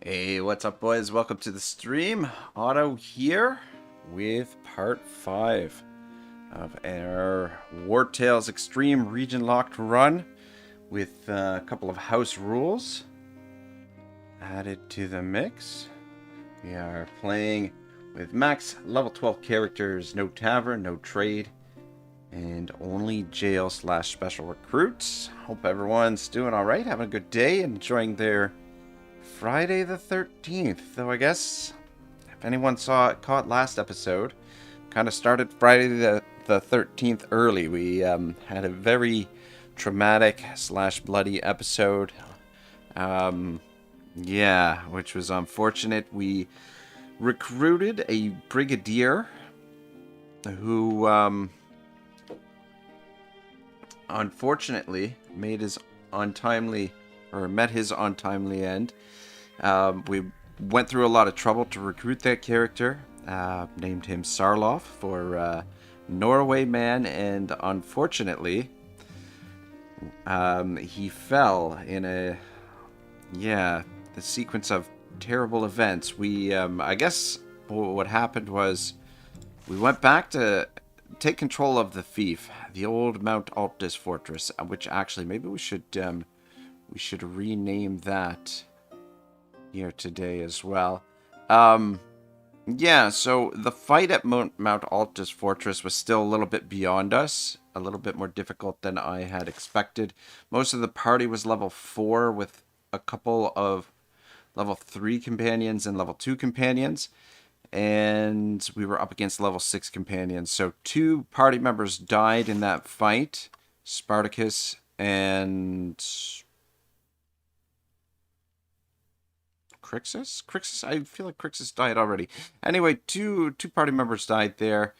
Hey, what's up, boys? Welcome to the stream. Otto here with part 5 of our Wartales Extreme Region Locked run with a couple of house rules added to the mix. We are playing with max level 12 characters, no tavern, no trade, and only jail/special recruits. Hope everyone's doing alright, having a good day, enjoying their Friday the 13th, though I guess if anyone caught last episode, kind of started Friday the 13th early. We had a very traumatic/bloody episode. Yeah, which was unfortunate. We recruited a brigadier who unfortunately met his untimely end. We went through a lot of trouble to recruit that character. Named him Sarloff for Norway man, and unfortunately, he fell in the sequence of terrible events. I guess what happened was we went back to take control of the fief, the old Mount Altus fortress, which actually maybe we should rename that here today as well. Yeah, so the fight at Mount Altus Fortress was still a little bit beyond us, a little bit more difficult than I had expected. Most of the party was level 4 with a couple of level 3 companions and level 2 companions, and we were up against level 6 companions. So 2 party members died in that fight, Spartacus and Crixus? I feel like Crixus died already. Anyway, two party members died there.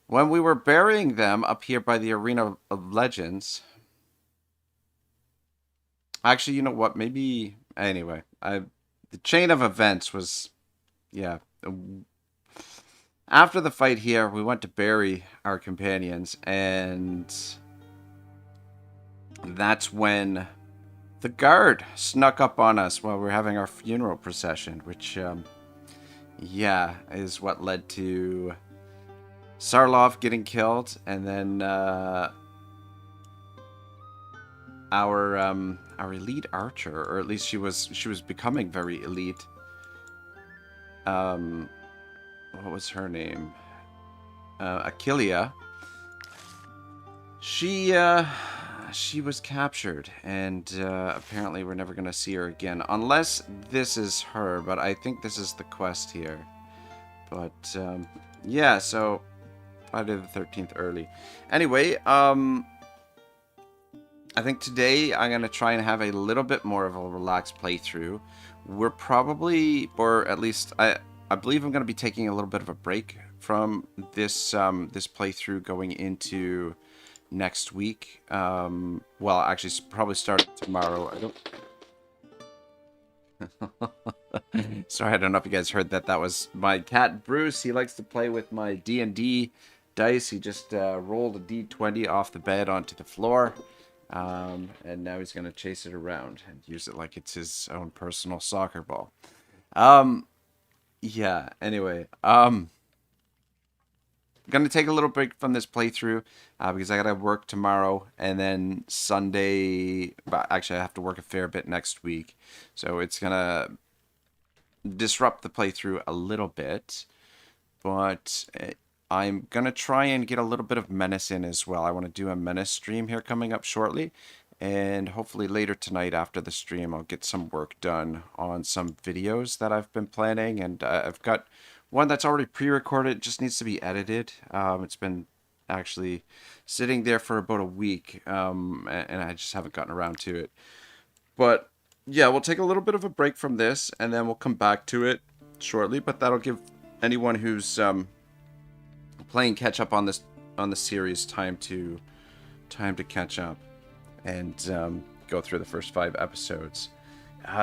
When we were burying them up here by the Arena of Legends. Actually, you know what? Maybe anyway. The chain of events was, yeah. After the fight here, we went to bury our companions, and that's when the guard snuck up on us while we were having our funeral procession, which, is what led to Sarloff getting killed, and then our elite archer, or at least she was becoming very elite. What was her name? Achillea. She was captured, and apparently we're never going to see her again. Unless this is her, but I think this is the quest here. But, yeah, so Friday the 13th early. Anyway, I think today I'm going to try and have a little bit more of a relaxed playthrough. We're probably, or at least I believe I'm going to be taking a little bit of a break from this this playthrough going into next week. Well, actually, probably starting tomorrow. Sorry, I don't know if you guys heard that. That was my cat, Bruce. He likes to play with my D&D dice. He just rolled a D20 off the bed onto the floor. And now he's going to chase it around and use it like it's his own personal soccer ball. Yeah, anyway. Gonna take a little break from this playthrough because I gotta work tomorrow, and then Sunday, but actually I have to work a fair bit next week, so it's gonna disrupt the playthrough a little bit, but I'm gonna try and get a little bit of Menace in as well. I want to do a Menace stream here coming up shortly, and hopefully later tonight after the stream I'll get some work done on some videos that I've been planning, and I've got one that's already pre-recorded, just needs to be edited. It's been actually sitting there for about a week, and I just haven't gotten around to it. But yeah, we'll take a little bit of a break from this, and then we'll come back to it shortly. But that'll give anyone who's playing catch up on the series time to catch up and go through the first 5 episodes.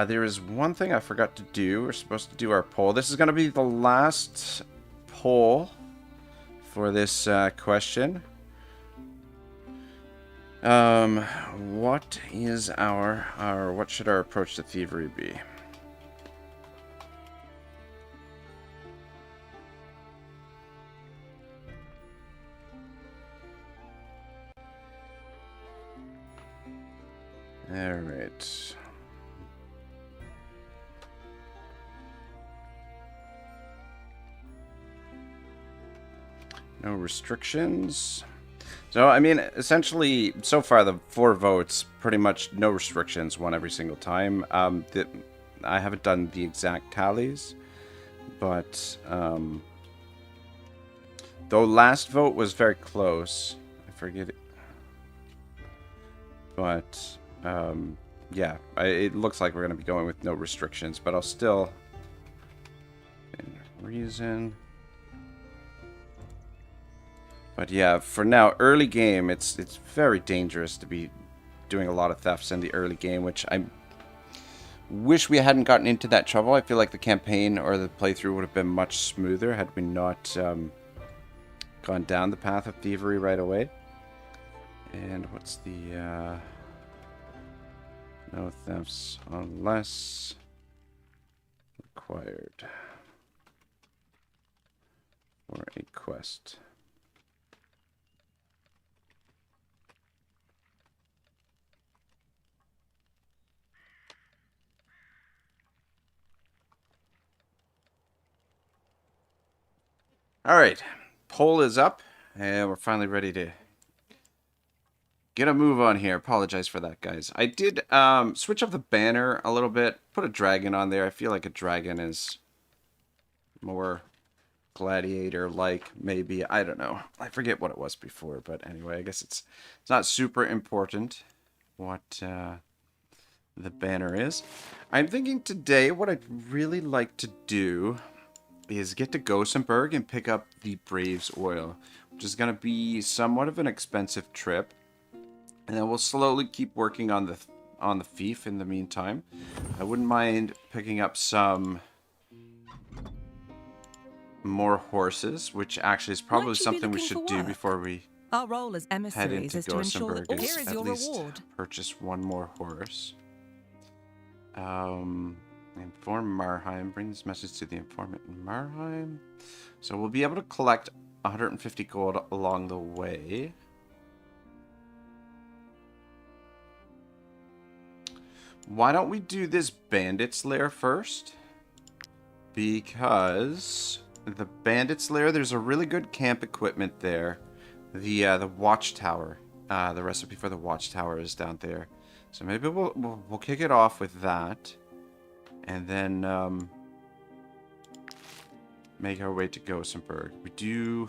There is one thing I forgot to do. We're supposed to do our poll. This is going to be the last poll for this question. What should our approach to thievery be? Alright. No restrictions. So, I mean, essentially, so far, the 4 votes, pretty much no restrictions, won every single time. I haven't done the exact tallies, but the last vote was very close. I forget it. But, yeah, it looks like we're going to be going with no restrictions, but I'll still... Reason... But yeah, for now, early game, it's very dangerous to be doing a lot of thefts in the early game, which I wish we hadn't gotten into that trouble. I feel like the campaign or the playthrough would have been much smoother had we not gone down the path of thievery right away. And what's the... no thefts unless required for a quest. Alright, poll is up, and we're finally ready to get a move on here. Apologize for that, guys. I did switch up the banner a little bit, put a dragon on there. I feel like a dragon is more Gladiator-like, maybe. I don't know. I forget what it was before, but anyway, I guess it's not super important what the banner is. I'm thinking today what I'd really like to do is get to Goenberg and pick up the Braves oil, which is going to be somewhat of an expensive trip. And then we'll slowly keep working on the fief in the meantime. I wouldn't mind picking up some more horses, which actually is probably something we should do before we Our role as emissaries is to ensure that is here is at your least reward. purchase one more horse. Inform Marheim. Bring this message to the informant in Marheim. So we'll be able to collect 150 gold along the way. Why don't we do this bandit's lair first? Because the bandit's lair, there's a really good camp equipment there. The watchtower, the recipe for the watchtower is down there. So maybe we'll kick it off with that, and then make our way to Goenberg. We do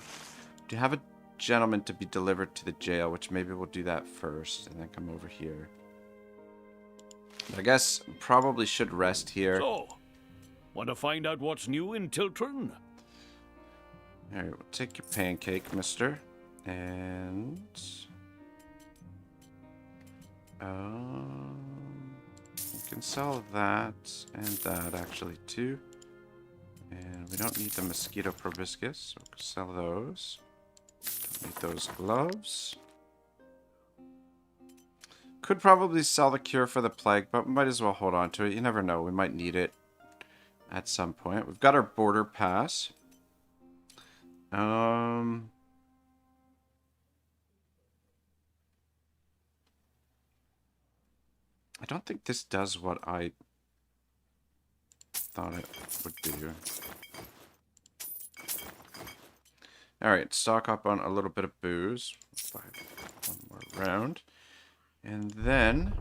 have a gentleman to be delivered to the jail, which maybe we'll do that first, and then come over here. But I guess probably should rest here. So, want to find out what's new in Tiltron? Alright, we'll take your pancake, mister. And... we can sell that and that, actually, too. And we don't need the mosquito proboscis, so we'll sell those. Don't need those gloves. Could probably sell the cure for the plague, but we might as well hold on to it. You never know, we might need it at some point. We've got our border pass. I don't think this does what I thought it would do. Alright, stock up on a little bit of booze. Buy one more round. And then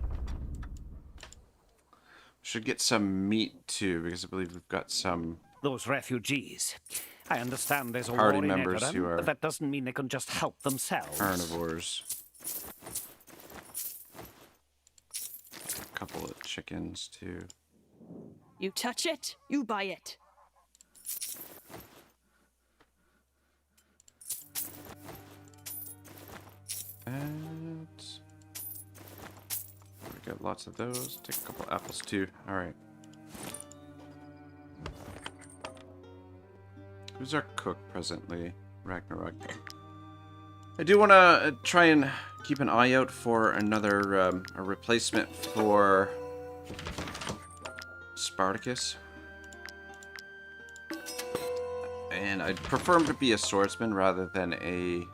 we should get some meat too, because I believe we've got some Those refugees. I understand there's a party war in members Tavern, who are but that doesn't mean they can just help themselves. carnivores. A couple of chickens too. You touch it, you buy it. And we got lots of those. Take a couple apples too. Alright. Who's our cook presently? Ragnarok. I do want to try and keep an eye out for another a replacement for Spartacus. And I'd prefer him to be a swordsman rather than a...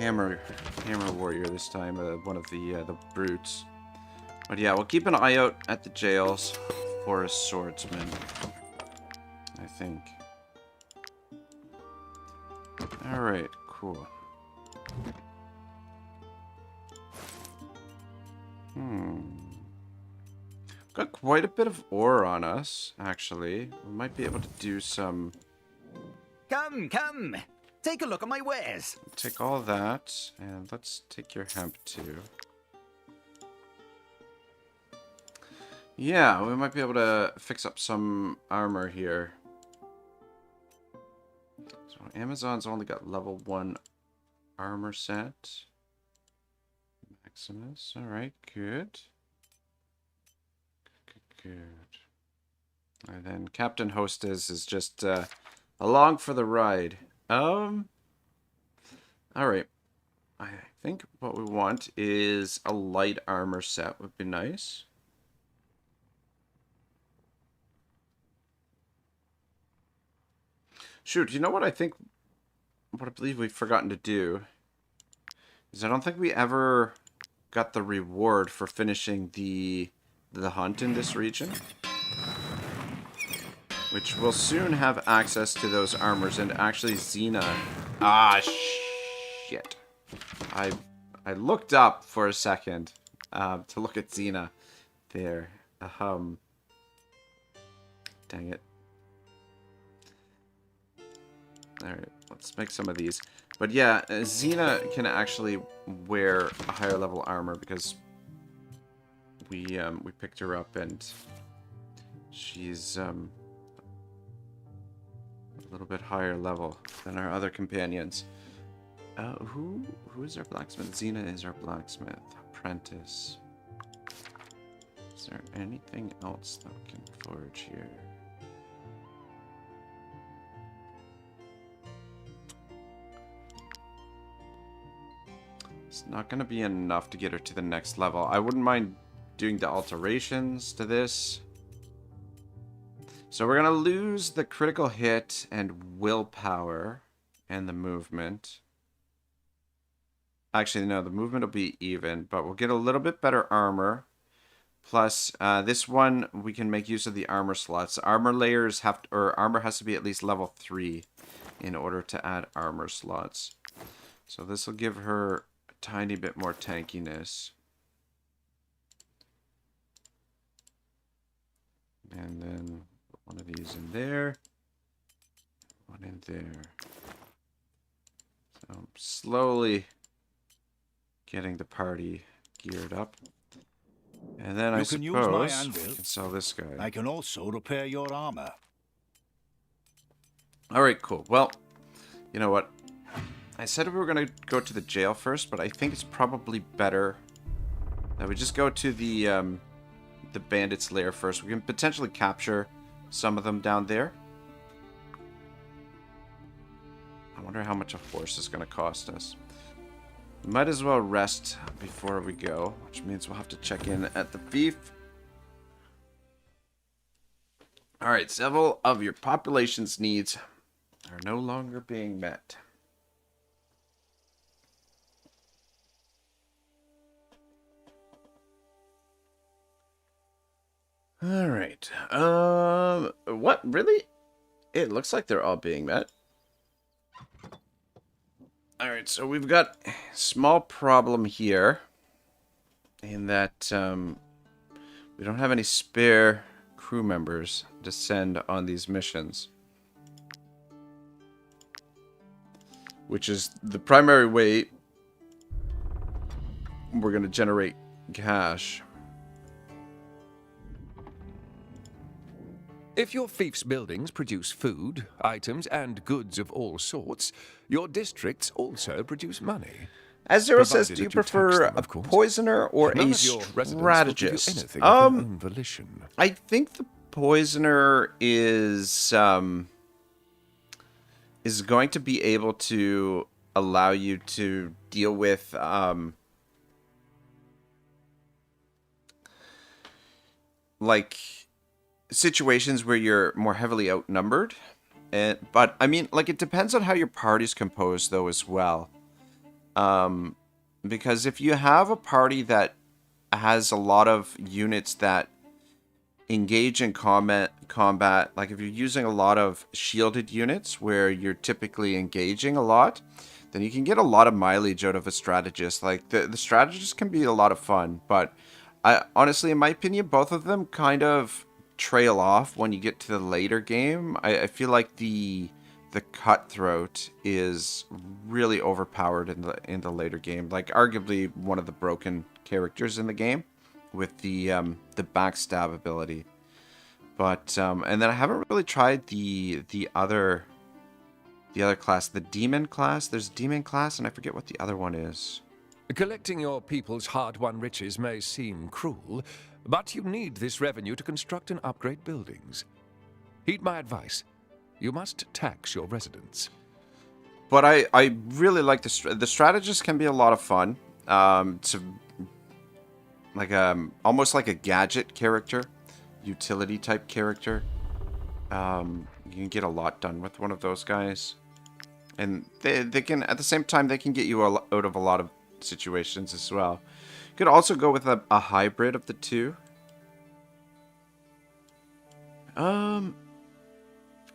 hammer warrior this time, one of the brutes. But yeah, we'll keep an eye out at the jails for a swordsman, I think. Alright, cool. Got quite a bit of ore on us, actually. We might be able to do some... Come, come! Take a look at my wares! Take all that, and let's take your hemp too. Yeah, we might be able to fix up some armor here. So Amazon's only got level 1 armor set. Maximus, alright, good. Good. And then Captain Hostess is just along for the ride. Alright. I think what we want is a light armor set would be nice. Shoot, you know what I think, what I believe we've forgotten to do is I don't think we ever got the reward for finishing the hunt in this region. Which will soon have access to those armors, and actually Xena... Ah, shit. I looked up for a second to look at Xena there. Dang it. Alright, let's make some of these. But yeah, Xena can actually wear a higher level armor because we picked her up and she's a little bit higher level than our other companions. Who is our blacksmith? Xena is our blacksmith. Apprentice. Is there anything else that we can forge here? It's not going to be enough to get her to the next level. I wouldn't mind doing the alterations to this. So we're going to lose the critical hit and willpower and the movement. Actually, no, the movement will be even, but we'll get a little bit better armor. Plus, this one, we can make use of the armor slots. Armor layers have to, or armor has to be at least level 3 in order to add armor slots. So this will give her a tiny bit more tankiness. And then put one of these in there. One in there. So I'm slowly getting the party geared up. And then I suppose use my anvil. we can sell this guy. I can also repair your armor. Alright, cool. Well, you know what? I said we were going to go to the jail first, but I think it's probably better that we just go to the bandits' lair first. We can potentially capture some of them down there. I wonder how much a horse is going to cost us. Might as well rest before we go, which means we'll have to check in at the beef. Alright, several of your population's needs are no longer being met. Alright, what, really? It looks like they're all being met. Alright, so we've got a small problem here in that we don't have any spare crew members to send on these missions. Which is the primary way we're going to generate cash. If your fief's buildings produce food, items, and goods of all sorts, your districts also produce money. As Zero says, Provided do you that you tax prefer them, a of course. poisoner or None a of your residents will give you strategist? anything of their own volition. I think the poisoner is going to be able to allow you to deal with like situations where you're more heavily outnumbered. But I mean, like, it depends on how your party's composed though as well. Because if you have a party that has a lot of units that engage in combat, like if you're using a lot of shielded units where you're typically engaging a lot, then you can get a lot of mileage out of a strategist. Like the strategist can be a lot of fun, but I honestly, in my opinion, both of them kind of trail off when you get to the later game. I feel like the cutthroat is really overpowered in the later game. Like arguably one of the broken characters in the game with the backstab ability. But and then I haven't really tried the other class, the demon class. There's a demon class, and I forget what the other one is. Collecting your people's hard-won riches may seem cruel, but you need this revenue to construct and upgrade buildings. Heed my advice. You must tax your residents. But I really like the strategist can be a lot of fun. It's like almost like a gadget character, utility type character. You can get a lot done with one of those guys, and they can at the same time they can get you out of a lot of situations as well. You could also go with a hybrid of the two.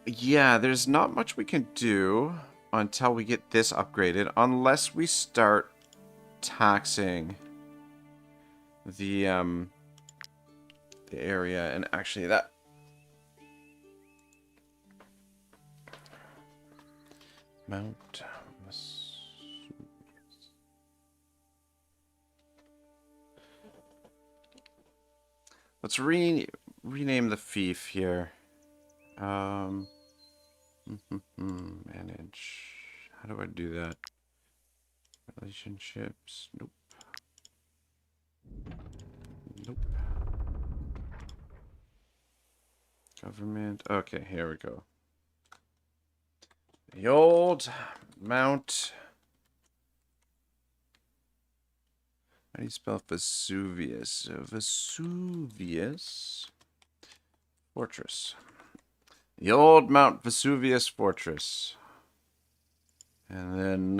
Yeah, there's not much we can do until we get this upgraded, unless we start taxing the area. And actually that Mount let's rename the fief here. Manage. How do I do that? Relationships. Nope. Nope. Government. Okay, here we go. The old Mount. How do you spell Vesuvius? Vesuvius Fortress. The old Mount Vesuvius Fortress. And then,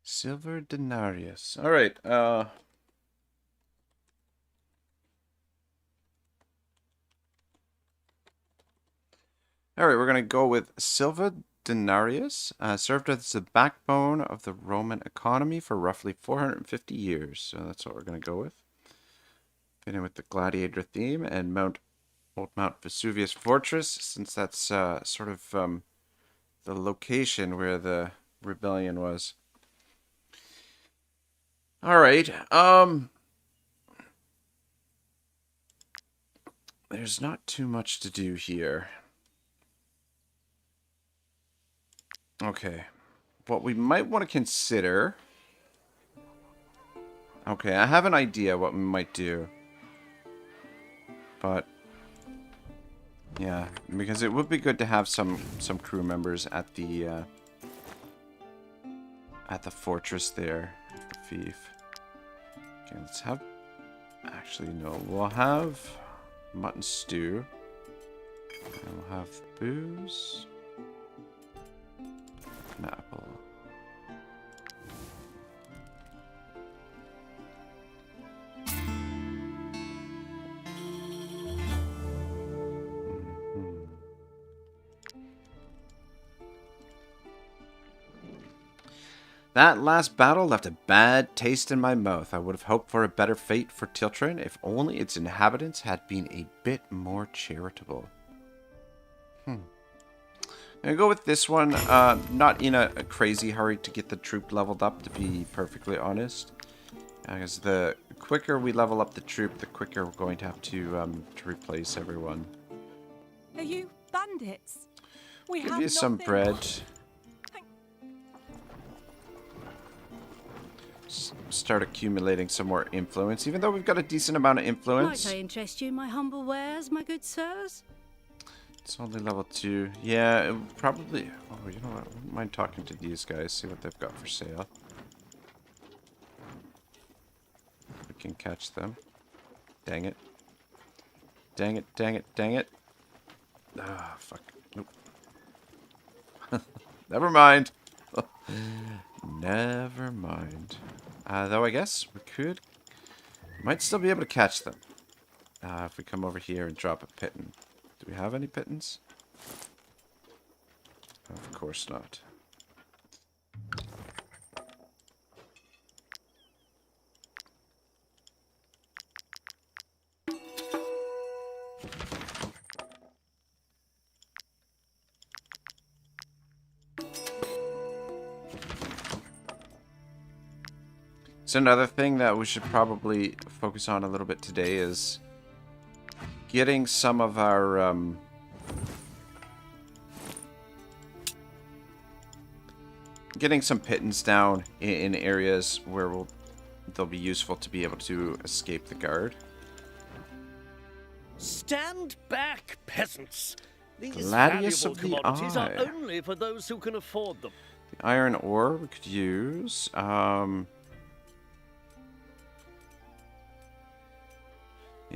Silver Denarius. All right. All right, we're going to go with Silva Denarius. Served as the backbone of the Roman economy for roughly 450 years. So that's what we're going to go with. Fitting with the Gladiator theme and Old Mount Vesuvius Fortress, since that's sort of the location where the rebellion was. All right. There's not too much to do here. Okay, what we might want to consider... Okay, I have an idea what we might do. But... yeah, because it would be good to have some crew members at the fortress there, the fief. Okay, let's have... Actually, no, we'll have mutton stew. And we'll have booze. An apple. That last battle left a bad taste in my mouth. I would have hoped for a better fate for Tiltrin if only its inhabitants had been a bit more charitable. I'm going to go with this one. Not in a crazy hurry to get the troop leveled up, to be perfectly honest. Because the quicker we level up the troop, the quicker we're going to have to replace everyone. Are you bandits? We Give have you some nothing. bread. Start accumulating some more influence, even though we've got a decent amount of influence. Might I interest you in my humble wares, my good sirs? It's only level 2. Yeah, it would probably... Oh, you know what? I wouldn't mind talking to these guys, see what they've got for sale. We can catch them. Dang it. Dang it, dang it, dang it. Ah, fuck. Nope. Never mind. Never mind. Though I guess we could... Might still be able to catch them. If we come over here and drop a piton. Do we have any pitons? Of course not. So another thing that we should probably focus on a little bit today is getting some of our getting some pittons down in areas where they'll be useful to be able to escape the guard. Stand back, peasants. These Gladiator valuable of the commodities are Eye. only for those who can afford them. The iron ore we could use. The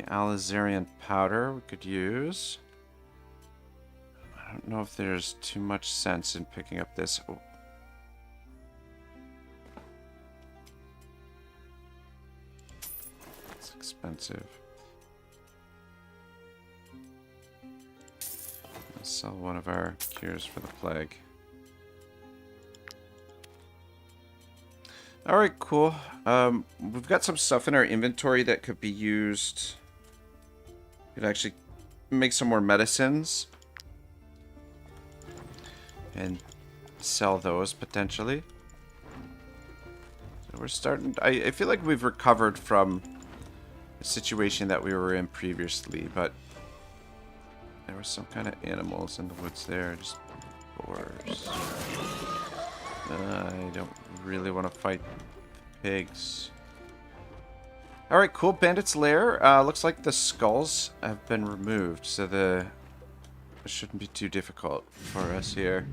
Alizarian powder we could use. I don't know if there's too much sense in picking up this. Oh. It's expensive. Let's sell one of our cures for the plague. Alright, cool. We've got some stuff in our inventory that could be used. Could actually make some more medicines. And sell those, potentially. So we're starting... I feel like we've recovered from the situation that we were in previously, but... There were some kind of animals in the woods there. Just boars. I don't really want to fight pigs. Alright, cool. Bandit's lair. Looks like the skulls have been removed, so it shouldn't be too difficult for us here.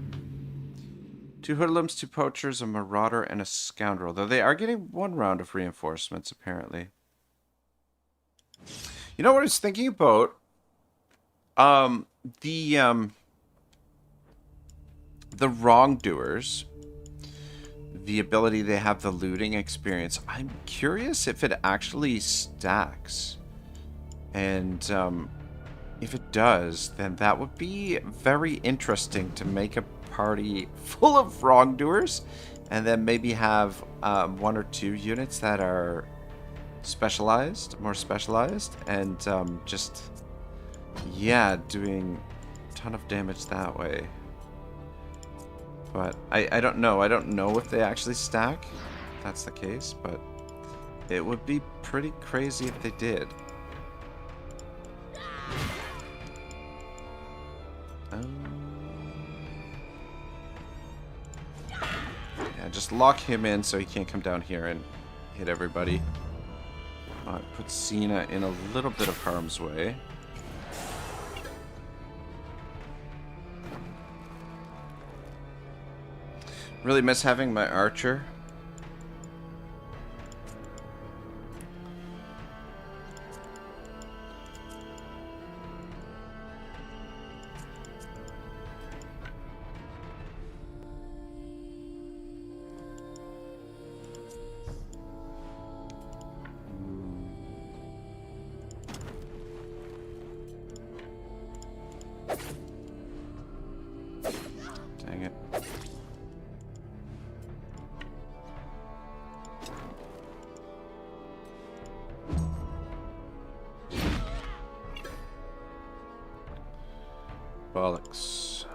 2 hoodlums, 2 poachers, a marauder, and a scoundrel. Though they are getting 1 round of reinforcements, apparently. You know what I was thinking about? The wrongdoers, the ability they have, the looting experience, I'm curious if it actually stacks. And if it does, then that would be very interesting to make a party full of wrongdoers and then maybe have 1 or 2 units that are specialized, more specialized, and just, yeah, doing a ton of damage that way. But I don't know. I don't know if they actually stack. If that's the case, but it would be pretty crazy if they did. Yeah, just lock him in so he can't come down here and hit everybody. Put Cena in a little bit of harm's way. Really miss having my archer. Dang it. Bollocks.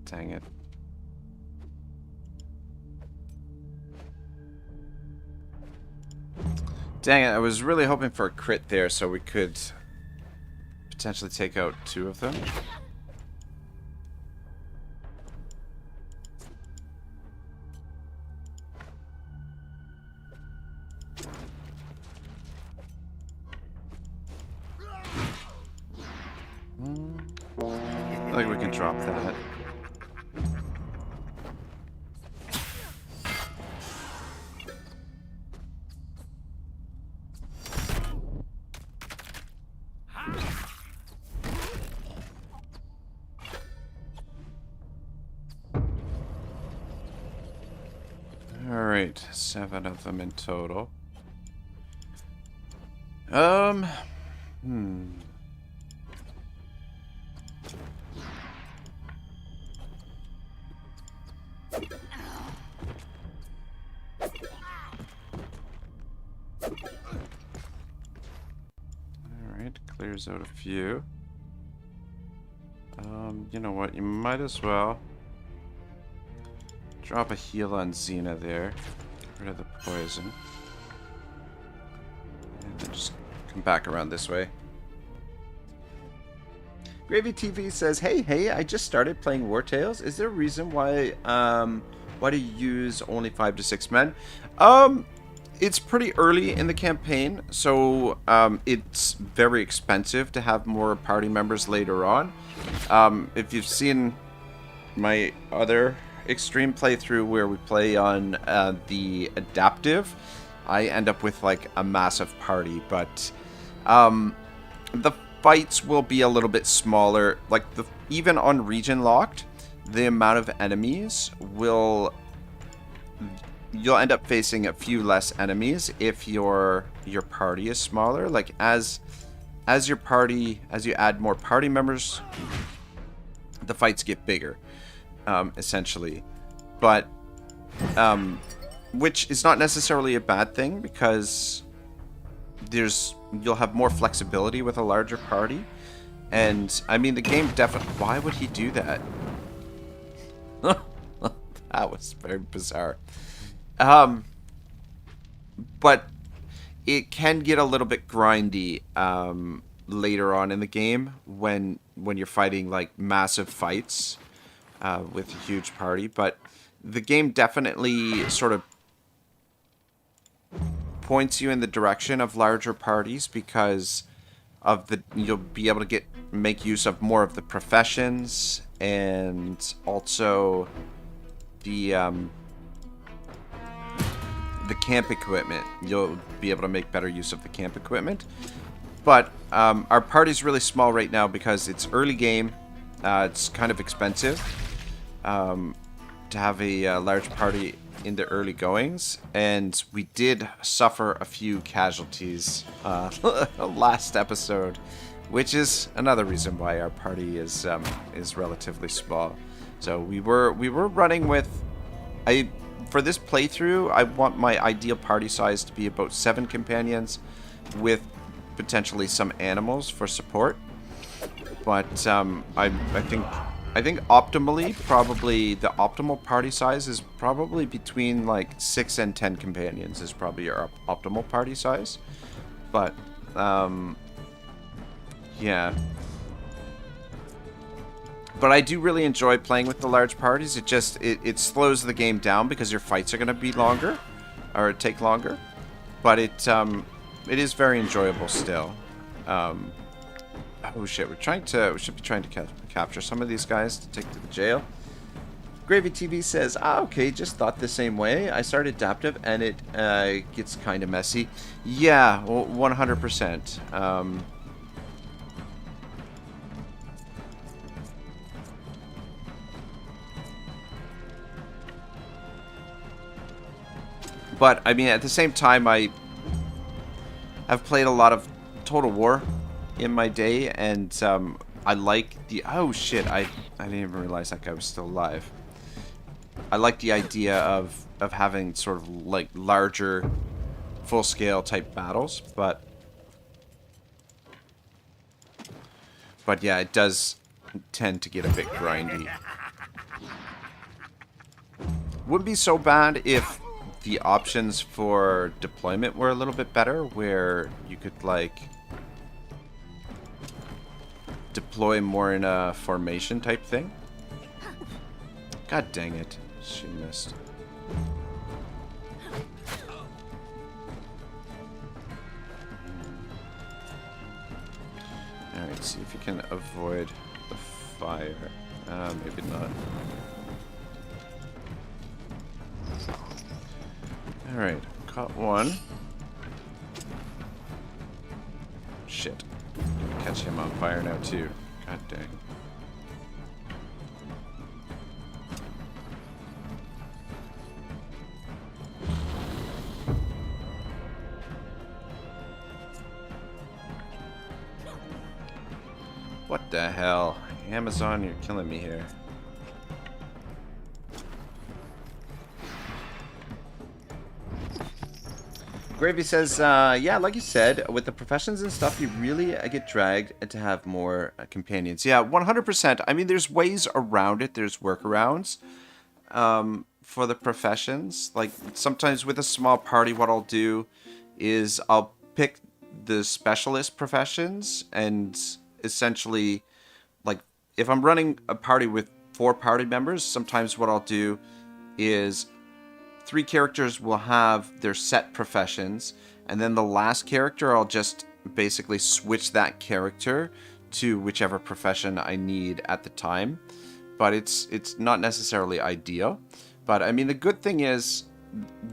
Dang it. Dang it, I was really hoping for a crit there so we could potentially take out 2 of them. I think we can drop that. Alright, 7 of them in total. Alright, clears out a few. You know what, you might as well drop a heal on Xena there. Get rid of the poison. And then just come back around this way. Gravy TV says, hey, I just started playing Wartales. Is there a reason why do you use only 5 to 6 men? It's pretty early in the campaign, so it's very expensive to have more party members later on. If you've seen my other extreme playthrough where we play on the adaptive, I end up with like a massive party, but the fights will be a little bit smaller. Like even on region locked, the amount of enemies will, you'll end up facing a few less enemies if your party is smaller. Like as you add more party members, the fights get bigger. Essentially, but which is not necessarily a bad thing, because you'll have more flexibility with a larger party. And I mean, the game definitely, why would he do that? That was very bizarre. But it can get a little bit grindy later on in the game when you're fighting like massive fights with a huge party. But the game definitely sort of points you in the direction of larger parties, because of you'll be able to make use of more of the professions, and also the camp equipment. You'll be able to make better use of the camp equipment. But our party's really small right now because it's early game. It's kind of expensive to have a large party in the early goings, and we did suffer a few casualties last episode, which is another reason why our party is relatively small. So we were running with for this playthrough, I want my ideal party size to be about 7 companions with potentially some animals for support. But I think optimally, probably the optimal party size is probably between like 6 and 10 companions is probably your optimal party size. But yeah. But I do really enjoy playing with the large parties. It slows the game down because your fights are going to be longer, or take longer. But it is very enjoyable still. Oh shit, we should be trying to capture some of these guys to take to the jail. Gravy TV says, okay, just thought the same way. I started adaptive and it gets kind of messy. Yeah, 100%. But, I mean, at the same time, I have played a lot of Total War in my day, and I like the... Oh, shit, I didn't even realize that guy was still alive. I like the idea of having sort of, like, larger, full-scale type battles, but... But, yeah, it does tend to get a bit grindy. Wouldn't be so bad if the options for deployment were a little bit better, where you could like deploy more in a formation type thing. God dang it. She missed. Alright, see if you can avoid the fire. Maybe not. Alright, caught one. Shit. Gonna catch him on fire now too. God dang. What the hell? Amazon, you're killing me here. Gravy says, yeah, like you said, with the professions and stuff, you really get dragged to have more companions. Yeah, 100%. I mean, there's ways around it. There's workarounds for the professions. Like, sometimes with a small party, what I'll do is I'll pick the specialist professions and essentially, like, if I'm running a party with 4 party members, sometimes what I'll do is 3 characters will have their set professions, and then the last character, I'll just basically switch that character to whichever profession I need at the time. But it's not necessarily ideal. But I mean, the good thing is,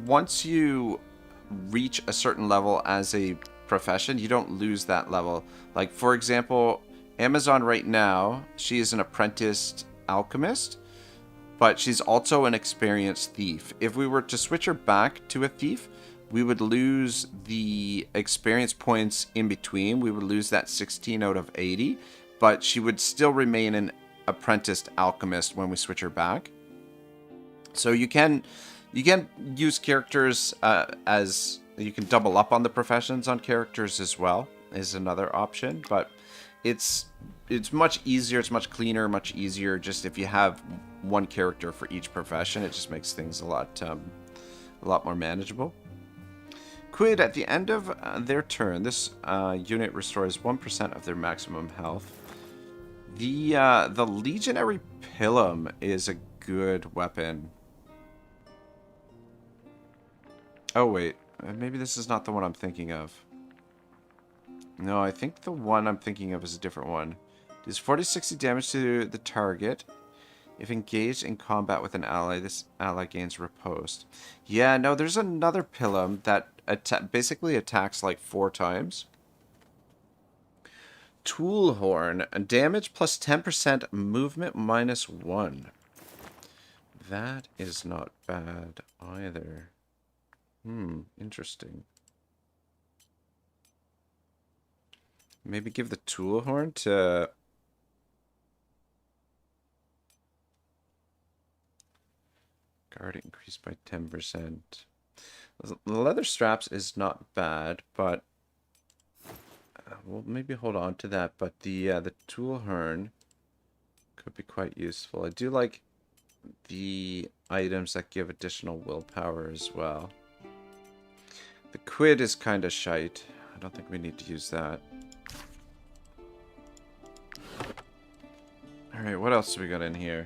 once you reach a certain level as a profession, you don't lose that level. Like, for example, Amazon right now, she is an apprenticed alchemist, but she's also an experienced thief. If we were to switch her back to a thief, we would lose the experience points in between. We would lose that 16 out of 80, but she would still remain an apprenticed alchemist when we switch her back. So you can use characters as you can double up on the professions on characters as well, is another option, but it's much easier, it's much cleaner, much easier just if you have one character for each profession. It just makes things a lot more manageable. Quid, at the end of their turn, this unit restores 1% of their maximum health. The Legionary Pilum is a good weapon. Oh wait, maybe this is not the one I'm thinking of. No, I think the one I'm thinking of is a different one. Does 40-60 damage to the target. If engaged in combat with an ally, this ally gains riposte. Yeah, no, there's another Pilum that basically attacks like 4 times. Toolhorn. Damage plus 10%, movement minus 1. That is not bad either. Interesting. Maybe give the Toolhorn to... Guard increased by 10%. The leather straps is not bad, but... we'll maybe hold on to that, but the Toolhorn could be quite useful. I do like the items that give additional willpower as well. The Quid is kind of shite. I don't think we need to use that. Alright, what else do we got in here?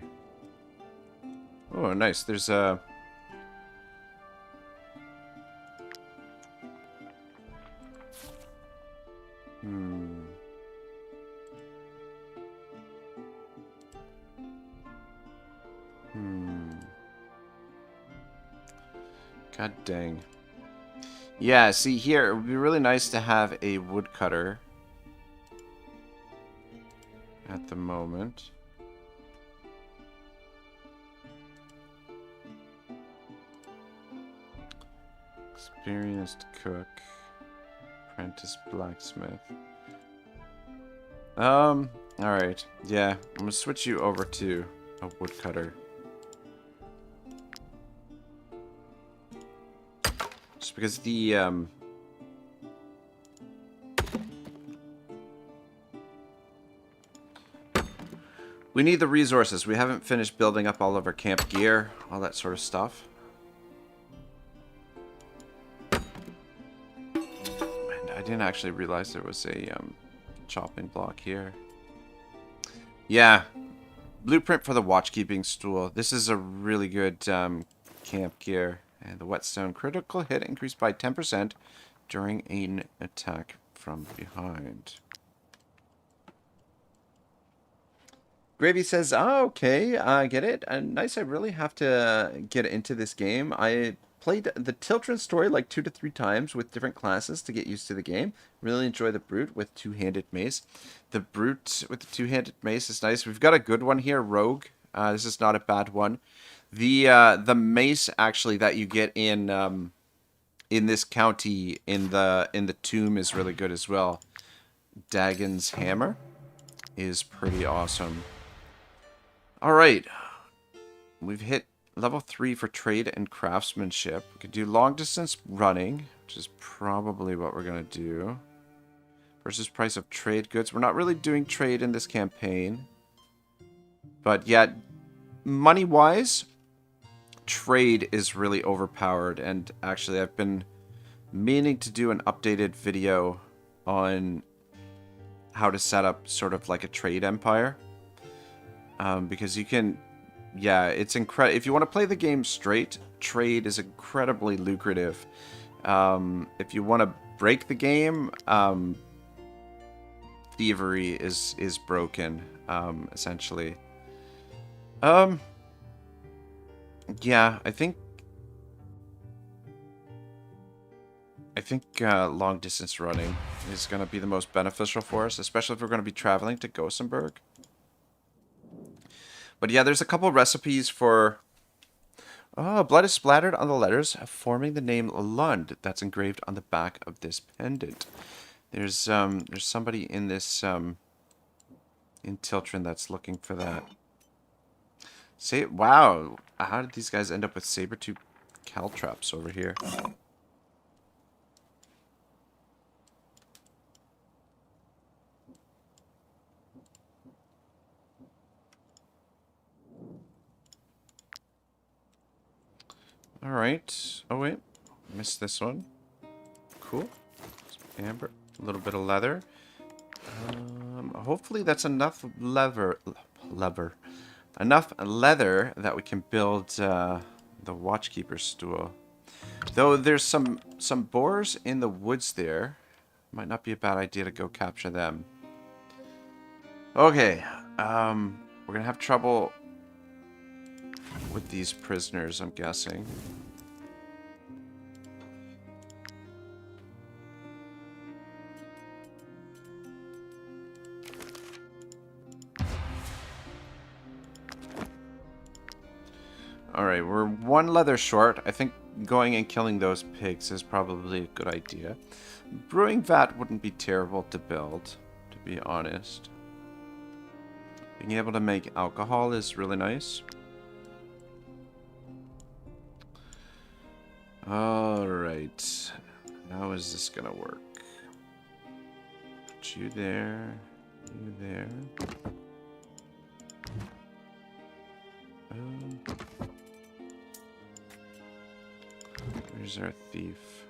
Oh, nice. There's a... God dang. Yeah, see here, it would be really nice to have a woodcutter at the moment. Experienced cook. Apprentice blacksmith. Alright. Yeah, I'm gonna switch you over to a woodcutter. Just because the, we need the resources. We haven't finished building up all of our camp gear, all that sort of stuff. And I didn't actually realize there was a chopping block here. Yeah. Blueprint for the watchkeeping stool. This is a really good camp gear. And the whetstone critical hit increased by 10% during an attack from behind. Gravy says, oh, okay, I get it. And nice, I really have to get into this game. I played the Tiltron story like 2 to 3 times with different classes to get used to the game. Really enjoy the Brute with two-handed mace. The Brute with the two-handed mace is nice. We've got a good one here, Rogue. This is not a bad one. The mace actually that you get in this county in the tomb is really good as well. Dagon's hammer is pretty awesome. All right, we've hit level 3 for trade and craftsmanship. We could do long distance running, which is probably what we're gonna do. Versus price of trade goods. We're not really doing trade in this campaign, but yet money wise, trade is really overpowered. And actually, I've been meaning to do an updated video on how to set up sort of like a trade empire. Because you can, yeah, it's incredible. If you want to play the game straight, trade is incredibly lucrative. If you want to break the game, thievery is broken, essentially. Yeah, I think long distance running is going to be the most beneficial for us, especially if we're going to be traveling to Goenberg. But yeah, there's a couple recipes for... Oh, blood is splattered on the letters, forming the name Lund that's engraved on the back of this pendant. There's somebody in this, in Tiltron that's looking for that. Wow, how did these guys end up with saber-tooth caltrops over here? Alright. Oh, wait. Missed this one. Cool. Amber. A little bit of leather. Hopefully that's enough enough leather that we can build the watchkeeper's stool. Though there's some boars in the woods there. Might not be a bad idea to go capture them. Okay. We're gonna have trouble with these prisoners, I'm guessing. Alright, we're 1 leather short. I think going and killing those pigs is probably a good idea. Brewing vat wouldn't be terrible to build, to be honest. Being able to make alcohol is really nice. Alright. How is this gonna work? Put you there. You there. Where's our thief?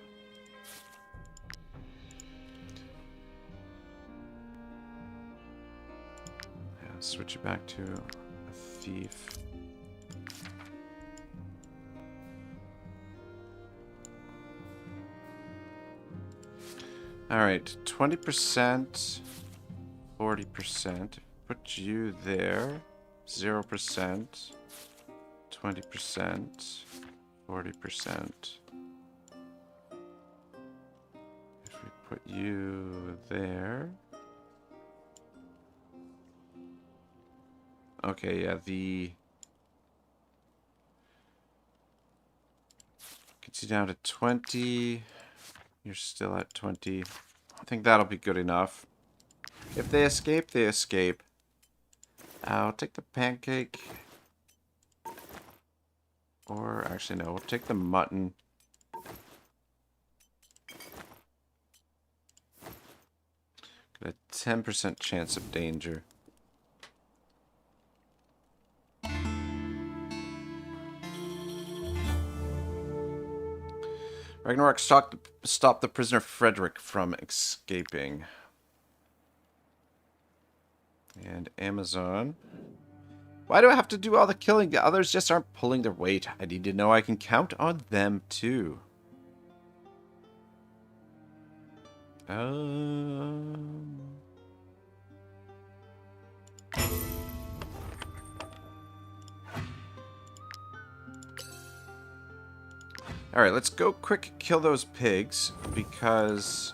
Yeah, switch it back to a thief. Alright, 20%, 40%. Put you there. 0%, 20%, 40%. If we put you there. Okay, yeah, gets you down to 20. You're still at 20. I think that'll be good enough. If they escape, they escape. I'll take the pancake. Or, actually, no, we'll take the mutton. Got a 10% chance of danger. Ragnarok stopped the prisoner Frederick from escaping. And Amazon. Why do I have to do all the killing? The others just aren't pulling their weight. I need to know I can count on them too. Alright, let's go quick kill those pigs, because...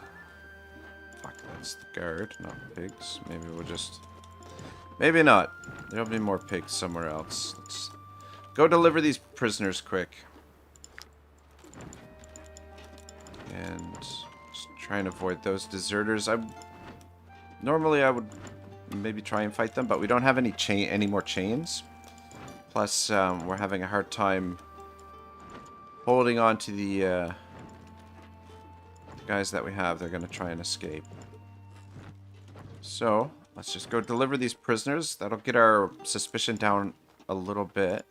Fuck, that's the guard, not pigs. Maybe we'll just... Maybe not. There'll be more pigs somewhere else. Let's go deliver these prisoners quick. And just try and avoid those deserters. Normally I would maybe try and fight them, but we don't have any more chains. Plus, we're having a hard time holding on to the guys that we have. They're going to try and escape. So, let's just go deliver these prisoners. That'll get our suspicion down a little bit.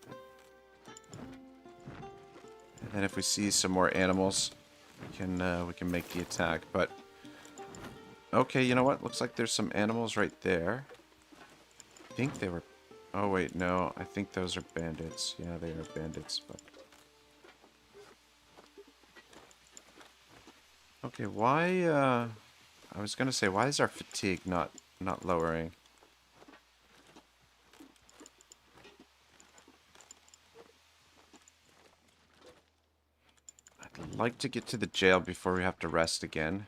And then if we see some more animals, we can make the attack. But, okay, you know what? Looks like there's some animals right there. I think they were... Oh, wait, no. I think those are bandits. Yeah, they are bandits, but... Okay, why, I was gonna say, why is our fatigue not lowering? I'd like to get to the jail before we have to rest again.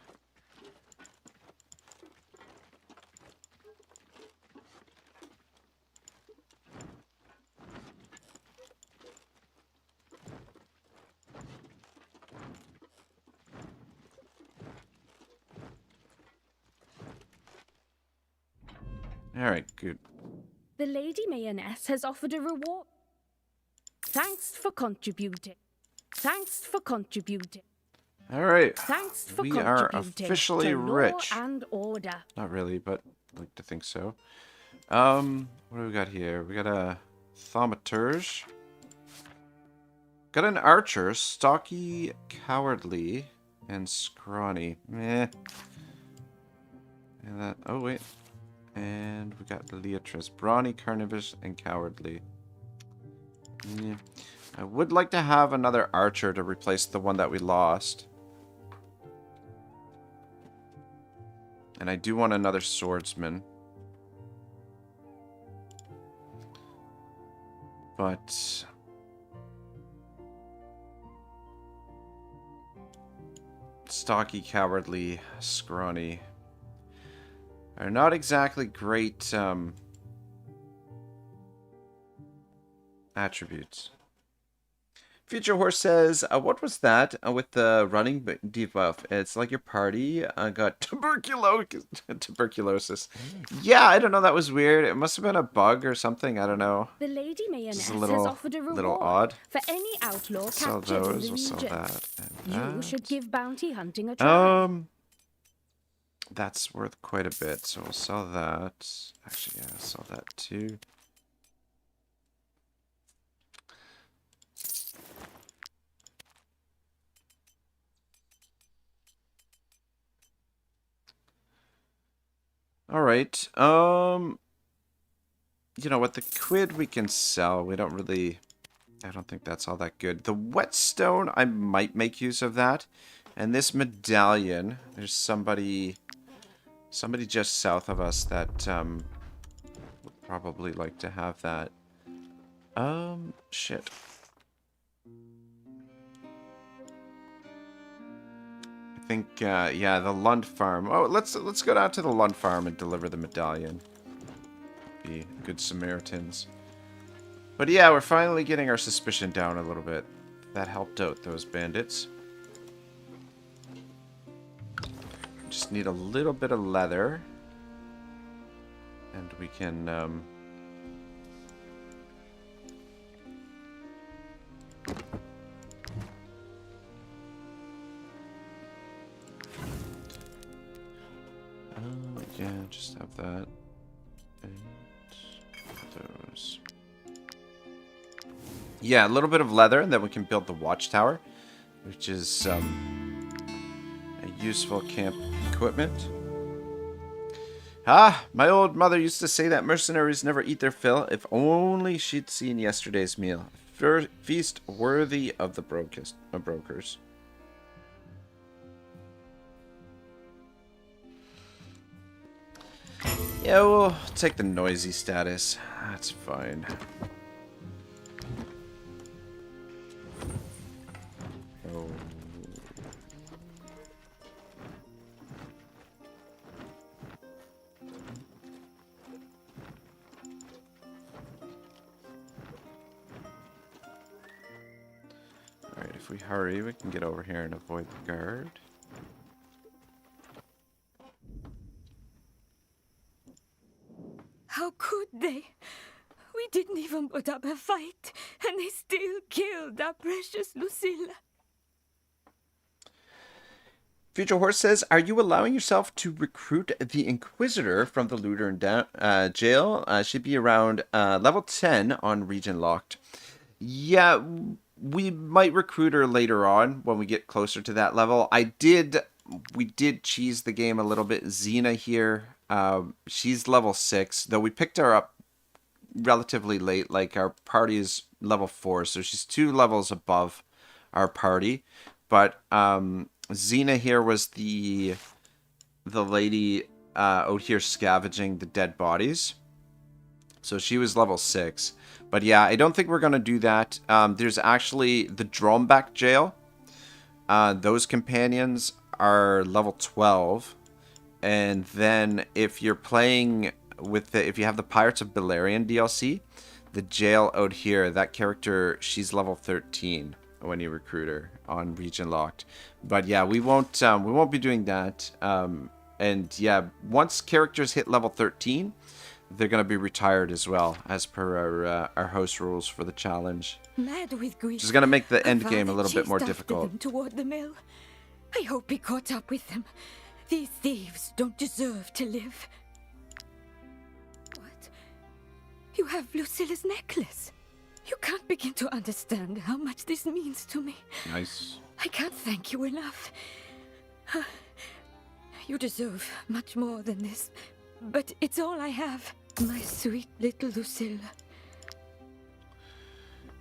Alright, good. The Lady Mayonnaise has offered a reward. Thanks for contributing. Thanks for contributing. Alright. Thanks for We are contributing officially to law rich. and order. Not really, but I'd like to think so. What do we got here? We got a thaumaturge. Got an archer, stocky, cowardly, and scrawny. Meh. And that... Oh, wait. And we got Leatrice. Brawny, carnivorous, and cowardly. Yeah. I would like to have another archer to replace the one that we lost. And I do want another swordsman. But... stocky, cowardly, scrawny... are not exactly great attributes. Future Horse says, what was that with the running debuff? It's like your party got tuberculosis. Yeah, I don't know. That was weird. It must have been a bug or something. I don't know. The Lady Mayonnaise This is a has offered a little reward odd. for any outlaw Sell captured in those. the We'll sell region. that. And You that. should give bounty hunting a try. That's worth quite a bit, so we'll sell that. Actually, yeah, sell that too. All right. You know what? The quid we can sell. We don't really... I don't think that's all that good. The whetstone, I might make use of that. And this medallion, there's somebody just south of us that would probably like to have that. Shit. I think, yeah, the Lund farm. Oh, let's go down to the Lund farm and deliver the medallion. Be good Samaritans. But yeah, we're finally getting our suspicion down a little bit. That helped out those bandits. Just need a little bit of leather. And we can, yeah, just have that. And those. Yeah, a little bit of leather, and then we can build the watchtower, which is a useful camp equipment. Ah, my old mother used to say that mercenaries never eat their fill. If only she'd seen yesterday's meal. Feast worthy of the brokers. Yeah, we'll take the noisy status. That's fine. Oh. Alright, if we hurry, we can get over here and avoid the guard. How could they? We didn't even put up a fight, and they still killed our precious Lucilla. Future Horse says, are you allowing yourself to recruit the Inquisitor from the Looter and jail? Should be around level 10 on Region Locked. Yeah, we might recruit her later on when we get closer to that level. We did cheese the game a little bit. Xena here, she's level 6, though we picked her up relatively late. Like, our party is level 4, so she's 2 levels above our party. But Xena here was the lady out here scavenging the dead bodies. So she was level 6. But yeah, I don't think we're going to do that. There's actually the Droneback jail. Those companions are level 12. And then if you're playing with if you have the Pirates of Beleriand DLC, the jail out here, that character, she's level 13 when you recruit her on Region Locked. But yeah, we won't be doing that. And yeah, once characters hit level 13, they're going to be retired as well, as per our host rules for the challenge. Mad with grief. Which is going to make the Our end game a father little bit more chased after difficult. them toward the mill. I hope he caught up with them. These thieves don't deserve to live. What? You have Lucilla's necklace. You can't begin to understand how much this means to me. Nice. I can't thank you enough. You deserve much more than this. But it's all I have. My sweet little Lucilla.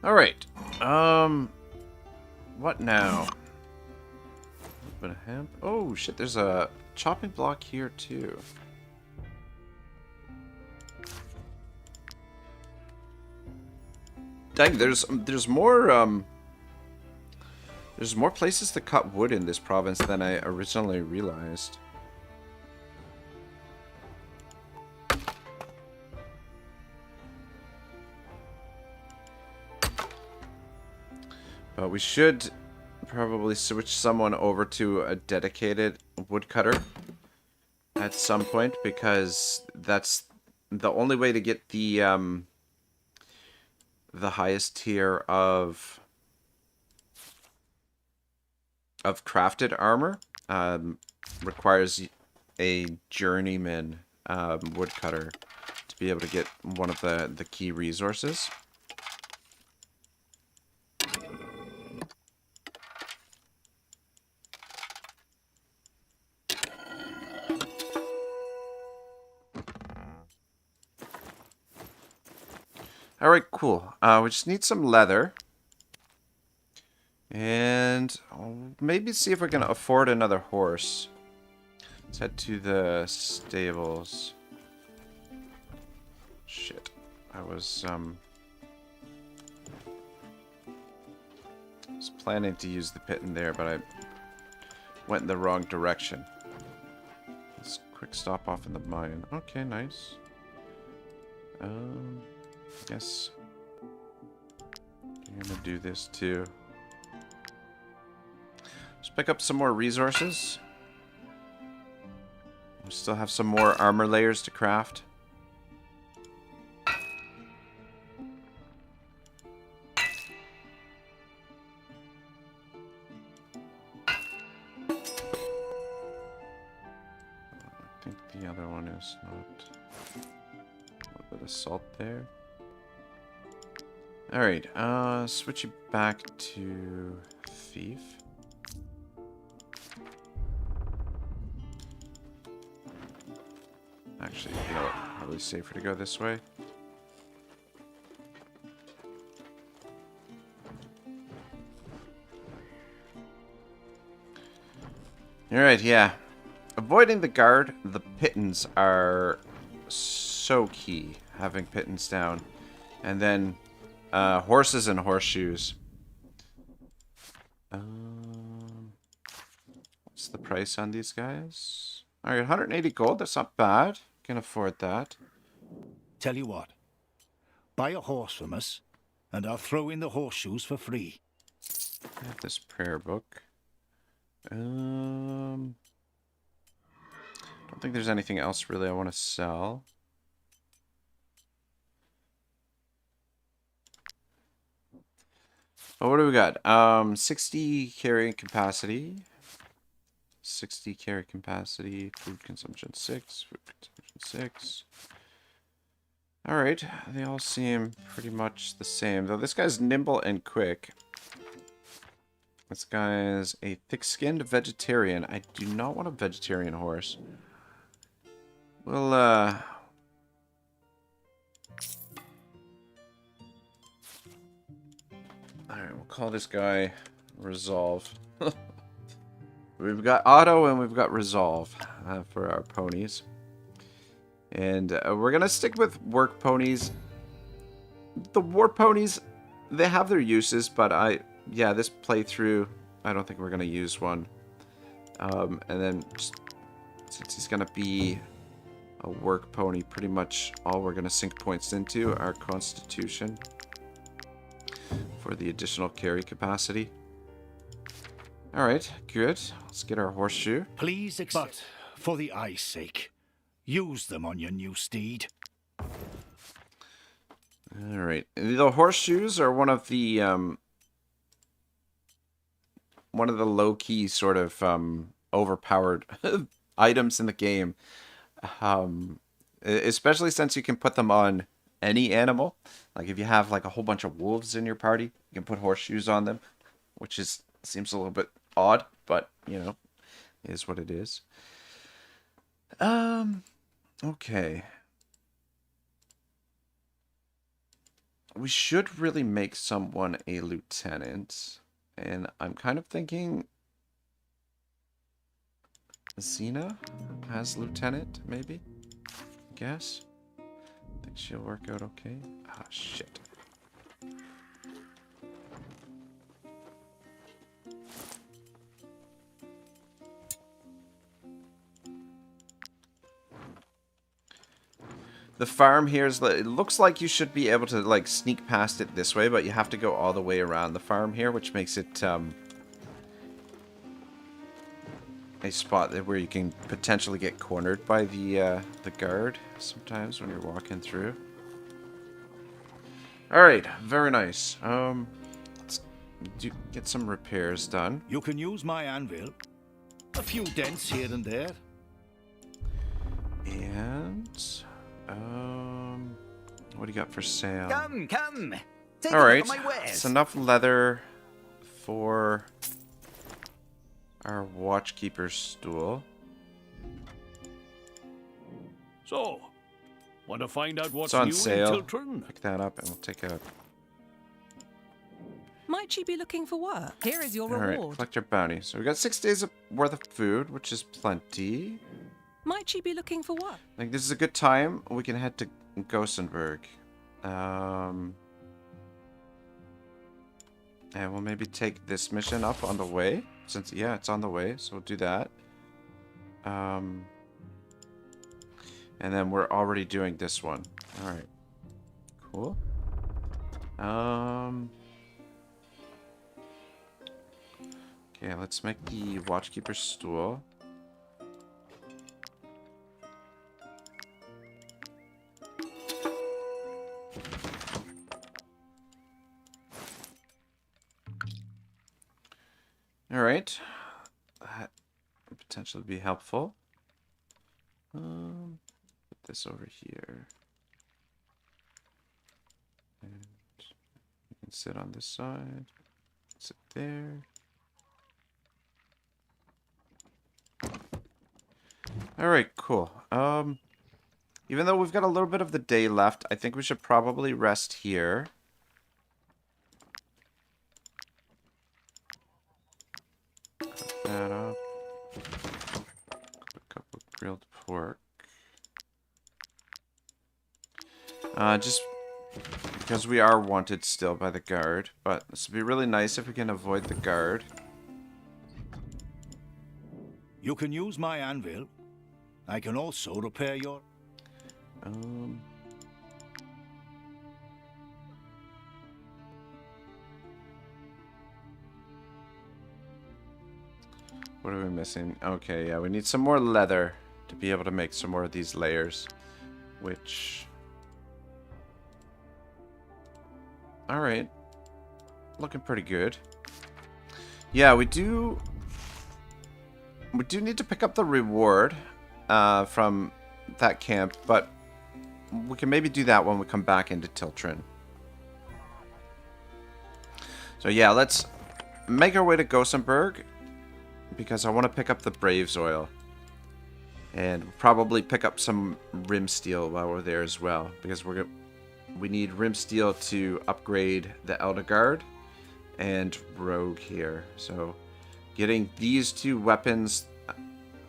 Alright. What now? Bit of hemp. Oh shit, there's a chopping block here too. Dang, there's more places to cut wood in this province than I originally realized. But we should probably switch someone over to a dedicated woodcutter at some point, because that's the only way to get the highest tier of crafted armor. Requires a journeyman woodcutter to be able to get one of the key resources. Alright, cool. We just need some leather. And I'll maybe see if we can afford another horse. Let's head to the stables. Shit. I was planning to use the pit in there, but I went in the wrong direction. Let's quick stop off in the mine. Okay, nice. Guess I'm gonna do this too. Just pick up some more resources. We still have some more armor layers to craft. I think the other one is not. A little bit of salt there. Alright, switch you back to Thief. Actually, you know what? Probably safer to go this way. Alright, yeah. Avoiding the guard, the pittance are so key. Having pittance down. And then horses and horseshoes. What's the price on these guys? Alright, 180 gold. That's not bad. Can afford that. Tell you what. Buy a horse from us, and I'll throw in the horseshoes for free. I have this prayer book. Don't think there's anything else really I want to sell. Oh, what do we got? 60 carrying capacity. 60 carry capacity. Food consumption 6. Food consumption 6. Alright, they all seem pretty much the same. Though this guy's nimble and quick. This guy's a thick-skinned vegetarian. I do not want a vegetarian horse. Well, alright, we'll call this guy Resolve. We've got Otto and we've got Resolve for our ponies. And we're going to stick with work ponies. The war ponies, they have their uses, but yeah, this playthrough, I don't think we're going to use one. And then, just, since he's going to be a work pony, pretty much all we're going to sink points into are Constitution for the additional carry capacity. Alright, good. Let's get our horseshoe. Please accept, but for the eye's sake, use them on your new steed. Alright, the horseshoes are one of the low-key sort of overpowered items in the game. Especially since you can put them on any animal. Like if you have like a whole bunch of wolves in your party, you can put horseshoes on them, which seems a little bit odd, but you know, is what it is. Okay. We should really make someone a lieutenant. And I'm kind of thinking Xena as lieutenant, maybe? Guess. Think she'll work out okay. Ah, shit. The farm here is, it looks like you should be able to like sneak past it this way, but you have to go all the way around the farm here, which makes it a spot where you can potentially get cornered by the guard sometimes when you're walking through. All right, very nice. Let's get some repairs done. You can use my anvil. A few dents here and there. And what do you got for sale? Come, come. Take All a right, look at my wares. it's enough leather for our watchkeeper's stool. So, want to find out what's It's on new sale. in Tiltern? Pick that up and we'll take a... Might you be looking for work? Here is your Alright, reward. collect your bounty. So we got 6 days worth of food, which is plenty. Might you be looking for work? I think this is a good time. We can head to Goenberg. And we'll maybe take this mission up on the way. Since, yeah, it's on the way, so we'll do that. And then we're already doing this one. Alright. Cool. Okay, let's make the watchkeeper's stool. Alright. That would potentially be helpful. Put this over here. And you can sit on this side. Sit there. Alright, cool. Even though we've got a little bit of the day left, I think we should probably rest here. Cook that up. Cook up with grilled pork. Just because we are wanted still by the guard, but this would be really nice if we can avoid the guard. You can use my anvil. I can also repair your... What are we missing? Okay, yeah, we need some more leather to be able to make some more of these layers, which... Alright. Looking pretty good. Yeah, we do need to pick up the reward from that camp, but we can maybe do that when we come back into Tiltrin. So yeah, let's make our way to Goenberg, because I want to pick up the Braves oil. And probably pick up some rim steel while we're there as well, because we need rim steel to upgrade the Elder Guard and Rogue here. So getting these two weapons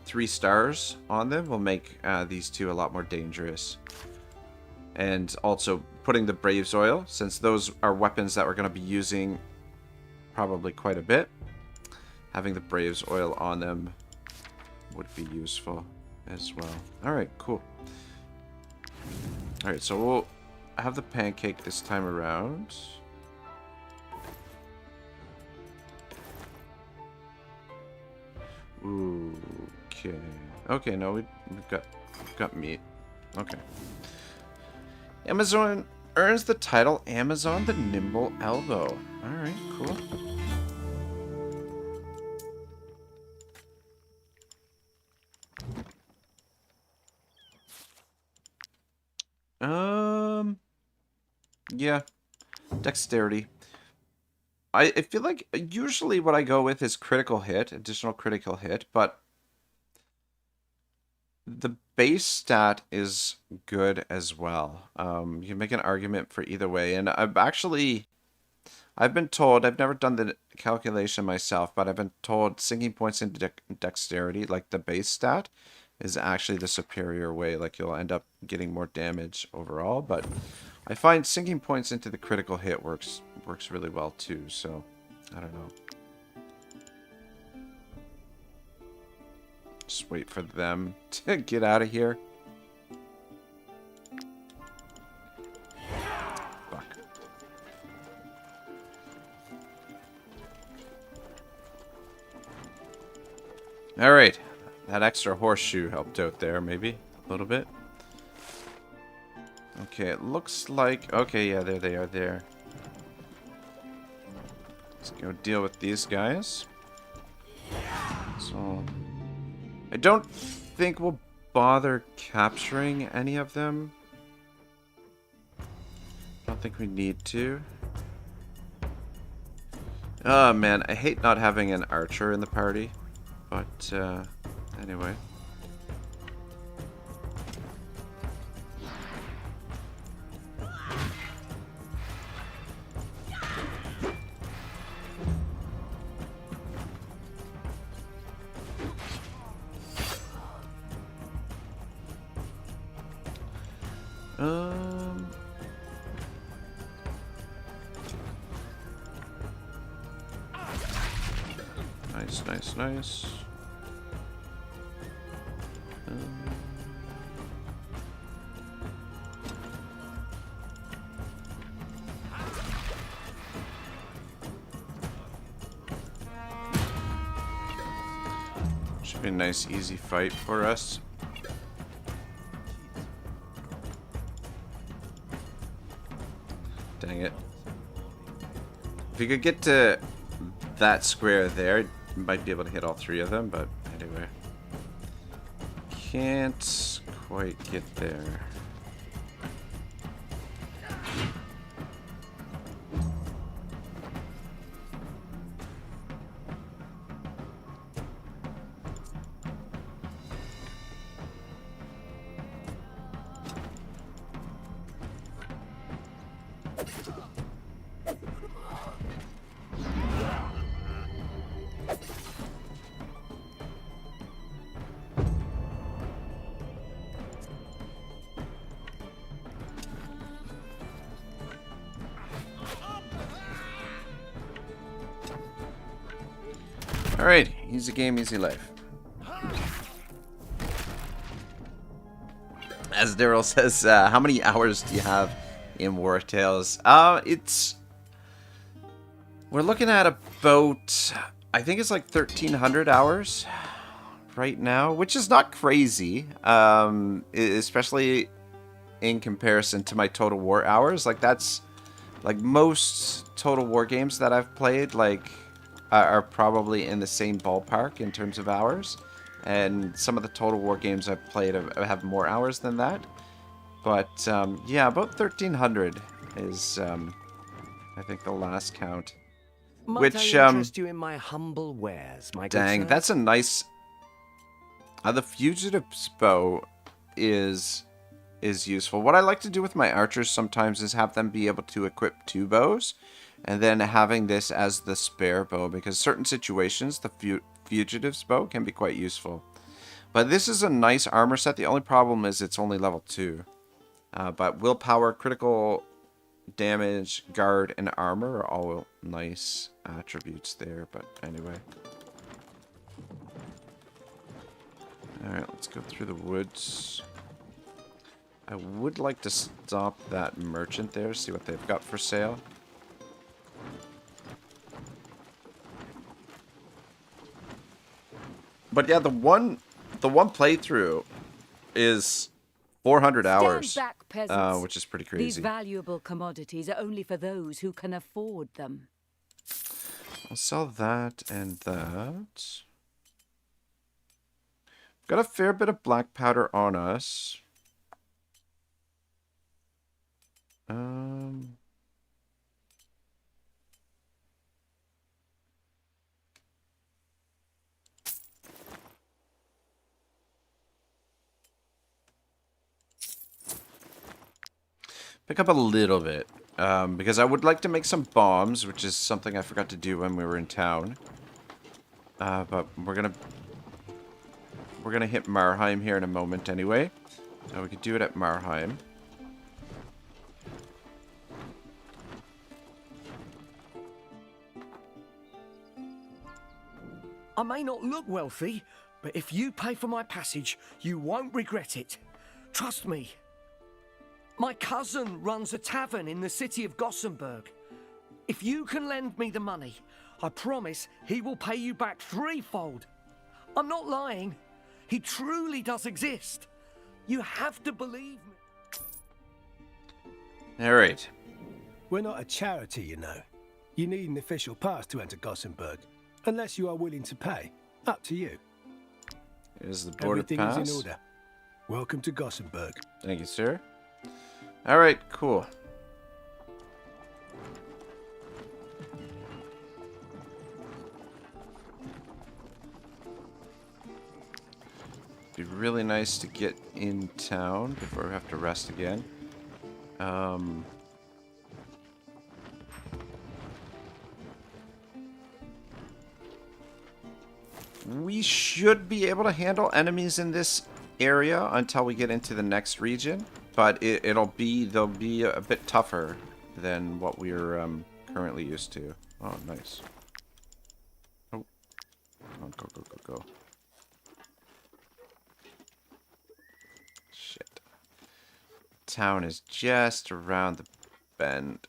3 stars on them will make these two a lot more dangerous. And also putting the Braves oil, since those are weapons that we're going to be using probably quite a bit. Having the Braves oil on them would be useful as well. Alright, cool. Alright, so we'll have the pancake this time around. Ooh, okay. Okay, no, we've got meat. Okay. Amazon earns the title Amazon the Nimble Elbow. Alright, cool. Yeah. Dexterity. I feel like usually what I go with is critical hit, additional critical hit, but the base stat is good as well. You can make an argument for either way, and I've been told, I've never done the calculation myself, but I've been told sinking points into dexterity, like the base stat, is actually the superior way. Like, you'll end up getting more damage overall, but I find sinking points into the critical hit works really well too, so I don't know. Just wait for them to get out of here. Fuck. Alright. That extra horseshoe helped out there, maybe. A little bit. Okay, it looks like... Okay, yeah, there they are there. Let's go deal with these guys. So... I don't think we'll bother capturing any of them. I don't think we need to. Oh, man, I hate not having an archer in the party. But, anyway. Nice. Should be a nice, easy fight for us. Dang it. If you could get to that square there, you might be able to hit all 3 of them, but anyway. Can't quite get there. Alright, easy game, easy life. As Daryl says, how many hours do you have in Wartales? We're looking at about, I think it's like 1,300 hours right now, which is not crazy, especially in comparison to my Total War hours. Like, that's, like, most Total War games that I've played, like, are probably in the same ballpark in terms of hours. And some of the Total War games I've played have more hours than that. But, yeah, about 1,300 is, I think, the last count. Might I interest you in my humble wares, my good Dang, sir? that's a nice... the Fugitive's bow is useful. What I like to do with my archers sometimes is have them be able to equip 2 bows, and then having this as the spare bow, because certain situations, the Fugitive's bow can be quite useful. But this is a nice armor set. The only problem is it's only level 2. But willpower, critical damage, guard, and armor are all nice attributes there. But anyway. Alright, let's go through the woods. I would like to stop that merchant there, see what they've got for sale. But yeah, the one playthrough is 400 hours, Stand back, peasants. which is pretty These crazy. valuable commodities are only for those who can afford them. I'll sell that and that. Got a fair bit of black powder on us. Pick up a little bit, because I would like to make some bombs, which is something I forgot to do when we were in town. But we're gonna hit Marheim here in a moment anyway, so we could do it at Marheim. I may not look wealthy, but if you pay for my passage, you won't regret it. Trust me. My cousin runs a tavern in the city of Goenberg. If you can lend me the money, I promise he will pay you back 3-fold. I'm not lying. He truly does exist. You have to believe me. Alright. We're not a charity, you know. You need an official pass to enter Goenberg, unless you are willing to pay. Up to you. Here's the border Everything pass. is in order. Welcome to Goenberg. Thank you, sir. Alright, cool. Be really nice to get in town before we have to rest again. We should be able to handle enemies in this area until we get into the next region, but they'll be a bit tougher than what we're currently used to. Oh, nice. Oh, come on, go, go, go, go. Shit. Town is just around the bend.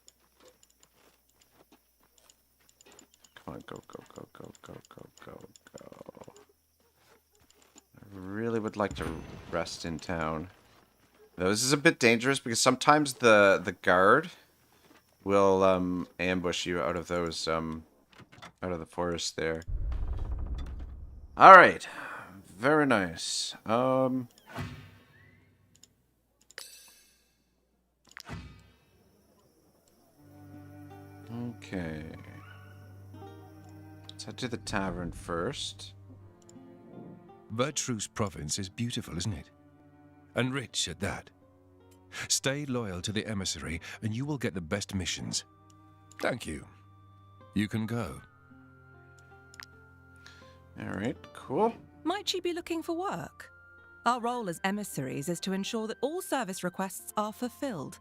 Come on, go, go, go, go, go, go, go, go. I really would like to rest in town. Though this is a bit dangerous because sometimes the guard will ambush you out of those out of the forest there. All right, very nice. Okay. Let's head to the tavern first. Vertruse province is beautiful, isn't it? And rich at that. Stay loyal to the emissary, and you will get the best missions. Thank you. You can go. Alright, cool. Might you be looking for work? Our role as emissaries is to ensure that all service requests are fulfilled.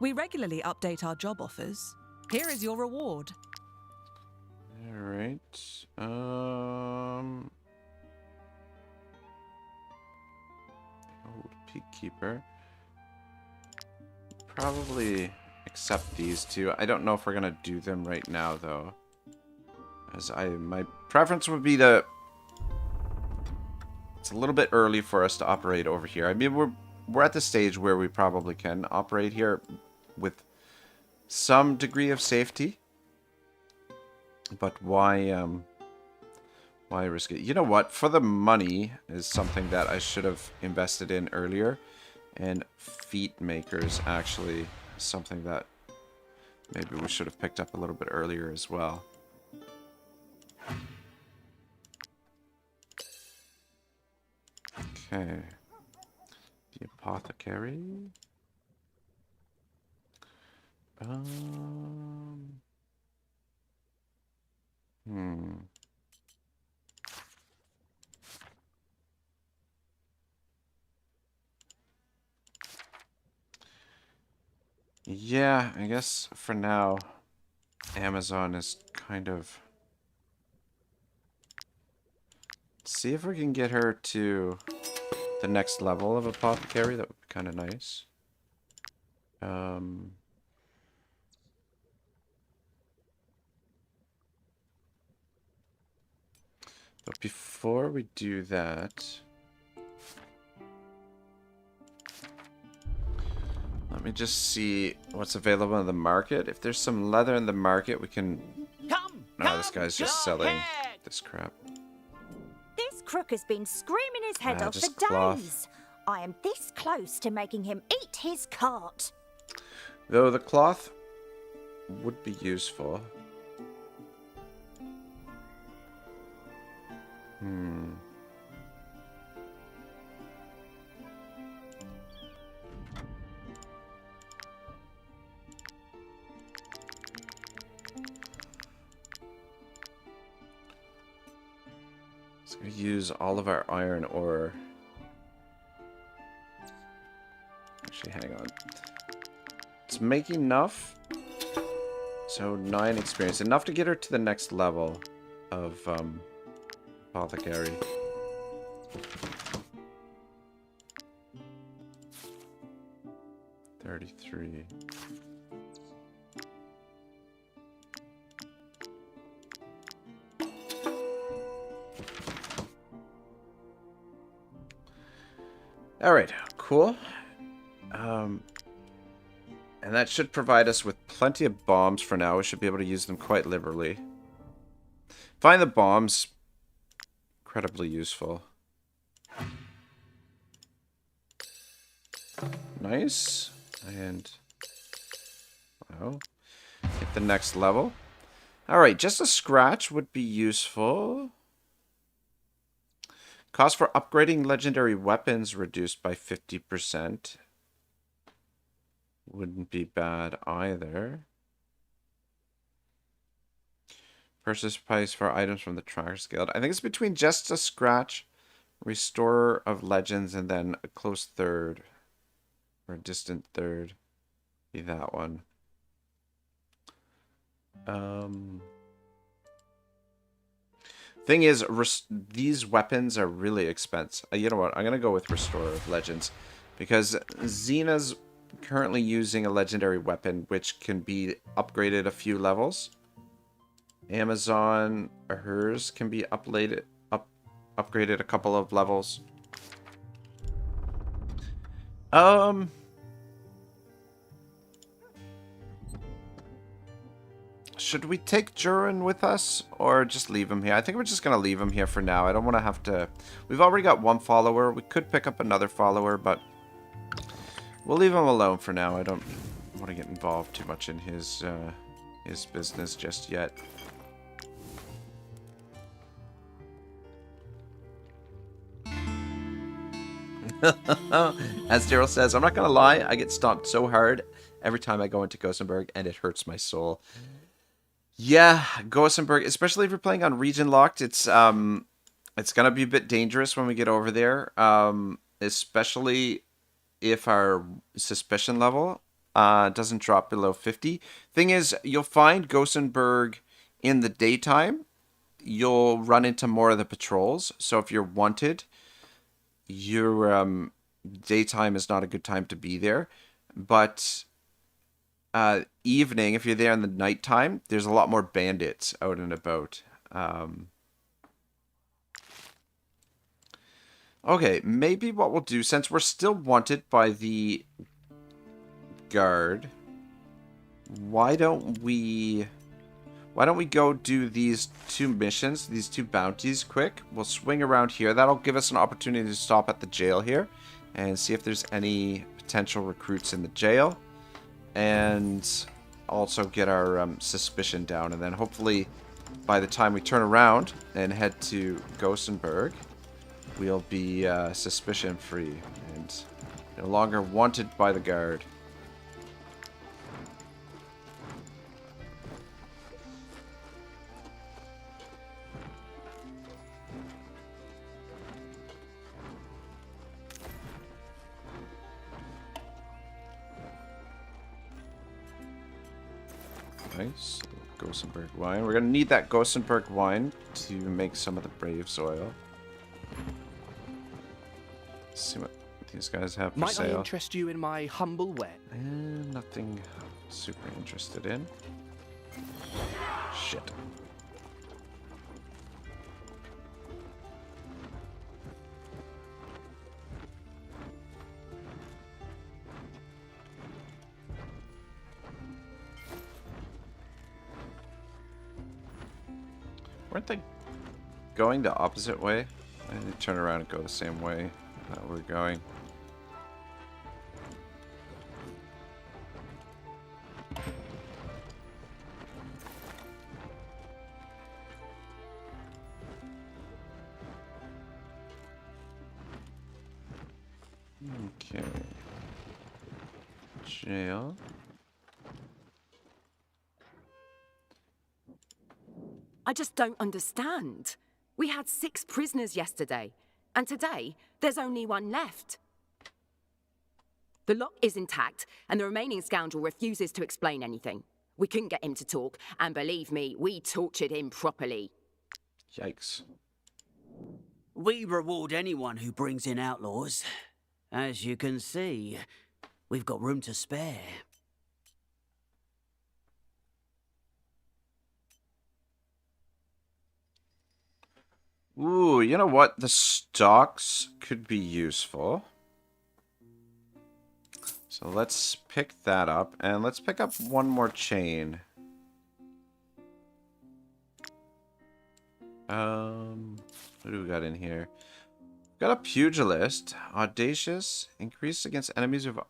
We regularly update our job offers. Here is your reward. Alright. Old peakkeeper. Probably accept these two. I don't know if we're gonna do them right now though. My preference would be to. It's a little bit early for us to operate over here. I mean, we're at the stage where we probably can operate here with some degree of safety. But why risk it? You know what? For the money is something that I should have invested in earlier. And feet makers actually is something that maybe we should have picked up a little bit earlier as well. Okay. The apothecary. Yeah, I guess for now, Amazon is kind of... See if we can get her to the next level of apothecary. That would be kind of nice. But before we do that, let me just see what's available in the market. If there's some leather in the market, we can... No, this guy's just selling this crap. This crook has been screaming his head off just for cloth. days. I am this close to making him eat his cart. Though the cloth would be useful. So we use all of our iron ore. Actually, hang on. Let's make enough. So 9 experience. Enough to get her to the next level of apothecary. $33. Alright, cool. And that should provide us with plenty of bombs for now. We should be able to use them quite liberally. Find the bombs. Incredibly useful. Nice. And... wow. Hit the next level. Alright, just a scratch would be useful. Cost for upgrading legendary weapons reduced by 50%. Wouldn't be bad either. Purchase price for items from the Trackers Guild. I think it's between just a scratch, Restorer of Legends, and then a close third. Or a distant third. Be that one. Thing is, these weapons are really expensive. You know what? I'm going to go with Restorer of Legends. Because Xena's currently using a legendary weapon, which can be upgraded a few levels. Amazon, hers can be upgraded a couple of levels. Should we take Jurin with us, or just leave him here? I think we're just going to leave him here for now. I don't want to have to... We've already got one follower. We could pick up another follower, but we'll leave him alone for now. I don't want to get involved too much in his business just yet. As Daryl says, I'm not going to lie, I get stomped so hard every time I go into Goenberg, and it hurts my soul. Yeah, Goenberg, especially if you're playing on region locked, it's going to be a bit dangerous when we get over there, especially if our suspicion level doesn't drop below 50. Thing is, you'll find Goenberg in the daytime you'll run into more of the patrols. So if you're wanted, your daytime is not a good time to be there. But evening, if you're there in the nighttime, there's a lot more bandits out and about. Okay, maybe what we'll do, since we're still wanted by the guard, why don't we go do these 2 missions, these 2 bounties quick? We'll swing around here. That'll give us an opportunity to stop at the jail here and see if there's any potential recruits in the jail, and also get our suspicion down. And then hopefully by the time we turn around and head to Goenberg, we'll be suspicion free and no longer wanted by the guard. Nice. Goenberg wine. We're going to need that Goenberg wine to make some of the Braves oil. Let's see what these guys have for Might sale. I interest you in my humble way? Nothing super interested in. Shit. Weren't they going the opposite way? I need to turn around and go the same way that we're going. Okay. Jail. I just don't understand. We had 6 prisoners yesterday, and today there's only 1 left. The lock is intact, and the remaining scoundrel refuses to explain anything. We couldn't get him to talk, and believe me, we tortured him properly. Yikes. We reward anyone who brings in outlaws. As you can see, we've got room to spare. Ooh, you know what? The stocks could be useful. So let's pick that up, and let's pick up 1 more chain. What do we got in here? Got a pugilist. Audacious. Increase against enemies who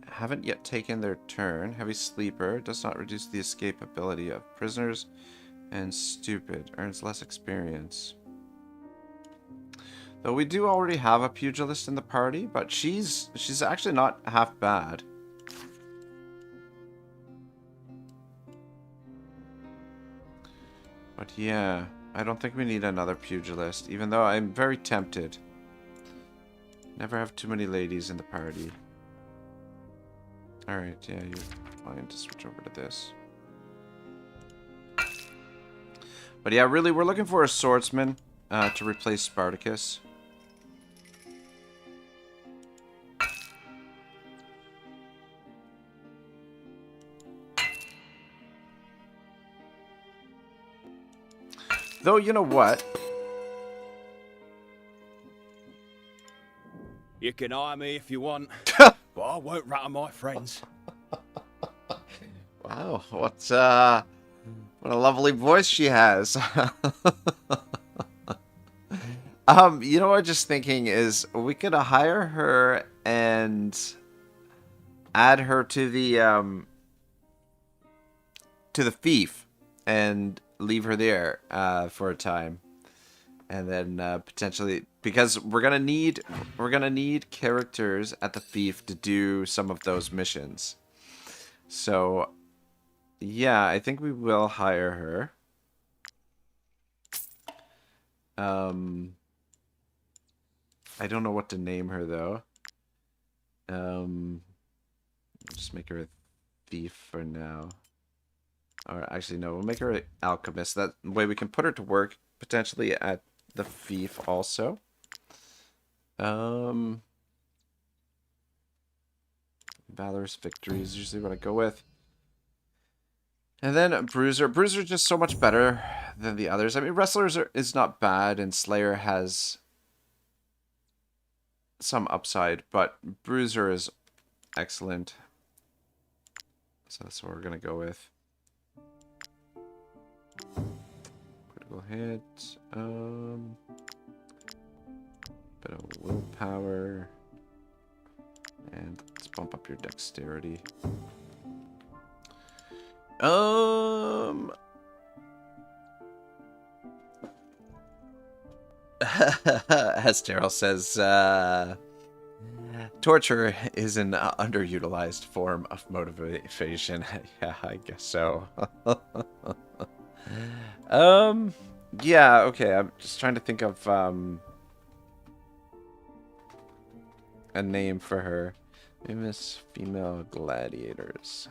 haven't yet taken their turn. Heavy sleeper. Does not reduce the escape ability of prisoners. And stupid. Earns less experience. Though we do already have a pugilist in the party, but she's actually not half bad. But yeah, I don't think we need another pugilist, even though I'm very tempted. Never have too many ladies in the party. Alright, yeah, you're fine to switch over to this. But yeah, really, we're looking for a swordsman to replace Spartacus. Though, you know what? You can hire me if you want, but I won't rat on my friends. Wow, what a lovely voice she has. You know what I'm just thinking is we could hire her and add her to the fief and leave her there for a time, and then potentially, because we're gonna need characters at the fief to do some of those missions. So yeah, I think we will hire her. I don't know what to name her though. Just make her a thief for now. Or actually, no, we'll make her an alchemist. That way we can put her to work, potentially at the fief also. Valorous victory is usually what I go with. And then Bruiser. Bruiser's just so much better than the others. I mean, Wrestlers is not bad, and Slayer has some upside, but Bruiser is excellent. So that's what we're going to go with. Critical hit. Bit of willpower. And let's bump up your dexterity. As Daryl says, torture is an underutilized form of motivation. Yeah, I guess so. Yeah, okay, I'm just trying to think of a name for her. Famous female gladiators.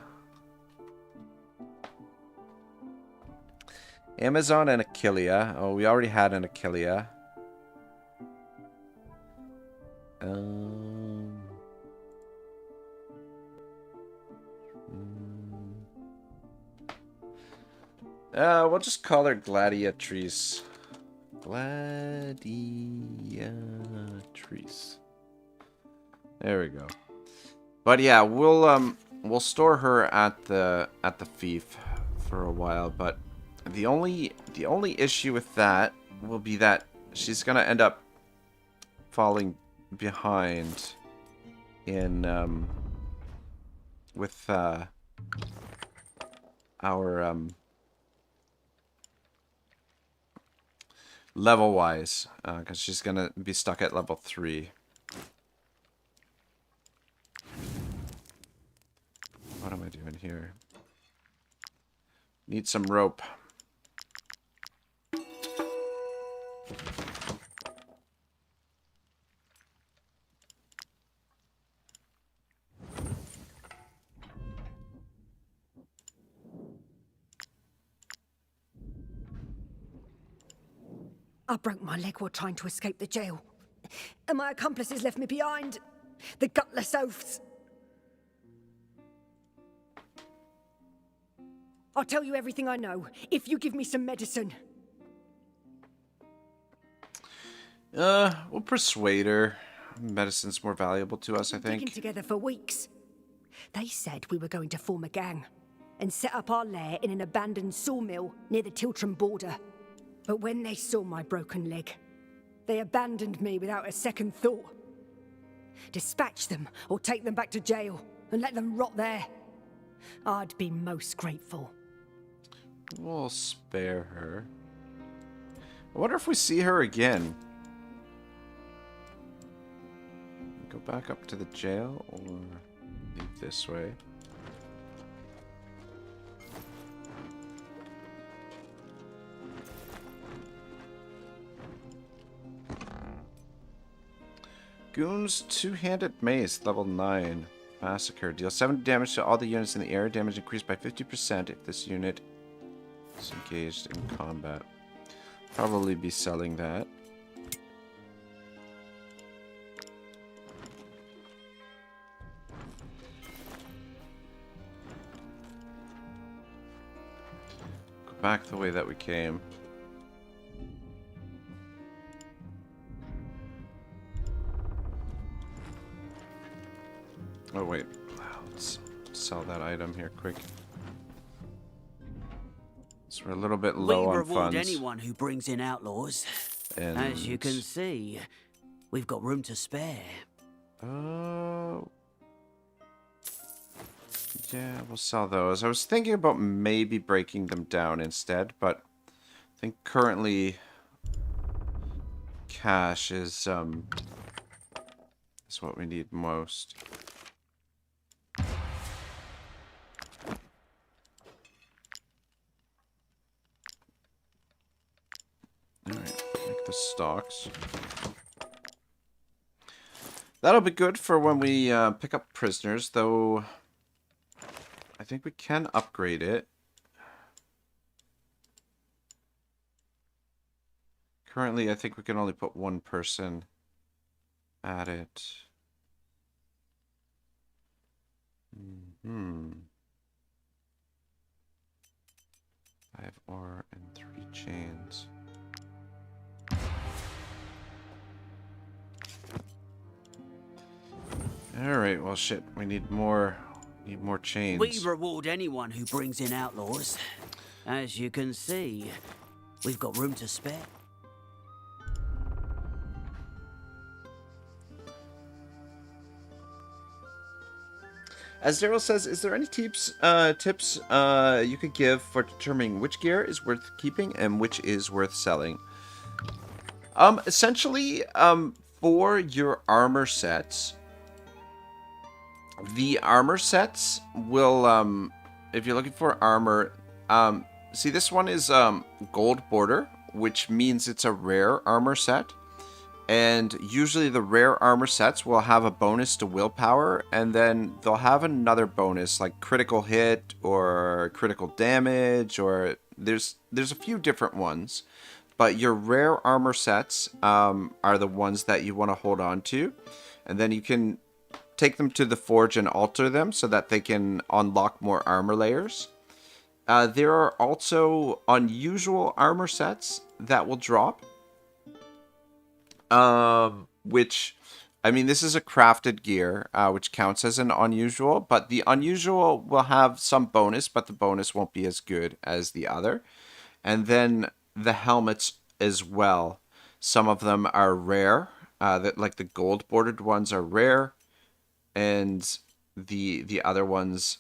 Amazon and Achillea. Oh, we already had an Achillea. We'll just call her Gladiatrice. Gladiatrice. There we go. But yeah, we'll store her at the fief for a while, but the only issue with that will be that she's gonna end up falling behind in with our level wise, because she's gonna be stuck at level 3. What am I doing here? Need some rope. I broke my leg while trying to escape the jail. And my accomplices left me behind. The gutless oafs. I'll tell you everything I know, if you give me some medicine. We'll persuade her. Medicine's more valuable to us, I Digging think. together for weeks. They said we were going to form a gang and set up our lair in an abandoned sawmill near the Tiltram border. But when they saw my broken leg, they abandoned me without a second thought. Dispatch them or take them back to jail and let them rot there. I'd be most grateful. We'll spare her. I wonder if we see her again. Go back up to the jail or leave this way. Goon's two-handed mace, level 9. Massacre. Deals 7 damage to all the units in the air. Damage increased by 50% if this unit is engaged in combat. Probably be selling that. Go back the way that we came. Oh wait, let's sell that item here quick. So we're a little bit low on reward funds. anyone who brings in outlaws. And as you can see, we've got room to spare. Oh. Yeah, we'll sell those. I was thinking about maybe breaking them down instead, but I think currently cash is what we need most. Alright, make the stocks. That'll be good for when we pick up prisoners, though I think we can upgrade it. Currently, I think we can only put one person at it. Hmm. 5 ore and 3 chains. Alright, well shit, we need more chains. We reward anyone who brings in outlaws. As you can see, we've got room to spare. As Daryl says, is there any tips you could give for determining which gear is worth keeping and which is worth selling? Essentially, for your armor sets, the armor sets will, if you're looking for armor, see this one is gold border, which means it's a rare armor set. And usually the rare armor sets will have a bonus to willpower, and then they'll have another bonus like critical hit or critical damage, or there's a few different ones. But your rare armor sets are the ones that you want to hold on to, and then you can take them to the forge and alter them so that they can unlock more armor layers. There are also unusual armor sets that will drop. Which, I mean, this is a crafted gear, which counts as an unusual, but the unusual will have some bonus, but the bonus won't be as good as the other. And then the helmets as well. Some of them are rare, that like the gold bordered ones are rare, and the other ones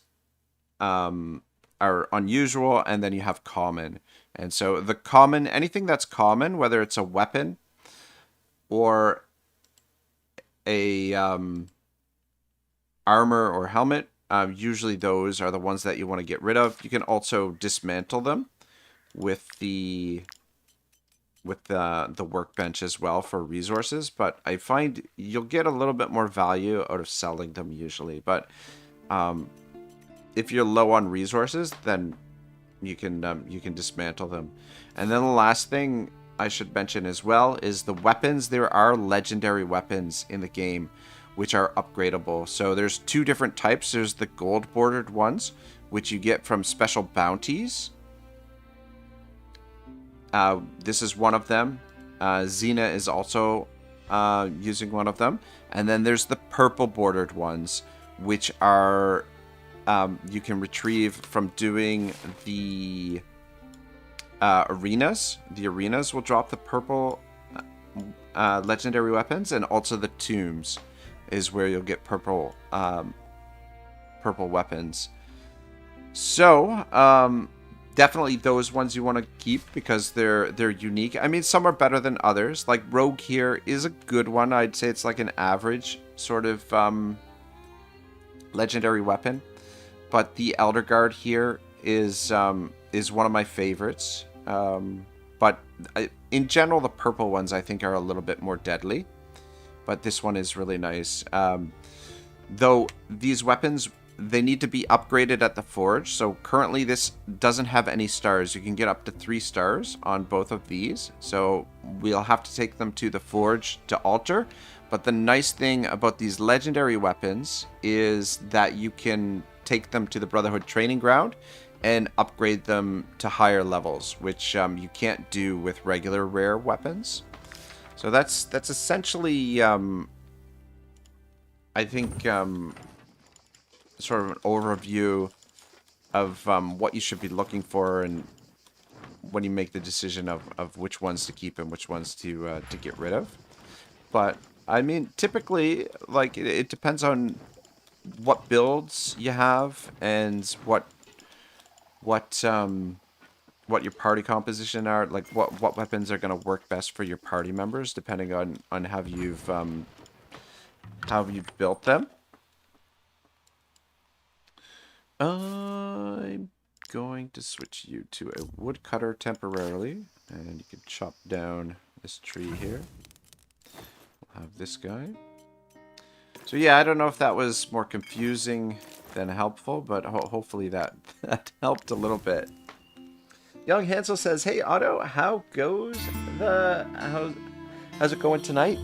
are unusual, and then you have common. And so the common, anything that's common, whether it's a weapon or a armor or helmet, usually those are the ones that you want to get rid of. You can also dismantle them with the workbench as well for resources, but I find you'll get a little bit more value out of selling them usually. But if you're low on resources, then you can dismantle them. And then the last thing I should mention as well is the weapons. There are legendary weapons in the game which are upgradable. So there's 2 different types. There's the gold bordered ones, which you get from special bounties. This is one of them. Xena is also using one of them. And then there's the purple bordered ones, which are you can retrieve from doing the arenas. The arenas will drop the purple legendary weapons, and also the tombs is where you'll get purple weapons. So definitely those ones you want to keep because they're unique. I mean, some are better than others. Like Rogue here is a good one. I'd say it's like an average sort of legendary weapon, but the Elder Guard here is one of my favorites. But in general, the purple ones I think are a little bit more deadly, but this one is really nice. Though these weapons, they need to be upgraded at the forge. So currently this doesn't have any stars. You can get up to 3 stars on both of these. So we'll have to take them to the forge to alter. But the nice thing about these legendary weapons is that you can take them to the Brotherhood training ground and upgrade them to higher levels, which you can't do with regular rare weapons. So that's essentially, I think, sort of an overview of what you should be looking for and when you make the decision of which ones to keep and which ones to get rid of. But I mean, typically, like it depends on what builds you have and what your party composition are, like what weapons are going to work best for your party members, depending on how you've built them. I'm going to switch you to a woodcutter temporarily, and you can chop down this tree here. We'll have this guy. So yeah, I don't know if that was more confusing than helpful, but hopefully that helped a little bit. Young Hansel says, "Hey Otto, how's it going tonight?"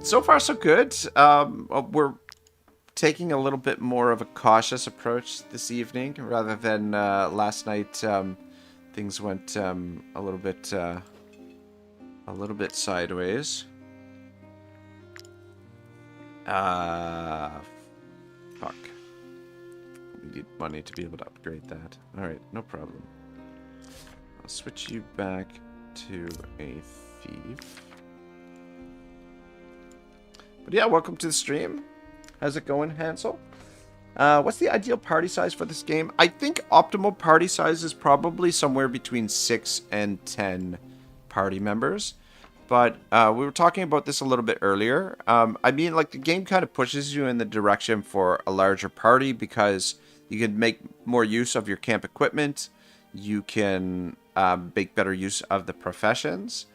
So far so good. We're taking a little bit more of a cautious approach this evening rather than last night. Things went a little bit sideways. Fuck. We need money to be able to upgrade that. Alright, no problem. I'll switch you back to a thief. But yeah, welcome to the stream. How's it going, Hansel? What's the ideal party size for this game? I think optimal party size is probably somewhere between 6 and 10 party members. But we were talking about this a little bit earlier. I mean, like, the game kind of pushes you in the direction for a larger party because you can make more use of your camp equipment. You can make better use of the professions.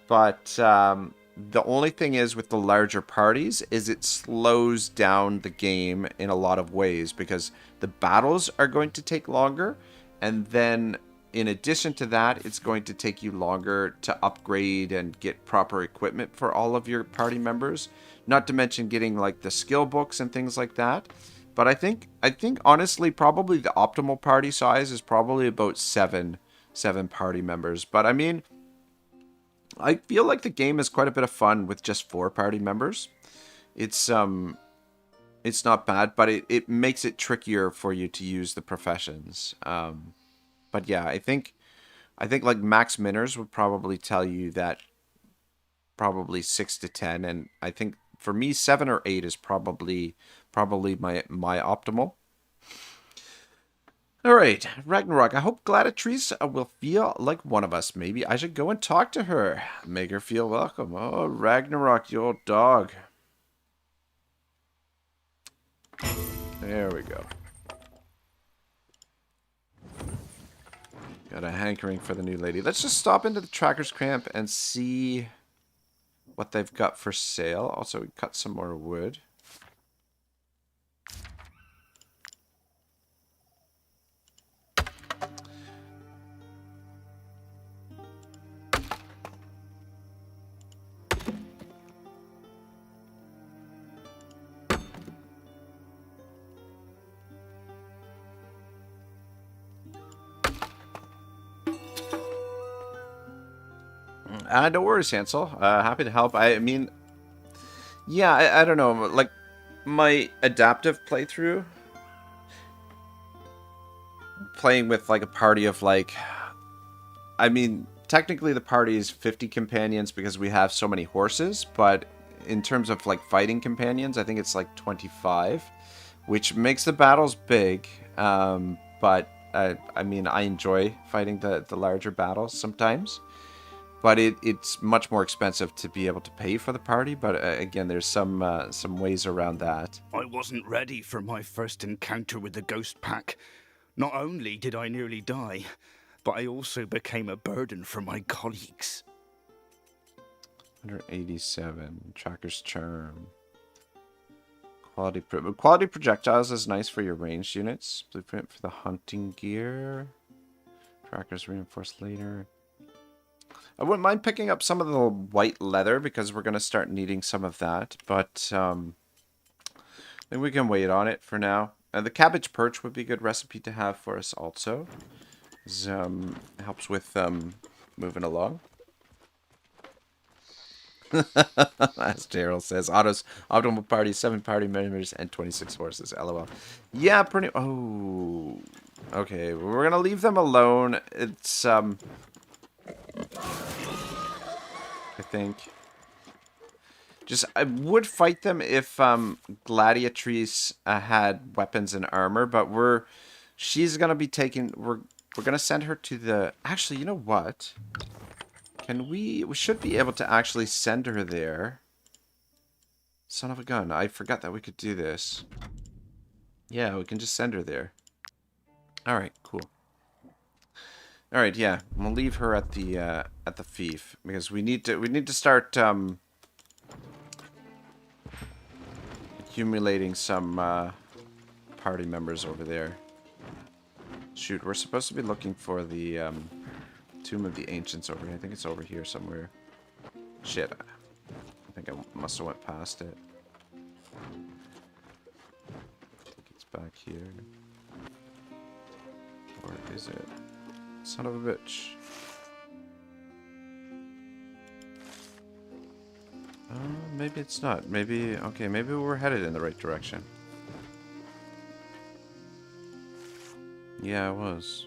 But the only thing is with the larger parties is it slows down the game in a lot of ways because the battles are going to take longer. And then in addition to that, it's going to take you longer to upgrade and get proper equipment for all of your party members. Not to mention getting like the skill books and things like that. But I think honestly, probably the optimal party size is probably about seven party members. But I mean, I feel like the game is quite a bit of fun with just 4 party members. It's not bad, but it makes it trickier for you to use the professions. But yeah, I think like Max Minners would probably tell you that probably 6 to 10, and I think for me 7 or 8 is probably my optimal. All right, Ragnarok. I hope Gladiatrice will feel like one of us. Maybe I should go and talk to her, make her feel welcome. Oh, Ragnarok, you old dog. There we go. Got a hankering for the new lady. Let's just stop into the tracker's camp and see what they've got for sale. Also, we cut some more wood. No worries, Hansel. Happy to help. I mean, yeah, I don't know. Like, my adaptive playthrough, playing with, like, a party of, like, I mean, technically the party is 50 companions because we have so many horses, but in terms of, like, fighting companions, I think it's, like, 25, which makes the battles big, but, I mean, I enjoy fighting the larger battles sometimes. But it's much more expensive to be able to pay for the party. But again, there's some ways around that. I wasn't ready for my first encounter with the ghost pack. Not only did I nearly die, but I also became a burden for my colleagues. 187. Tracker's Charm. Quality projectiles is nice for your ranged units. Blueprint for the hunting gear. Trackers reinforced later. I wouldn't mind picking up some of the white leather because we're going to start needing some of that. But I think we can wait on it for now. The cabbage perch would be a good recipe to have for us also. It helps with moving along. As Daryl says, Otto's optimal party, 7 party members and 26 horses. LOL. Yeah, pretty... Oh. Okay, we're going to leave them alone. It's... I think. Just, I would fight them if Gladiatrice had weapons and armor, but she's gonna be taking. We're gonna send her to the. Actually, you know what? Can we should be able to actually send her there. Son of a gun! I forgot that we could do this. Yeah, we can just send her there. All right, cool. All right, yeah, we'll leave her at the fief because we need to start accumulating some party members over there. Shoot, we're supposed to be looking for the Tomb of the Ancients over here. I think it's over here somewhere. Shit. I think I must have went past it. I think it's back here. Or is it? Son of a bitch. Maybe it's not. Maybe, okay, maybe we're headed in the right direction. Yeah, I was.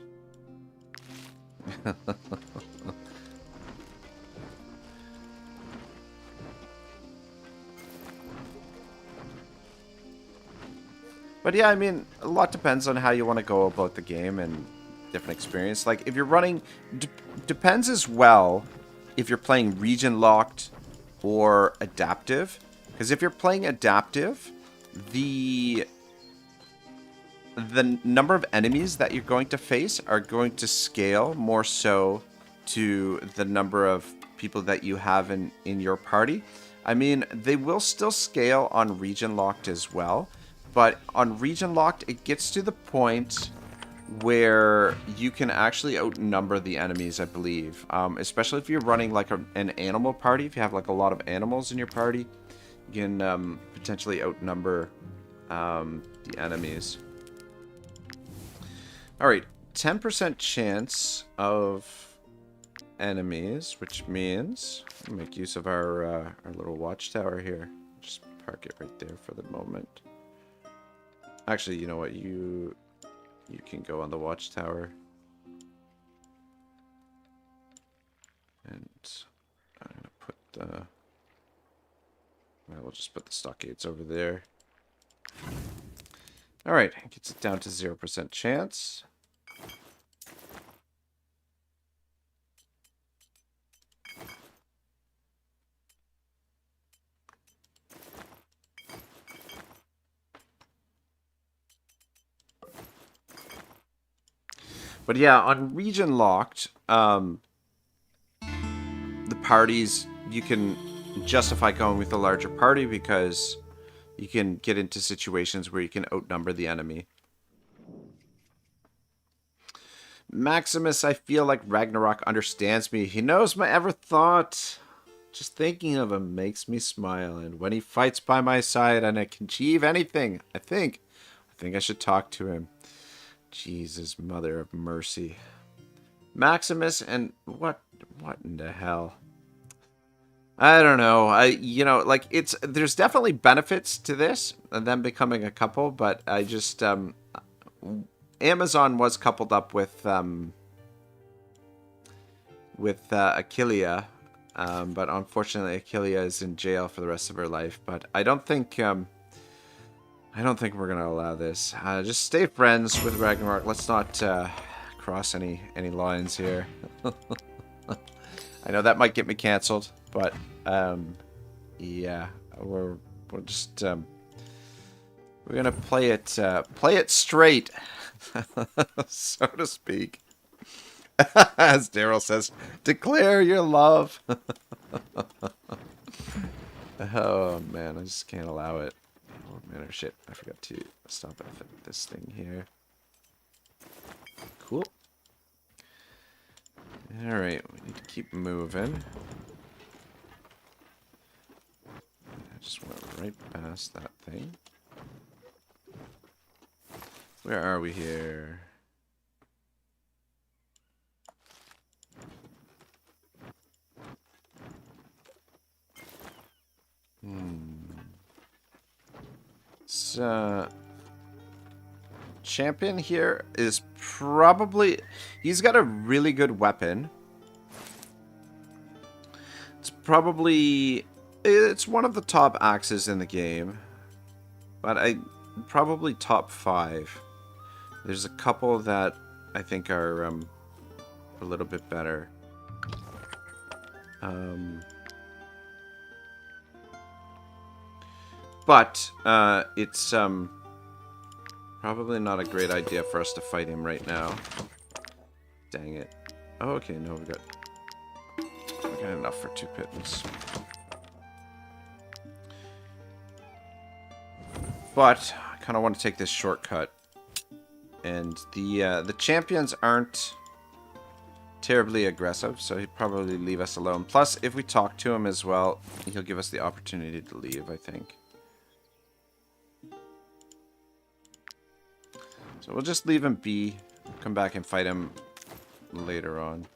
But yeah, I mean, a lot depends on how you want to go about the game and different experience. Like, if you're running... depends as well if you're playing region-locked or adaptive. Because if you're playing adaptive, the number of enemies that you're going to face are going to scale more so to the number of people that you have in your party. I mean, they will still scale on region-locked as well. But on region-locked, it gets to the point where you can actually outnumber the enemies, I believe. Especially if you're running like an animal party. If you have like a lot of animals in your party, you can potentially outnumber the enemies. Alright, 10% chance of enemies, which means we'll make use of our little watchtower here. Just park it right there for the moment. Actually, you know what? You can go on the watchtower. And I'm going to put the... Well, we'll just put the stockades over there. Alright, gets it down to 0% chance. But yeah, on region locked, the parties, you can justify going with a larger party because you can get into situations where you can outnumber the enemy. Maximus, I feel like Ragnarok understands me. He knows my every thought. Just thinking of him makes me smile. And when he fights by my side and I can achieve anything, I think I should talk to him. Jesus, mother of mercy. Maximus, and what in the hell? I don't know. You know, like, there's definitely benefits to this and them becoming a couple, but I just Amazon was coupled up with Achillea, but unfortunately Achillea is in jail for the rest of her life. But I don't think we're gonna allow this. Just stay friends with Ragnarok. Let's not cross any lines here. I know that might get me canceled, but yeah, we're just we're gonna play it straight, so to speak. As Daryl says, declare your love. Oh man, I just can't allow it. Oh man, or shit, I forgot to stop at this thing here. Cool. Alright, we need to keep moving. I just went right past that thing. Where are we here? Champion here is probably... He's got a really good weapon. It's one of the top axes in the game. But probably top 5. There's a couple that I think are a little bit better. But it's probably not a great idea for us to fight him right now. Dang it. Oh, okay, no, we got enough for 2 pittance. But I kind of want to take this shortcut And the champions aren't terribly aggressive, so he'd probably leave us alone. Plus, if we talk to him as well, he'll give us the opportunity to leave, I think. So we'll just leave him be. Come back and fight him later on.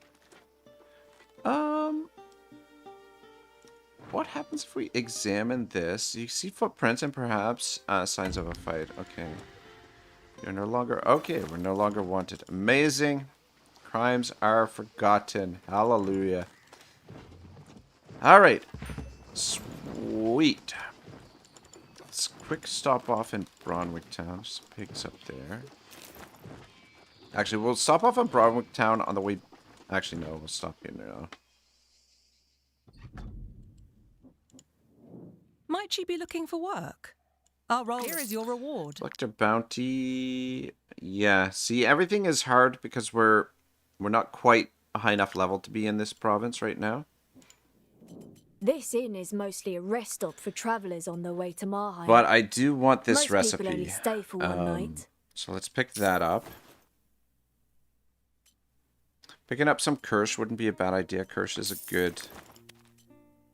What happens if we examine this? You see footprints and perhaps signs of a fight. Okay. You're no longer... Okay, we're no longer wanted. Amazing. Crimes are forgotten. Hallelujah. Alright. Sweet. Let's quick stop off in Bronwick Town. Just pigs up there. Actually, we'll stop off in Bronwick Town on the way... Actually, no. We'll stop here now. Might you be looking for work? Our role here is your reward. Collector bounty. Yeah, see, everything is hard because we're not quite a high enough level to be in this province right now. This inn is mostly a rest stop for travellers on their way to Marheim. But I do want this Most recipe. people only stay for one night. So let's pick that up. Picking up some Kirsch wouldn't be a bad idea. Kirsch is a good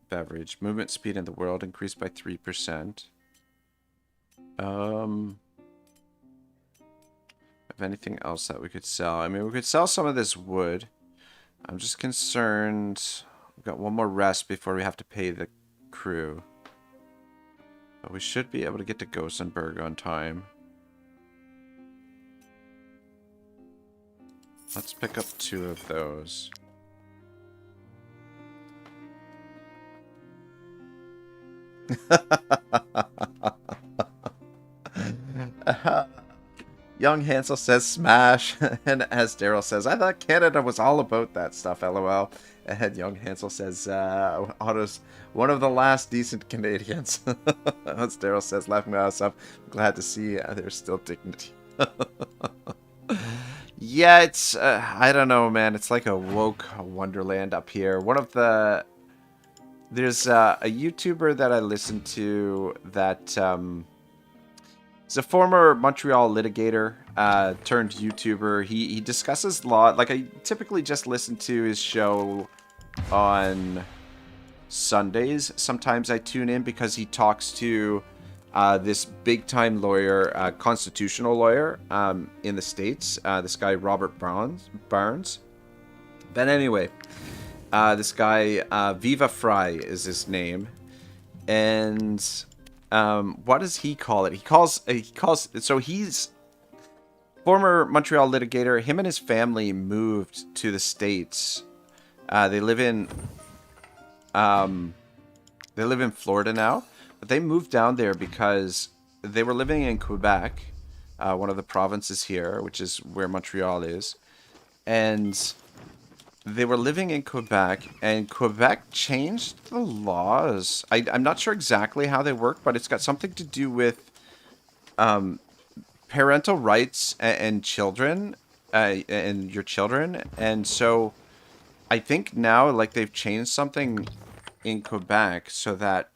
beverage. Movement speed in the world increased by 3%. Have anything else that we could sell? I mean, we could sell some of this wood. I'm just concerned. We've got one more rest before we have to pay the crew. But we should be able to get to Goenberg on time. Let's pick up 2 of those. Young Hansel says smash, and as Daryl says, I thought Canada was all about that stuff, lol. And Young Hansel says, Otto's one of the last decent Canadians. As Daryl says, laughing my ass off, I'm glad to see there's still dignity. Yeah, it's, I don't know, man, it's like a woke wonderland up here. There's a YouTuber that I listen to that, he's a former Montreal litigator turned YouTuber. He discusses law. Like, I typically just listen to his show on Sundays. Sometimes I tune in because he talks to this big-time lawyer, constitutional lawyer in the States. This guy, Robert Barnes. But anyway, this guy, Viva Fry is his name. And... what does he call it? He calls, so he's former Montreal litigator. Him and his family moved to the States. They live in Florida now, but they moved down there because they were living in Quebec, one of the provinces here, which is where Montreal is. And they were living in Quebec, and Quebec changed the laws. I'm not sure exactly how they work, but it's got something to do with parental rights and children, and your children. And so I think now, like, they've changed something in Quebec so that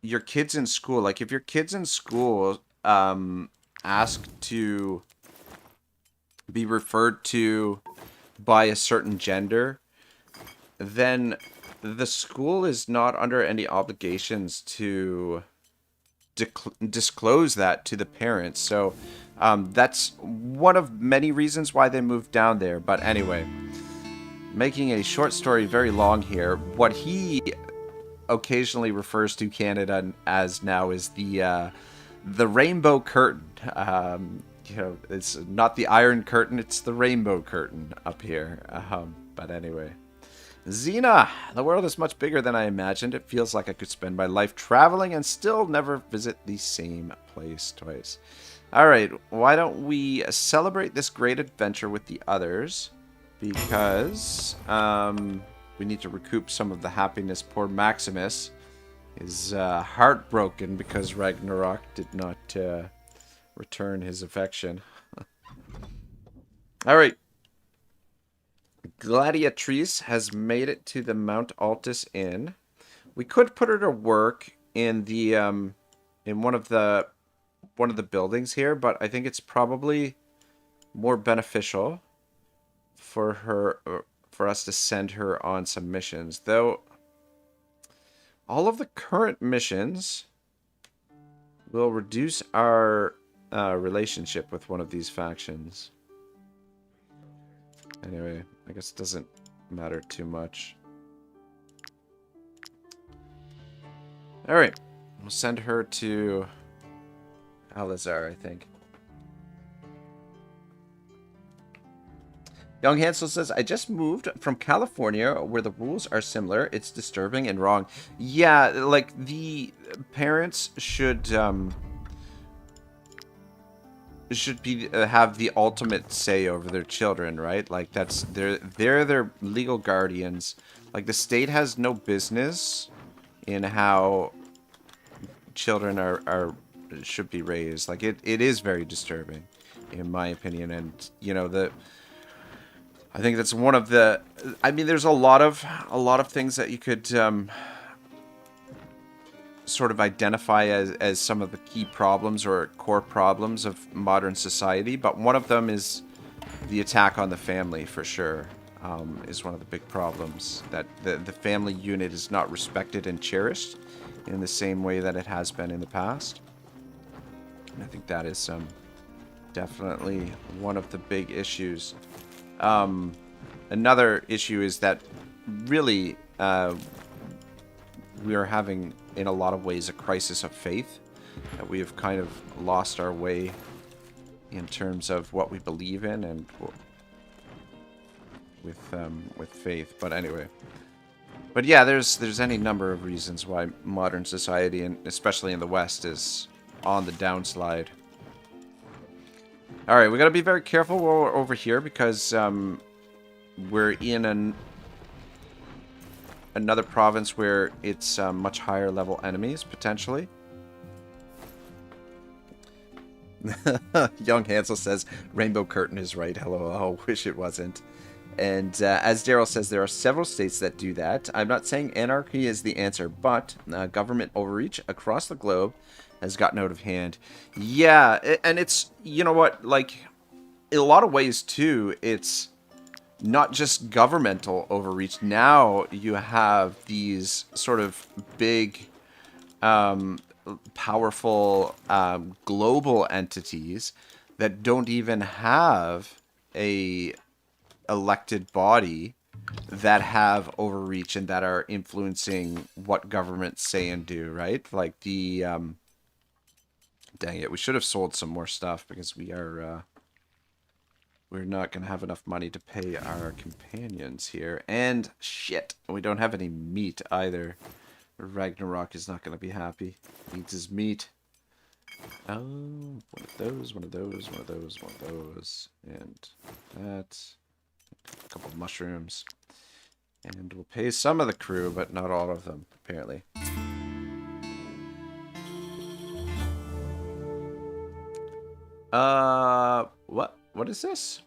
your kids in school, like, if your kids in school ask to be referred to by a certain gender, then the school is not under any obligations to disclose that to the parents. So that's one of many reasons why they moved down there. But anyway, making a short story very long here, what he occasionally refers to Canada as now is the rainbow curtain. You know, it's not the Iron Curtain, it's the Rainbow Curtain up here. But anyway. Xena! The world is much bigger than I imagined. It feels like I could spend my life traveling and still never visit the same place twice. Alright, why don't we celebrate this great adventure with the others? Because we need to recoup some of the happiness. Poor Maximus is heartbroken because Ragnarok did not... return his affection. Alright. Gladiatrice has made it to the Mount Altus Inn. We could put her to work in the in one of the one of the buildings here, but I think it's probably more beneficial for her, for us to send her on some missions. Though all of the current missions will reduce our relationship with one of these factions. Anyway, I guess it doesn't matter too much. Alright, we'll send her to Alizar, I think. Young Hansel says, I just moved from California where the rules are similar. It's disturbing and wrong. Yeah, like the parents should be have the ultimate say over their children, right? Like that's they're their legal guardians. Like the state has no business in how children are should be raised. Like it is very disturbing in my opinion. And you know, I think that's one of the, I mean, there's a lot of things that you could sort of identify as some of the key problems or core problems of modern society, but one of them is the attack on the family, for sure, is one of the big problems, that the family unit is not respected and cherished in the same way that it has been in the past. And I think that is definitely one of the big issues. Another issue is that really we are having, in a lot of ways, a crisis of faith. That we have kind of lost our way in terms of what we believe in and with faith. But anyway, but yeah, there's any number of reasons why modern society, and especially in the West, is on the downslide. All right, we got to be very careful while we're over here because we're in another province where it's much higher level enemies, potentially. Young Hansel says, Rainbow Curtain is right. Hello, I wish it wasn't. And as Daryl says, there are several states that do that. I'm not saying anarchy is the answer, but government overreach across the globe has gotten out of hand. Yeah, and it's, you know what, like, in a lot of ways, too, it's not just governmental overreach. Now you have these sort of big, powerful global entities that don't even have a elected body that have overreach and that are influencing what governments say and do, right? Like the dang it, we should have sold some more stuff because we're not gonna have enough money to pay our companions here. And shit, we don't have any meat either. Ragnarok is not gonna be happy. Needs his meat. Oh, one of those, one of those, one of those, one of those, and that. A couple of mushrooms. And we'll pay some of the crew, but not all of them, apparently. What is this?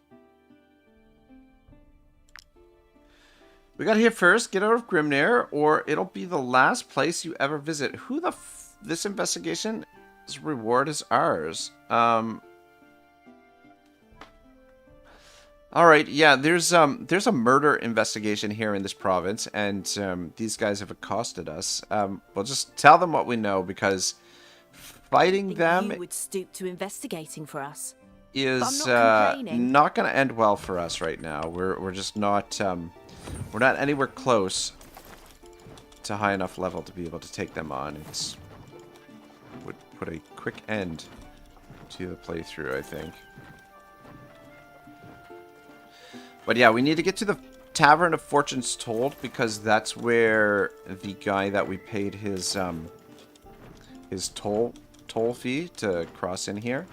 We gotta hit first, get out of Grimnir, or it'll be the last place you ever visit. Who the this investigation's reward is ours. Alright, yeah, there's a murder investigation here in this province, and these guys have accosted us. We'll just tell them what we know, because fighting them you would stoop to investigating for us. Is not going to end well for us right now. We're just not we're not anywhere close to high enough level to be able to take them on. It's would put a quick end to the playthrough, I think. But yeah, we need to get to the Tavern of Fortunes Told, because that's where the guy that we paid his toll fee to cross in here.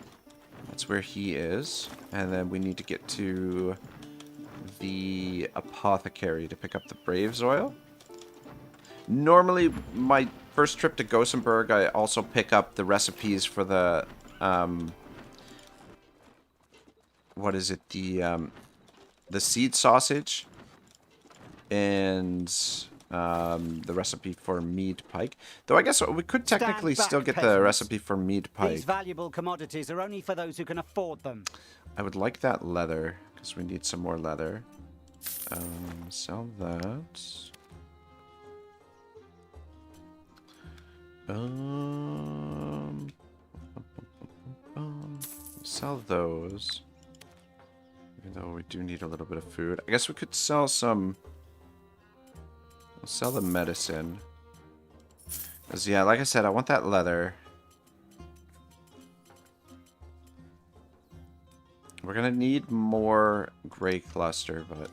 That's where he is. And then we need to get to the apothecary to pick up the Braves oil. Normally, my first trip to Goenberg, I also pick up the recipes for the what is it? The seed sausage and the recipe for mead pike. Though I guess we could technically Stand back, still get the peasants. recipe for mead pike. These valuable commodities are only for those who can afford them. I would like that leather, because we need some more leather. Sell that. Sell those. Even though we do need a little bit of food. I guess we could sell some... We'll sell the medicine. Because, yeah, like I said, I want that leather. We're gonna need more gray cluster, but...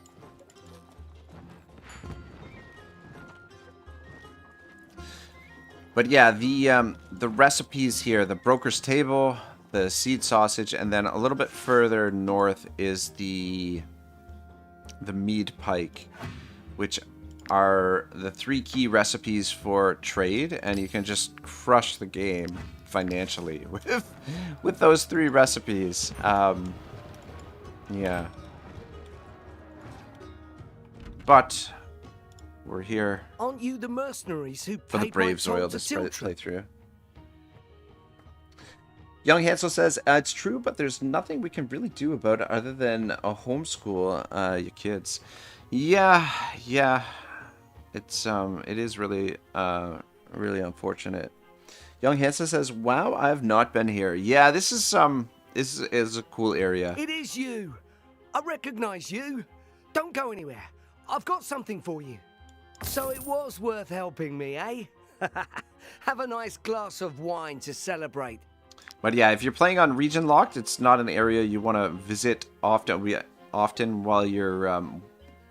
But yeah, the recipes here, the broker's table, the seed sausage, and then a little bit further north is the mead pike, which are the 3 key recipes for trade, and you can just crush the game financially with those 3 recipes. Yeah. But we're here. Aren't you the mercenaries who For the paid Braves my toll Oil to this Tiltron? playthrough. Young Hansel says, it's true, but there's nothing we can really do about it other than homeschool your kids. Yeah. It is really, really unfortunate. Young Hansel says, wow, I've not been here. Yeah, this is a cool area. It is you. I recognize you. Don't go anywhere. I've got something for you. So it was worth helping me, eh? Have a nice glass of wine to celebrate. But yeah, if you're playing on region locked, it's not an area you want to visit often while you're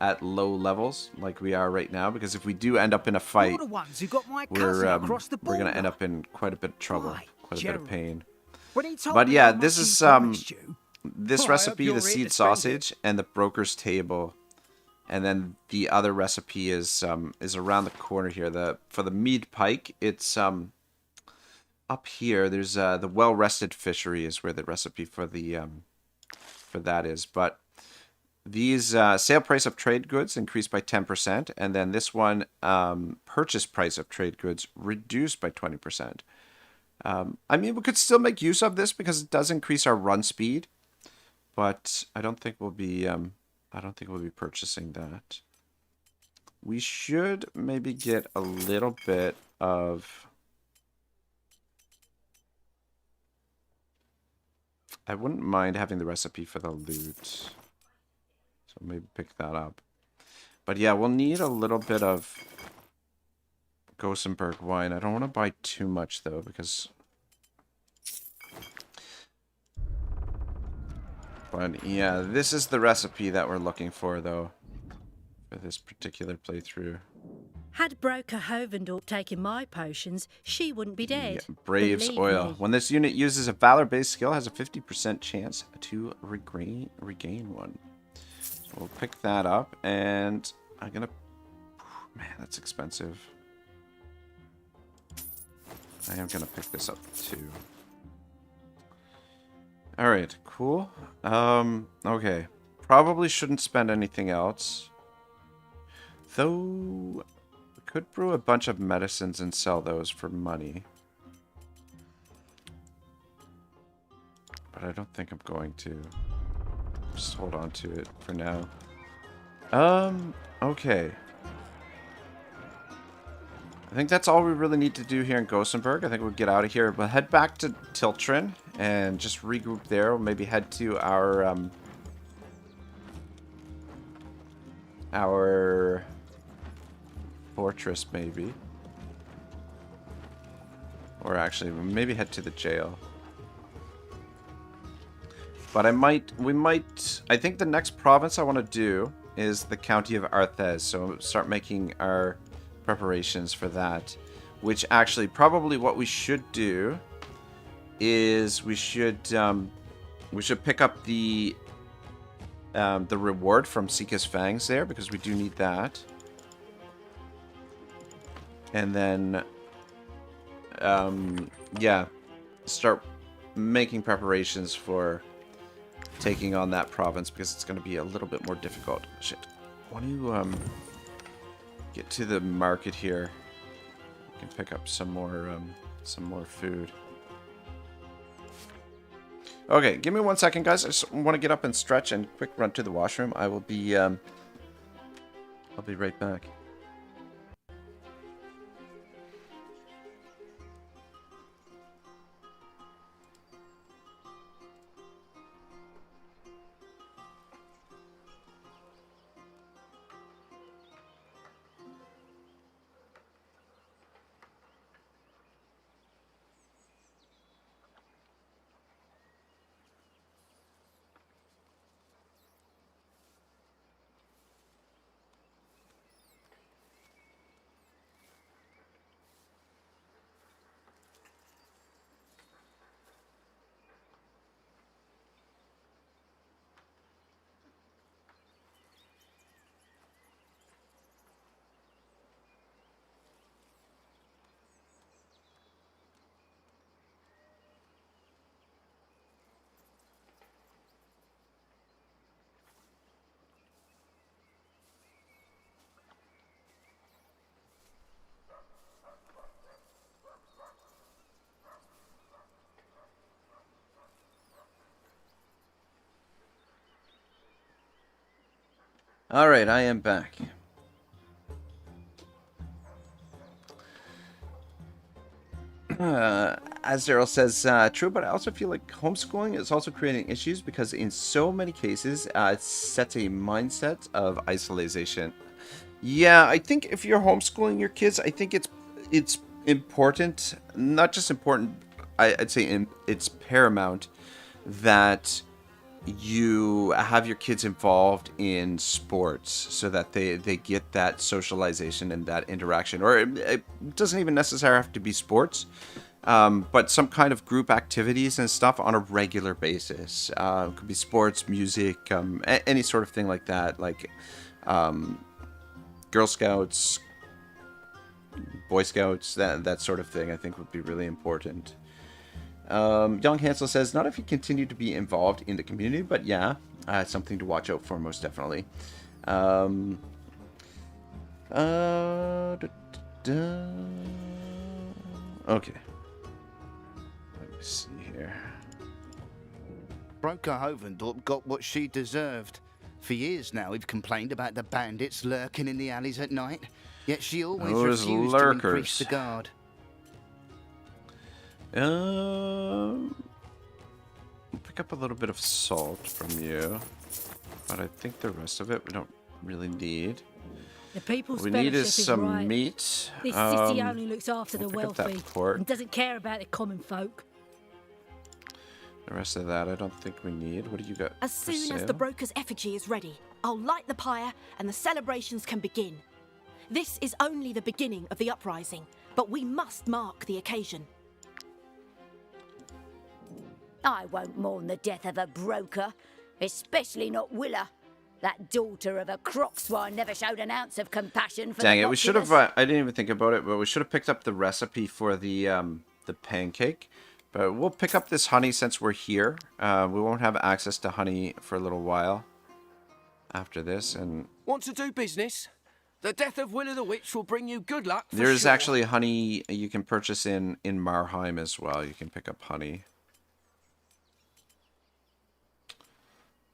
at low levels like we are right now, because if we do end up in a fight, You're the ones who got my we're cousin across the going to border. end up in quite a bit of trouble, Why, quite a bit of pain. When he told But me yeah, how this much is he promised you, this I hope recipe, you're the here seed to spend it. sausage, and the broker's table, and then the other recipe is around the corner here. For the mead pike, it's up here. There's the well-rested fishery is where the recipe for that is. But these sale price of trade goods increased by 10%, and then this one purchase price of trade goods reduced by 20%. I mean, we could still make use of this because it does increase our run speed, but I don't think we'll be purchasing that. We should maybe get a little bit of... I wouldn't mind having the recipe for the loot. So maybe pick that up. But yeah, we'll need a little bit of Goenberg wine. I don't want to buy too much though, because... But yeah, this is the recipe that we're looking for though, for this particular playthrough. Had Broker Hovendorp taken my potions, she wouldn't be dead. Yeah, Braves Believe Oil. me. When this unit uses a valor-based skill, has a 50% chance to regain one. So we'll pick that up, and I'm gonna... Man, that's expensive. I am gonna pick this up too. Alright, cool. Okay. Probably shouldn't spend anything else. Though... Could brew a bunch of medicines and sell those for money. But I don't think I'm going to. Just hold on to it for now. Okay. I think that's all we really need to do here in Goenberg. I think we'll get out of here. We'll head back to Tiltron and just regroup there. We'll maybe head to our fortress, maybe. Or actually, maybe head to the jail. But I think the next province I want to do is the county of Arthes. So start making our preparations for that. Which actually, probably what we should do is we should pick up the reward from Sika's Fangs there, because we do need that. And then, yeah, start making preparations for taking on that province, because it's going to be a little bit more difficult. Shit. Want to, get to the market here. We can pick up some more food. Okay, give me 1 second, guys. I just want to get up and stretch and quick run to the washroom. I'll be right back. All right, I am back. As Daryl says, true, but I also feel like homeschooling is also creating issues because in so many cases, it sets a mindset of isolation. Yeah, I think if you're homeschooling your kids, I think it's important, not just important, I'd say it's paramount that you have your kids involved in sports so that they get that socialization and that interaction. Or it doesn't even necessarily have to be sports, but some kind of group activities and stuff on a regular basis. It could be sports, music, any sort of thing like that, like Girl Scouts, Boy Scouts, that sort of thing I think would be really important. Young Hansel says, not if you continue to be involved in the community, but yeah, something to watch out for, most definitely. Okay. Let me see here. Broker Hovendorp got what she deserved. For years now, we've complained about the bandits lurking in the alleys at night, yet she always refused to increase the guard. Pick up a little bit of salt from you, but I think the rest of it we don't really need. The people's What we need is fellowship some right. meat. This city only looks after the we'll pick up wealthy that pork. and doesn't care about the common folk. The rest of that I don't think we need. What do you got? As soon as the broker's effigy is ready, I'll light the pyre and the celebrations can begin. This is only the beginning of the uprising, but we must mark the occasion. I won't mourn the death of a broker, especially not Willa. That daughter of a croc swine never showed an ounce of compassion for Dang the it, we should have, I didn't even think about it, but we should have picked up the recipe for the pancake. But we'll pick up this honey since we're here. We won't have access to honey for a little while after this. And Want to do business? The death of Willa the Witch will bring you good luck for there's sure. actually honey you can purchase in Marheim as well. You can pick up honey.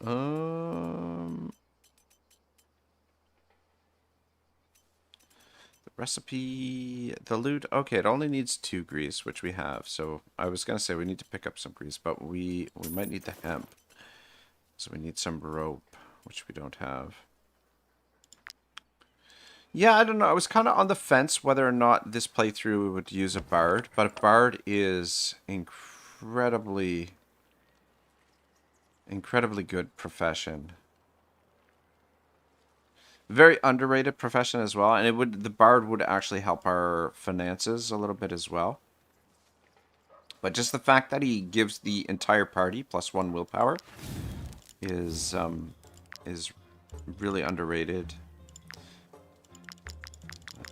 The recipe, the loot. Okay, it only needs 2 grease, which we have. So I was gonna say we need to pick up some grease, but we might need the hemp. So we need some rope, which we don't have. Yeah, I don't know. I was kind of on the fence whether or not this playthrough would use a bard, but a bard is incredibly good profession. Very underrated profession as well, and the bard would actually help our finances a little bit as well. But just the fact that he gives the entire party +1 willpower is really underrated.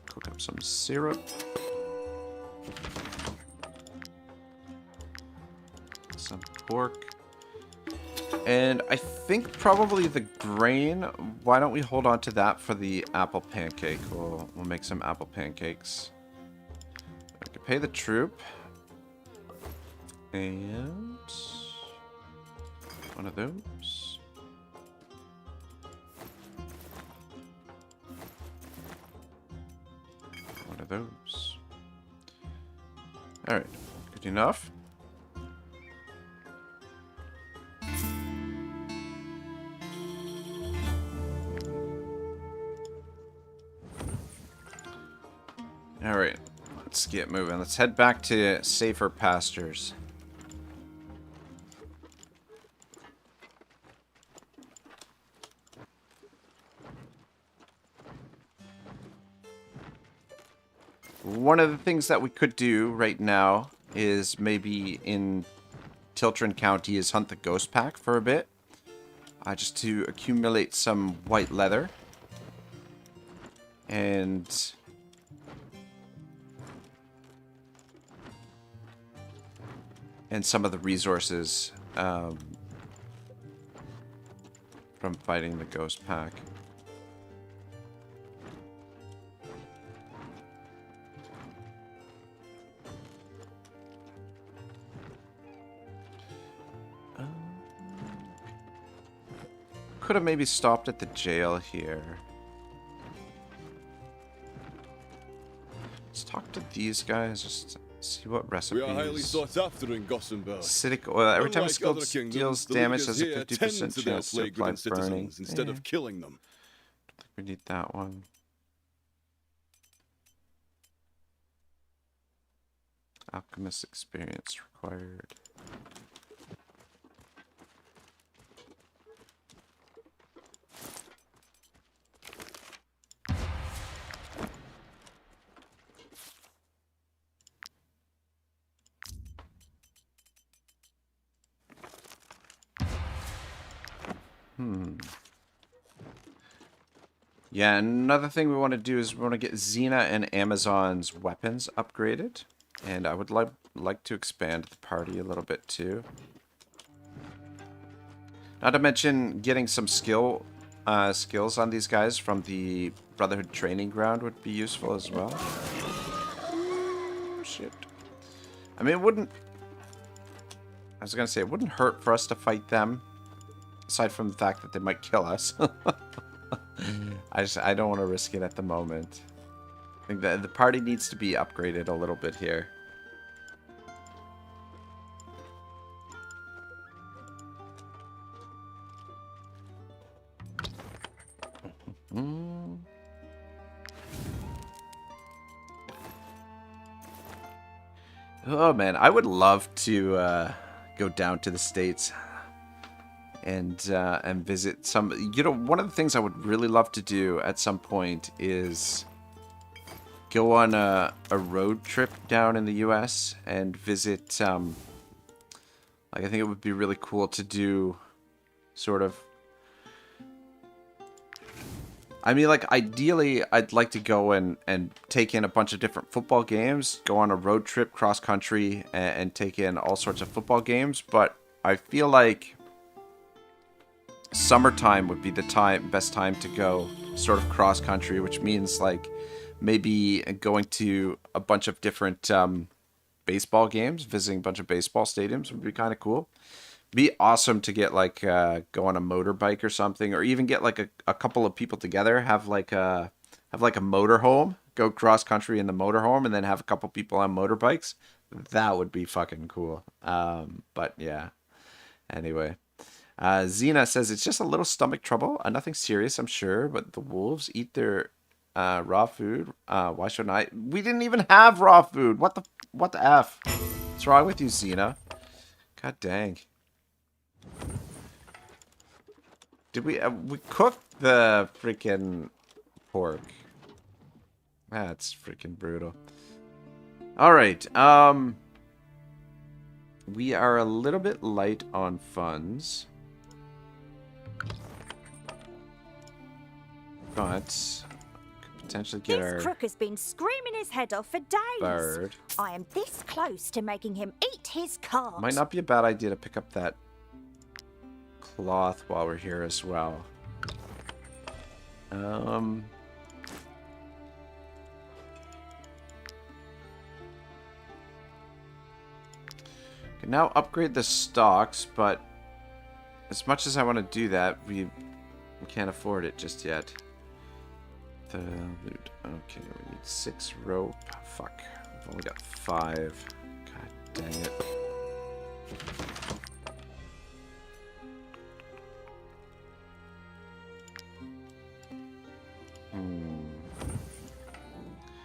Cook up some syrup. Some pork. And I think probably the grain, why don't we hold on to that for the apple pancake? We'll make some apple pancakes. I can pay the troop. And one of those. One of those. Alright, good enough. Alright, let's get moving. Let's head back to safer pastures. One of the things that we could do right now is maybe in Tiltron County is hunt the ghost pack for a bit. Just to accumulate some white leather. And some of the resources from fighting the ghost pack. Could have maybe stopped at the jail here. Let's talk to these guys, just see what recipes. We are highly sought after in Goenberg. Acidic oil. Every time a Unlike skill other kingdoms, deals the damage, leaders has a here 50% tend to their chance to apply plague-ridden burning. citizens instead of killing them. I think we need that one. Alchemist experience required. Yeah, another thing we want to do is we want to get Xena and Amazon's weapons upgraded. And I would like to expand the party a little bit too. Not to mention getting some skills on these guys from the Brotherhood training ground would be useful as well. Shit. I mean, it wouldn't hurt for us to fight them. Aside from the fact that they might kill us. I don't want to risk it at the moment. I think that the party needs to be upgraded a little bit here. Oh man, I would love to go down to the States and visit some. You know, one of the things I would really love to do at some point is go on a road trip down in the U.S. and visit. Like, I think it would be really cool to do, sort of. I mean, like, ideally, I'd like to go and take in a bunch of different football games, go on a road trip cross-country, and take in all sorts of football games, but I feel like summertime would be the best time to go sort of cross-country, which means, like, maybe going to a bunch of different baseball games, visiting a bunch of baseball stadiums would be kind of cool. Be awesome to get like go on a motorbike or something, or even get like a couple of people together, have like a motorhome, go cross country in the motorhome, and then have a couple people on motorbikes. That would be fucking cool. But yeah. Anyway, Xena says it's just a little stomach trouble, nothing serious, I'm sure. But the wolves eat their raw food. Why shouldn't I? We didn't even have raw food. What the f? What's wrong with you, Xena? God dang. Did we cooked the freaking pork? That's freaking brutal. All right. We are a little bit light on funds, but could potentially get This crook has been screaming his head off for days. bird. I am this close to making him eat his carbs. Might not be a bad idea to pick up that cloth while we're here as well. Can now upgrade the stocks, but as much as I want to do that, we can't afford it just yet. The loot. Okay, we need 6 rope. Fuck. We've only got 5. God dang it.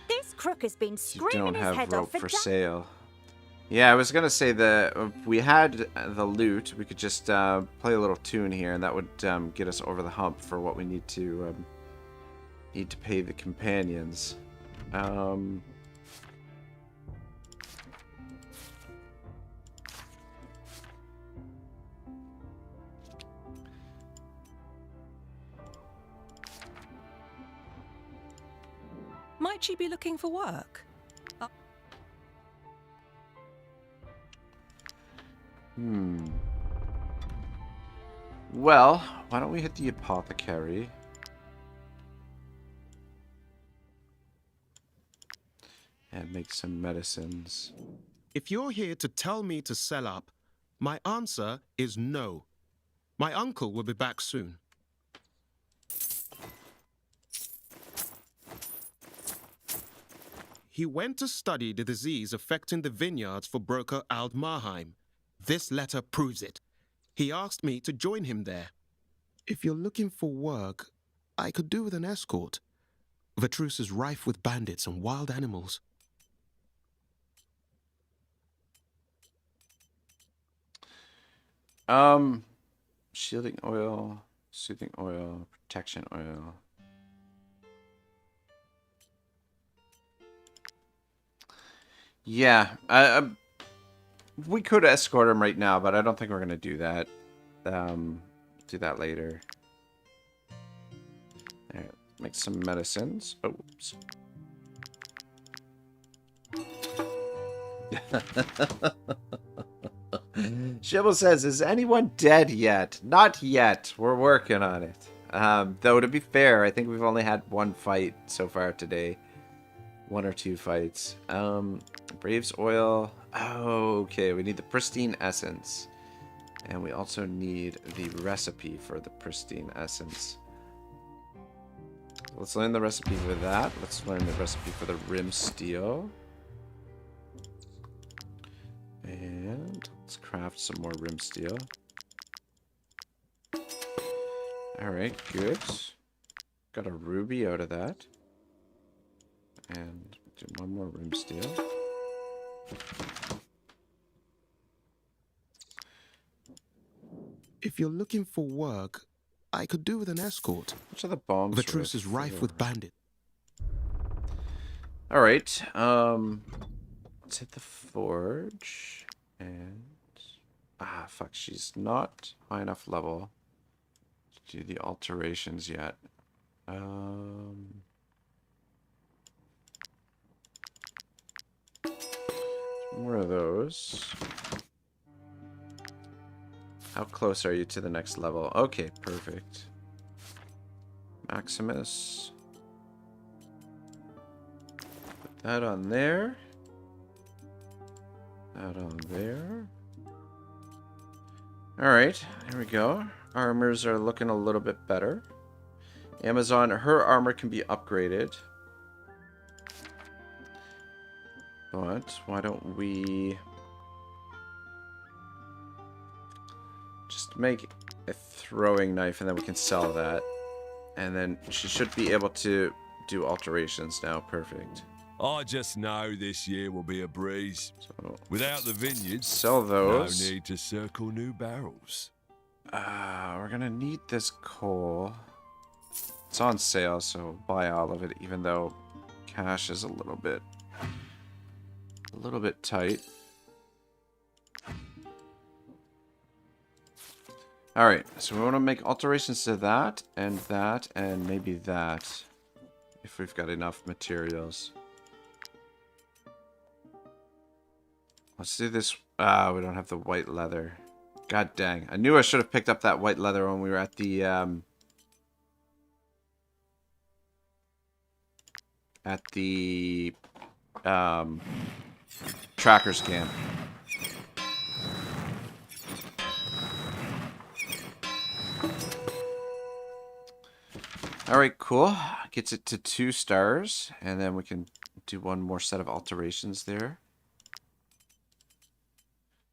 This crook has been You screaming don't his have head rope off for for sale. Yeah, I was gonna say that if we had the loot, we could just play a little tune here, and that would get us over the hump for what we need to pay the companions. Might you be looking for work? Well, why don't we hit the apothecary? And make some medicines. If you're here to tell me to sell up, my answer is no. My uncle will be back soon. He went to study the disease affecting the vineyards for broker Ald Marheim. This letter proves it. He asked me to join him there. If you're looking for work, I could do with an escort. The truce is rife with bandits and wild animals. Shielding oil, soothing oil, protection oil. Yeah, we could escort him right now, but I don't think we're gonna do that. Do that later. All right, make some medicines. Oops. Shibble says, "Is anyone dead yet?" Not yet. We're working on it. Though to be fair, I think we've only had 1 fight so far today. 1 or 2 fights. Braves oil. Oh, okay, we need the pristine essence. And we also need the recipe for the pristine essence. Let's learn the recipe for that. Let's learn the recipe for the rim steel. And let's craft some more rim steel. Alright, good. Got a ruby out of that. And do 1 more rim steel. If you're looking for work, I could do with an escort. Which are the bombs? The truce is rife with bandits. Alright, let's hit the forge. And... ah, fuck, she's not high enough level to do the alterations yet. More of those. How close are you to the next level? Okay, perfect. Maximus. Put that on there. That on there. Alright, here we go. Armors are looking a little bit better. Amazon, her armor can be upgraded. But why don't we just make a throwing knife and then we can sell that. And then she should be able to do alterations now. Perfect. I just know this year will be a breeze. So, without the vineyards, sell those. No need to circle new barrels. We're gonna need this coal. It's on sale, so buy all of it, even though cash is a little bit tight. Alright, so we want to make alterations to that, and maybe that. If we've got enough materials. Let's do this. We don't have the white leather. God dang. I knew I should have picked up that white leather when we were at the, trackers camp. Alright, cool. Gets it to 2 stars, and then we can do one more set of alterations there.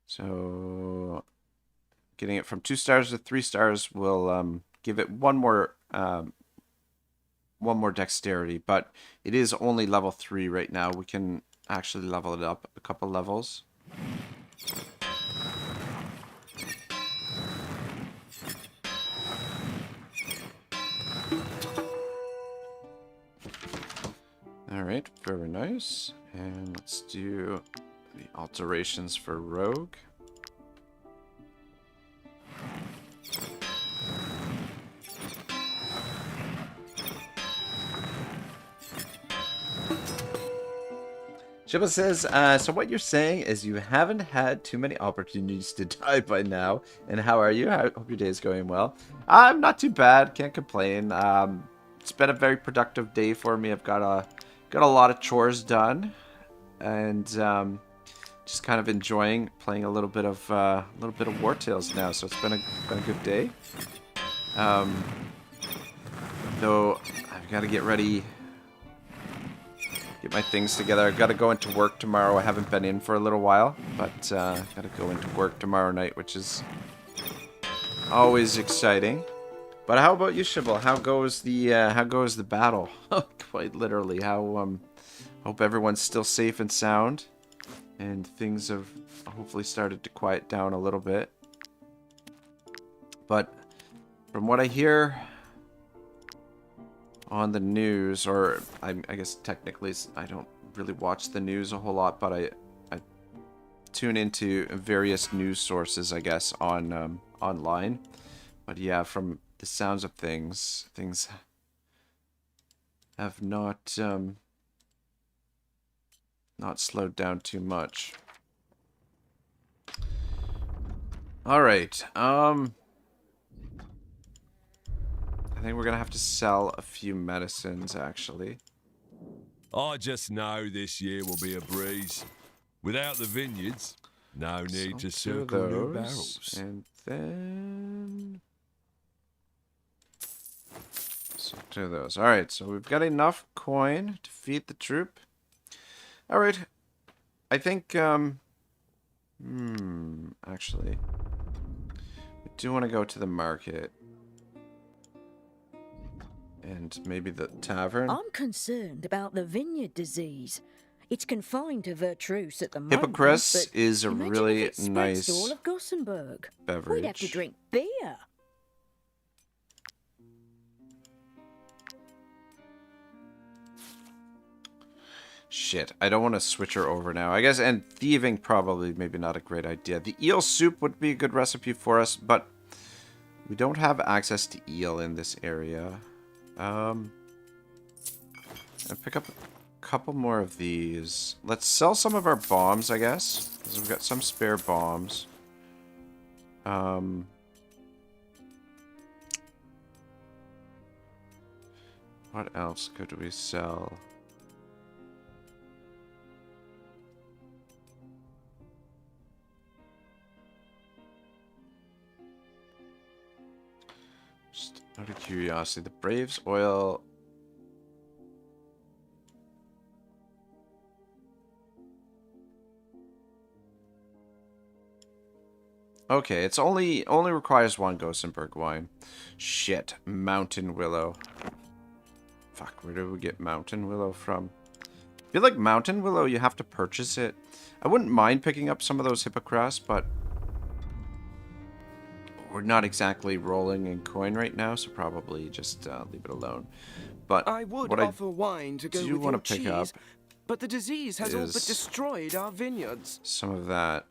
So, getting it from 2 stars to 3 stars will give it one more dexterity, but it is only level 3 right now. We can actually level it up a couple levels. Alright, very nice. And let's do the alterations for Rogue. Shibba says, so what you're saying is you haven't had too many opportunities to die by now. And how are you? I hope your day is going well. I'm not too bad. Can't complain. It's been a very productive day for me. I've got a lot of chores done, and just kind of enjoying playing a little bit of Wartales now. So it's been a good day. Though I've got to get ready. Get my things together. I've got to go into work tomorrow. I haven't been in for a little while, but I've got to go into work tomorrow night, which is always exciting. But how about you, Shibble? How goes the battle? Quite literally. How hope everyone's still safe and sound, and things have hopefully started to quiet down a little bit. But from what I hear on the news, or I guess technically I don't really watch the news a whole lot, but I tune into various news sources, I guess, on online. But yeah, from the sounds of things have not slowed down too much. All right. I think we're gonna have to sell a few medicines, actually. I just know this year will be a breeze. Without the vineyards, no need to circle new barrels. And then so 2 of those. Alright, so we've got enough coin to feed the troop. Alright. I think actually, we do want to go to the market. And maybe the tavern. I'm concerned about the vineyard disease. It's confined to Vertruce at the moment. Hippocras is a really if it nice to all of Goenberg. beverage. We'd have to drink beer. Shit, I don't want to switch her over now. I guess, and thieving probably maybe not a great idea. The eel soup would be a good recipe for us, but we don't have access to eel in this area. I'll pick up a couple more of these. Let's sell some of our bombs, I guess, because we've got some spare bombs. What else could we sell? Just out of curiosity, the Braves oil. Okay, it's only requires 1 Goenberg wine. Shit, Mountain Willow. Fuck, where do we get Mountain Willow from? I feel like Mountain Willow, you have to purchase it. I wouldn't mind picking up some of those Hippocras, but we're not exactly rolling in coin right now, so probably just leave it alone. But I would what offer wine to go do with want your to pick cheese, up but the disease has all but is destroyed our vineyards. some of that,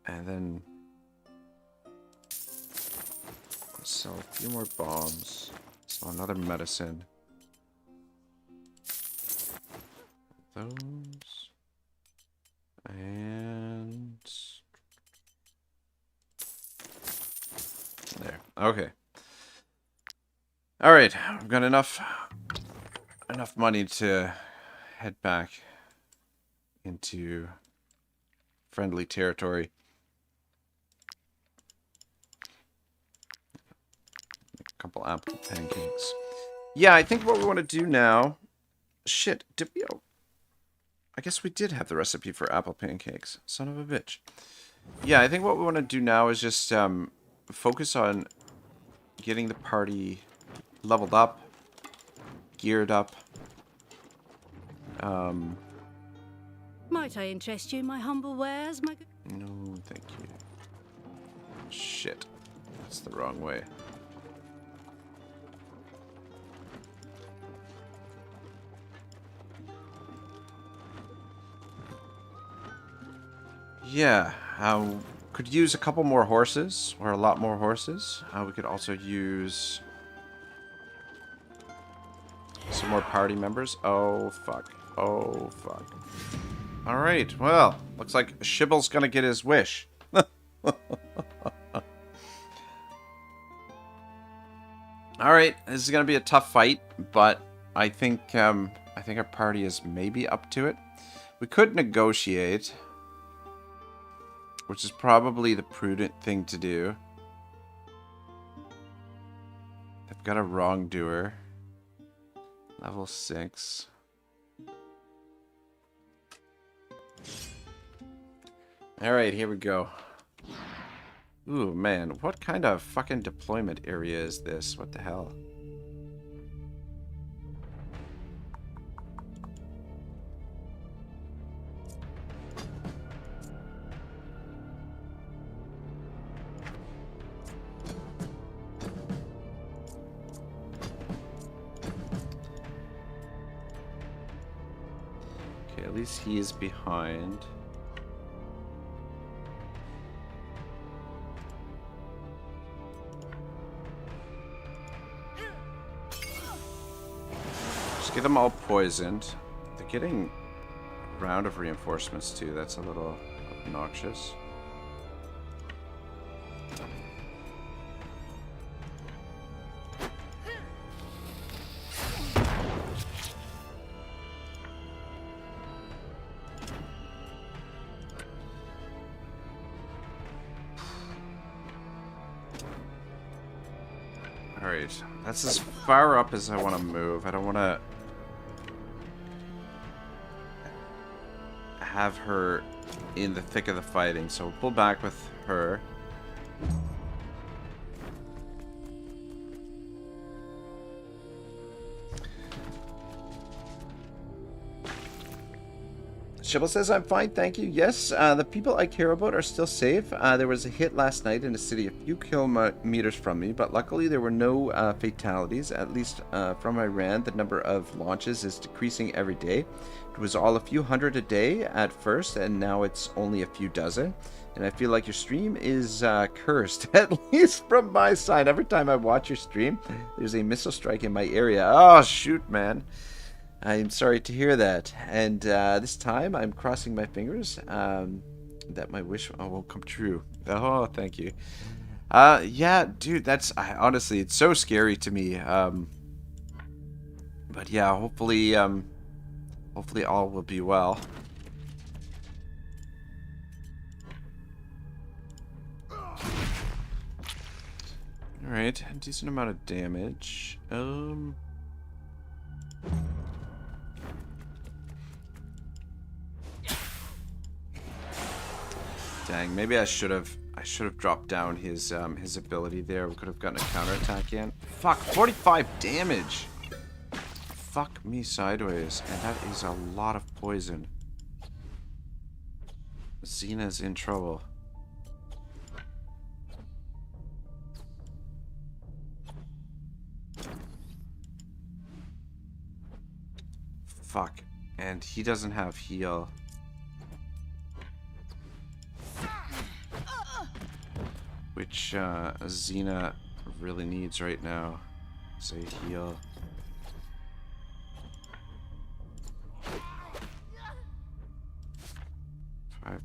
and then let's sell a few more bombs. Sell another medicine. Those. And Okay. All right, I've got enough money to head back into friendly territory. Make a couple apple pancakes. Yeah, I think what we want to do now... Shit, did we... Oh, I guess we did have the recipe for apple pancakes. Son of a bitch. Yeah, I think what we want to do now is just focus on getting the party leveled up, geared up. Might I interest you in my humble wares, my... No, thank you. Shit. That's the wrong way. Yeah, could use a couple more horses, or a lot more horses. We could also use some more party members. Oh, fuck. Oh, fuck. Alright, well, looks like Shibble's gonna get his wish. Alright, this is gonna be a tough fight, but I think our party is maybe up to it. We could negotiate, which is probably the prudent thing to do. They've got a wrongdoer. Level 6. Alright, here we go. Ooh, man. What kind of fucking deployment area is this? What the hell? Okay, at least he is behind. Get them all poisoned. They're getting a round of reinforcements too. That's a little obnoxious. Alright, that's as far up as I want to move. I don't want to have her in the thick of the fighting, so we'll pull back with her. Shibble says, I'm fine, thank you. Yes, the people I care about are still safe. There was a hit last night in a city a few kilometers from me, but luckily there were no fatalities. At least from Iran, the number of launches is decreasing every day. It was all a few hundred a day at first, and now it's only a few dozen. And I feel like your stream is cursed, at least from my side. Every time I watch your stream, there's a missile strike in my area. Oh, shoot, man. I'm sorry to hear that. And this time, I'm crossing my fingers that my wish won't come true. Oh, thank you. Yeah, dude, that's... honestly, it's so scary to me. But yeah, hopefully all will be well. Alright, a decent amount of damage. Dang, maybe I should have dropped down his ability there. We could have gotten a counterattack in. Fuck, 45 damage. Fuck me sideways, and that is a lot of poison. Xena's in trouble. Fuck, and he doesn't have heal. Which Xena really needs right now. Say heal.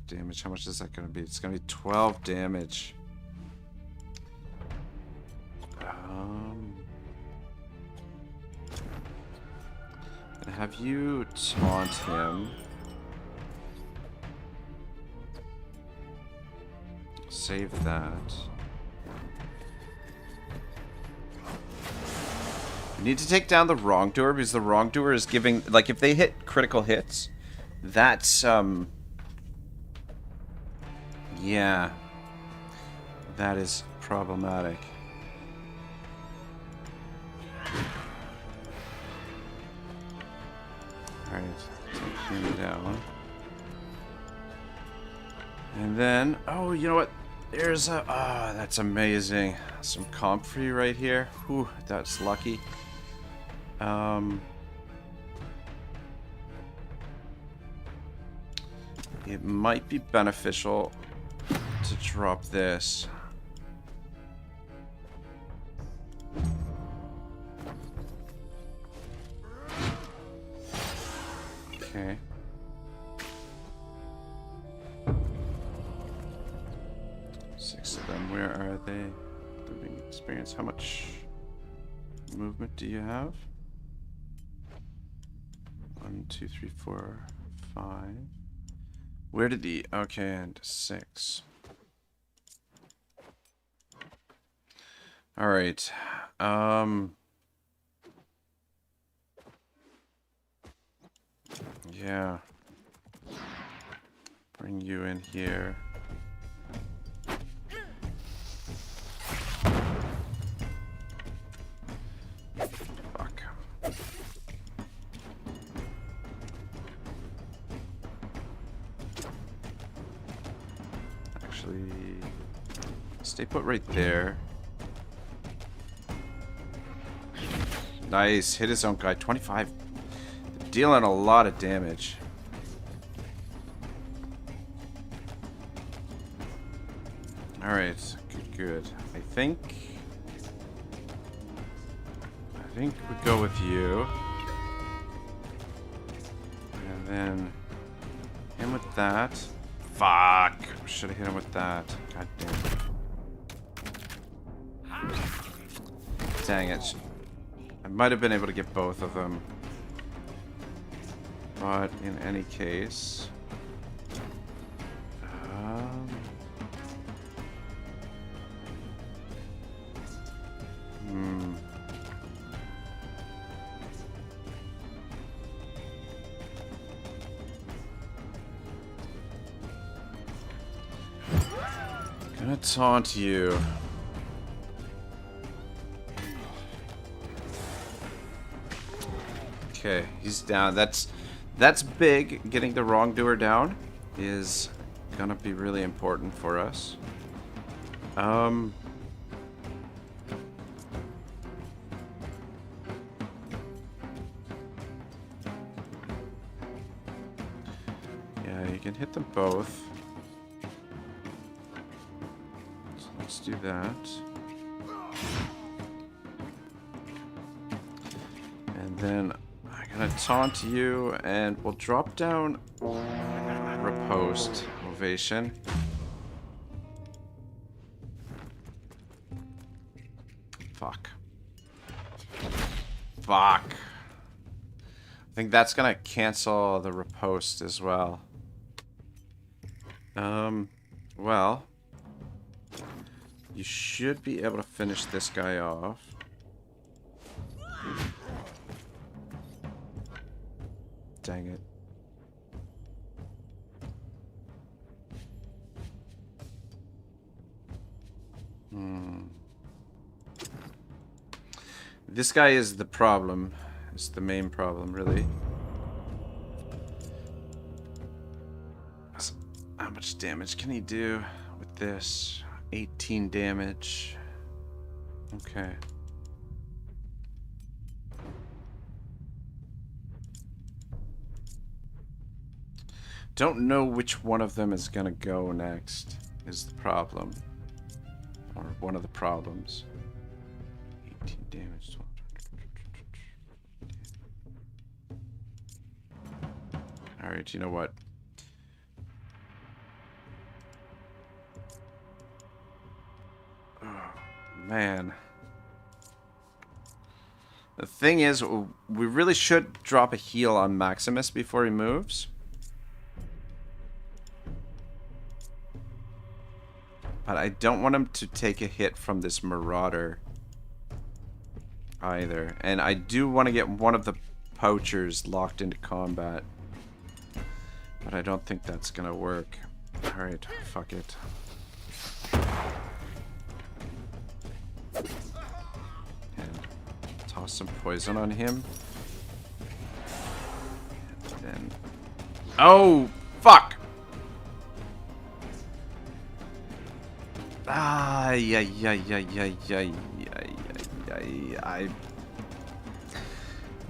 Damage. How much is that going to be? It's going to be 12 damage. have you taunt him. Save that. We need to take down the wrongdoer because the wrongdoer is giving, like, if they hit critical hits, that's yeah, that is problematic. Alright, take him down. And then, oh, you know what? There's a, that's amazing. Some comfrey right here. Whew, that's lucky. It might be beneficial to drop this. Okay. Six of them. Where are they? Living experience. How much movement do you have? 1, 2, 3, 4, 5. Where did the... Okay, and 6. Alright. Yeah. Bring you in here. Fuck. Actually, stay put right there. Nice. Hit his own guy. 25. Dealing a lot of damage. Alright. Good, good. I think we go with you. And then him with that. Fuck. Should have hit him with that. God damn it. Dang it. I might have been able to get both of them. But in any case... Gonna taunt you. Okay, he's down. That's big. Getting the wrongdoer down is gonna be really important for us. Yeah, you can hit them both. So let's do that. And then I'm gonna taunt you, and we'll drop down riposte ovation. Fuck. Fuck. I think that's gonna cancel the riposte as well. Well, you should be able to finish this guy off. Dang it. This guy is the problem. It's the main problem, really. How much damage can he do with this? 18 damage. Okay. Don't know which one of them is gonna go next, is the problem. Or one of the problems. 18 damage. Alright, you know what? Oh, man. The thing is, we really should drop a heal on Maximus before he moves. But I don't want him to take a hit from this Marauder either. And I do want to get one of the poachers locked into combat. But I don't think that's going to work. Alright, fuck it. And toss some poison on him. And then... Oh! Fuck! Ah, I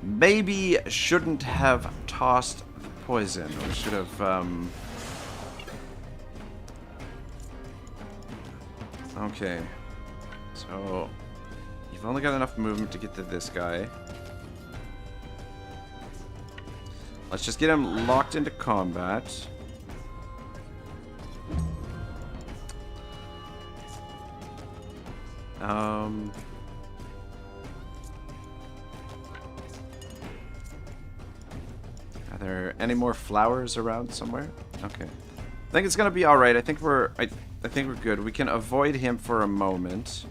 maybe shouldn't have tossed the poison, or should have, Okay. So, you've only got enough movement to get to this guy. Let's just get him locked into combat. Are there any more flowers around somewhere? Okay. I think it's gonna be all right. I think we're good. We can avoid him for a moment.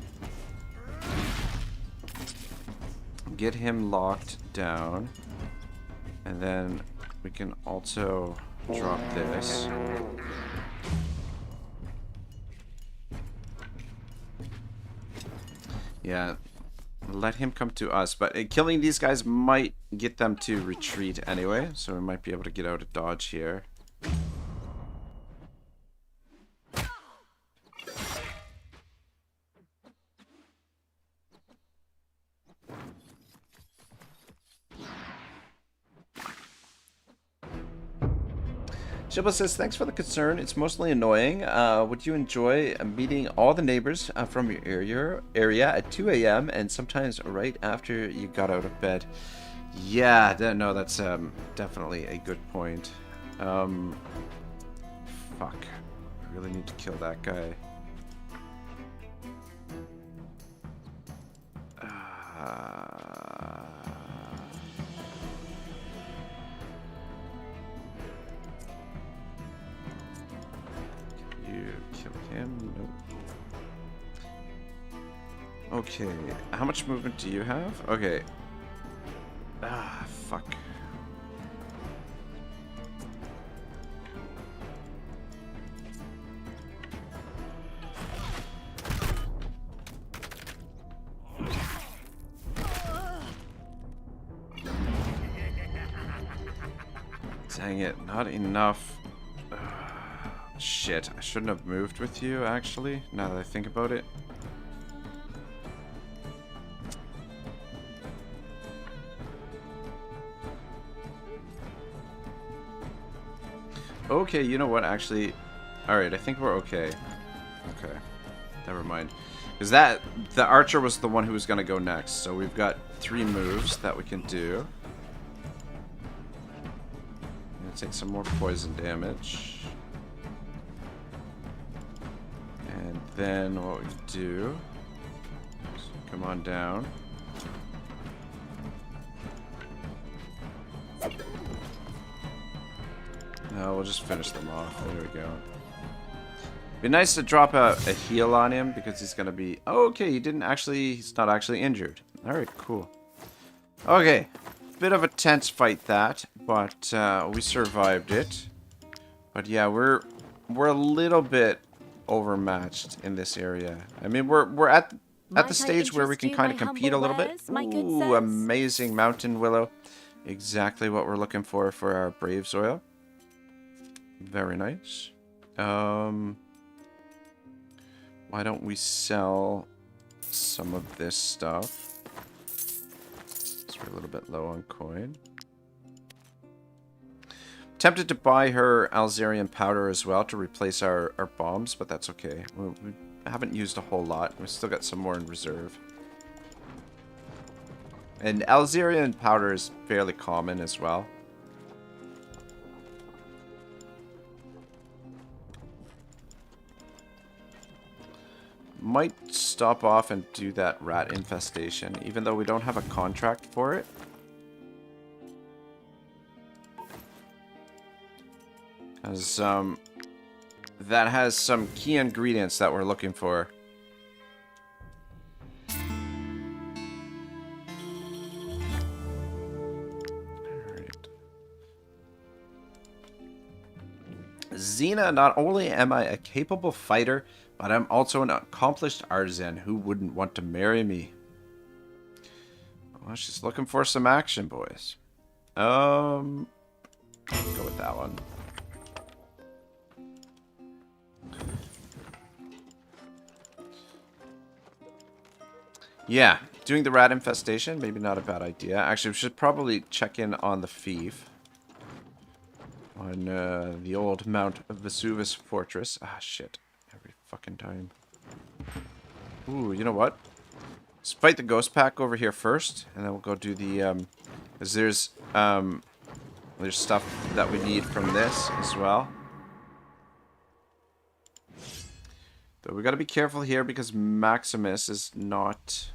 Get him locked down, and then we can also drop this. Yeah, let him come to us, but killing these guys might get them to retreat anyway, so we might be able to get out of dodge here. Shibba says, thanks for the concern. It's mostly annoying. Would you enjoy meeting all the neighbors from your area at 2 a.m. and sometimes right after you got out of bed? Yeah, no, that's definitely a good point. Fuck. I really need to kill that guy. You kill him? Nope. Okay, how much movement do you have? Okay. Ah, fuck. Dang it, not enough. Shit, I shouldn't have moved with you, actually, now that I think about it. Okay, you know what, actually... Alright, I think we're okay. Okay, never mind. Because the archer was the one who was going to go next, so we've got 3 moves that we can do. I'm gonna take some more poison damage. And then what we do is come on down. No, we'll just finish them off. There we go. Be nice to drop a heal on him because he's gonna be... Oh, okay, he's not actually injured. Alright, cool. Okay. Bit of a tense fight that, but we survived it. But yeah, we're a little bit overmatched in this area. I mean, we're at the stage where we can kind of compete a little bit. Ooh, amazing mountain willow. Exactly what we're looking for our Braves oil. Very nice. Why don't we sell some of this stuff? So we're a little bit low on coin. Tempted to buy her Alzerian powder as well to replace our bombs, but that's okay. We haven't used a whole lot. We've still got some more in reserve. And Alzerian powder is fairly common as well. Might stop off and do that rat infestation, even though we don't have a contract for it. Because that has some key ingredients that we're looking for. Xena, not only am I a capable fighter, but I'm also an accomplished artisan. Who wouldn't want to marry me? Well, she's looking for some action, boys. Let's go with that one. Yeah, doing the rat infestation, maybe not a bad idea. Actually, we should probably check in on the thief. On the old Mount Vesuvius fortress. Ah, shit. Every fucking time. Ooh, you know what? Let's fight the ghost pack over here first, and then we'll go do the, because there's stuff that we need from this as well. Though we gotta be careful here because Maximus is not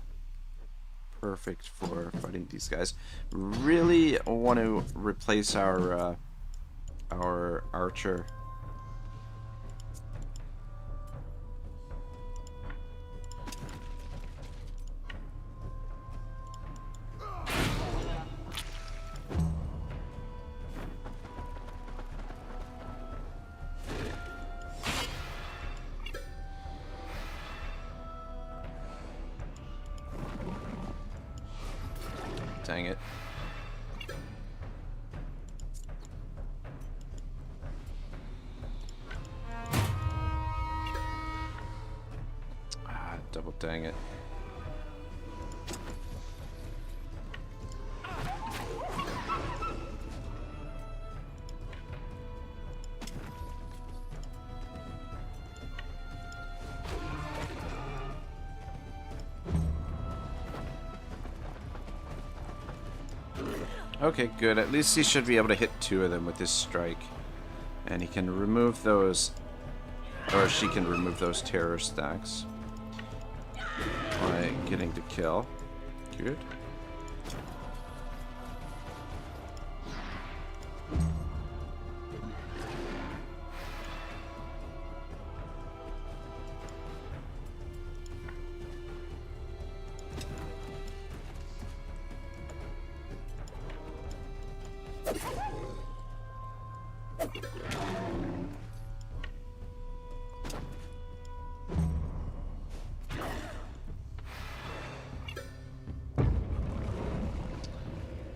perfect for fighting these guys. Really want to replace our archer. Dang it. Ah, double dang it. Okay, good. At least he should be able to hit 2 of them with his strike. And he can remove those, or she can remove those terror stacks by getting the kill. Good.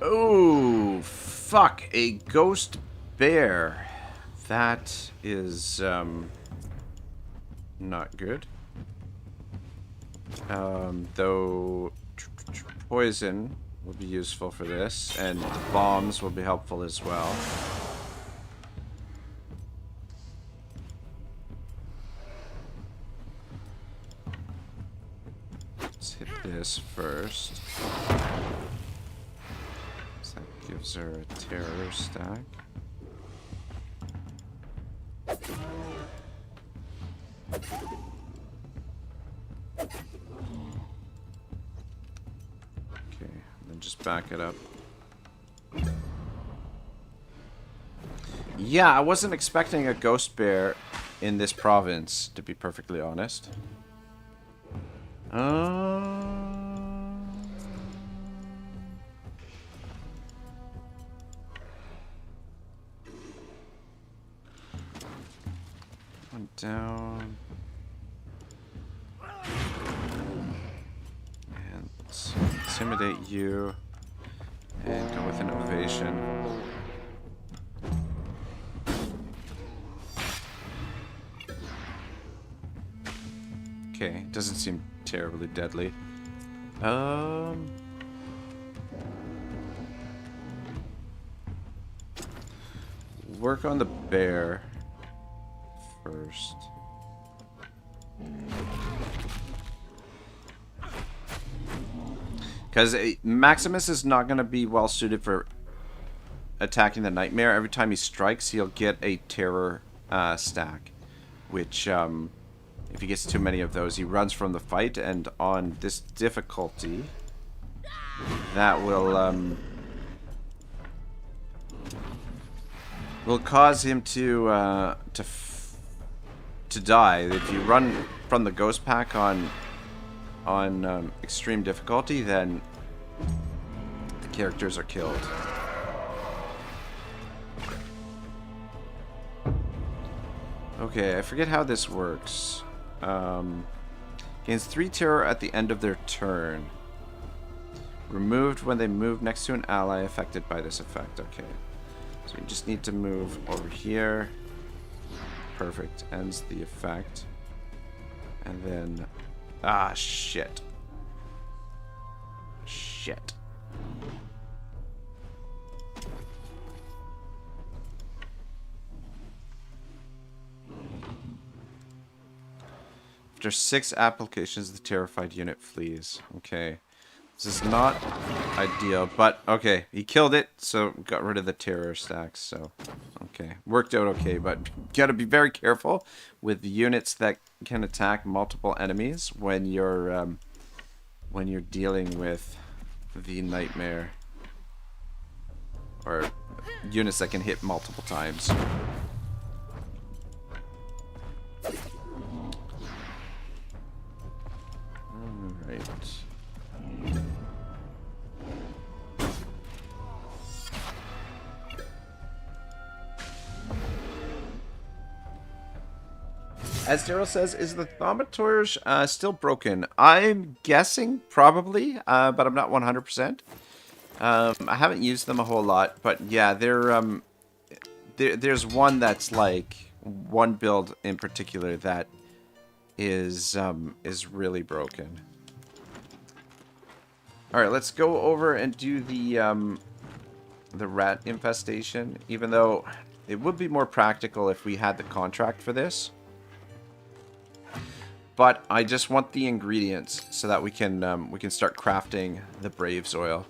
Oh, fuck. A ghost bear. That is, not good. Though poison will be useful for this, and bombs will be helpful as well. Let's hit this first. So that gives her a terror stack. Okay, and then just back it up. Yeah, I wasn't expecting a ghost bear in this province, to be perfectly honest. One down. And let's intimidate you. And go with an ovation. Okay, doesn't seem terribly deadly. Work on the bear first. Because Maximus is not going to be well suited for attacking the nightmare. Every time he strikes, he'll get a terror stack, which if he gets too many of those, he runs from the fight, and on this difficulty, that will cause him to die. If you run from the ghost pack on extreme difficulty, then the characters are killed. Okay, I forget how this works. Gains 3 terror at the end of their turn. Removed when they move next to an ally affected by this effect. Okay. So you just need to move over here. Perfect. Ends the effect. And then... Ah, shit. Shit. After 6 applications, the terrified unit flees. Okay. This is not ideal, but okay. He killed it, so got rid of the terror stacks, so... Okay. Worked out okay, but gotta be very careful with the units that can attack multiple enemies when you're dealing with the nightmare. Or units that can hit multiple times. Alright. As Daryl says, is the thaumaturge still broken? I'm guessing probably, but I'm not 100%. I haven't used them a whole lot, but yeah, there's one that's like one build in particular that is really broken. All right, let's go over and do the rat infestation. Even though it would be more practical if we had the contract for this. But I just want the ingredients so that we can start crafting the Braves oil.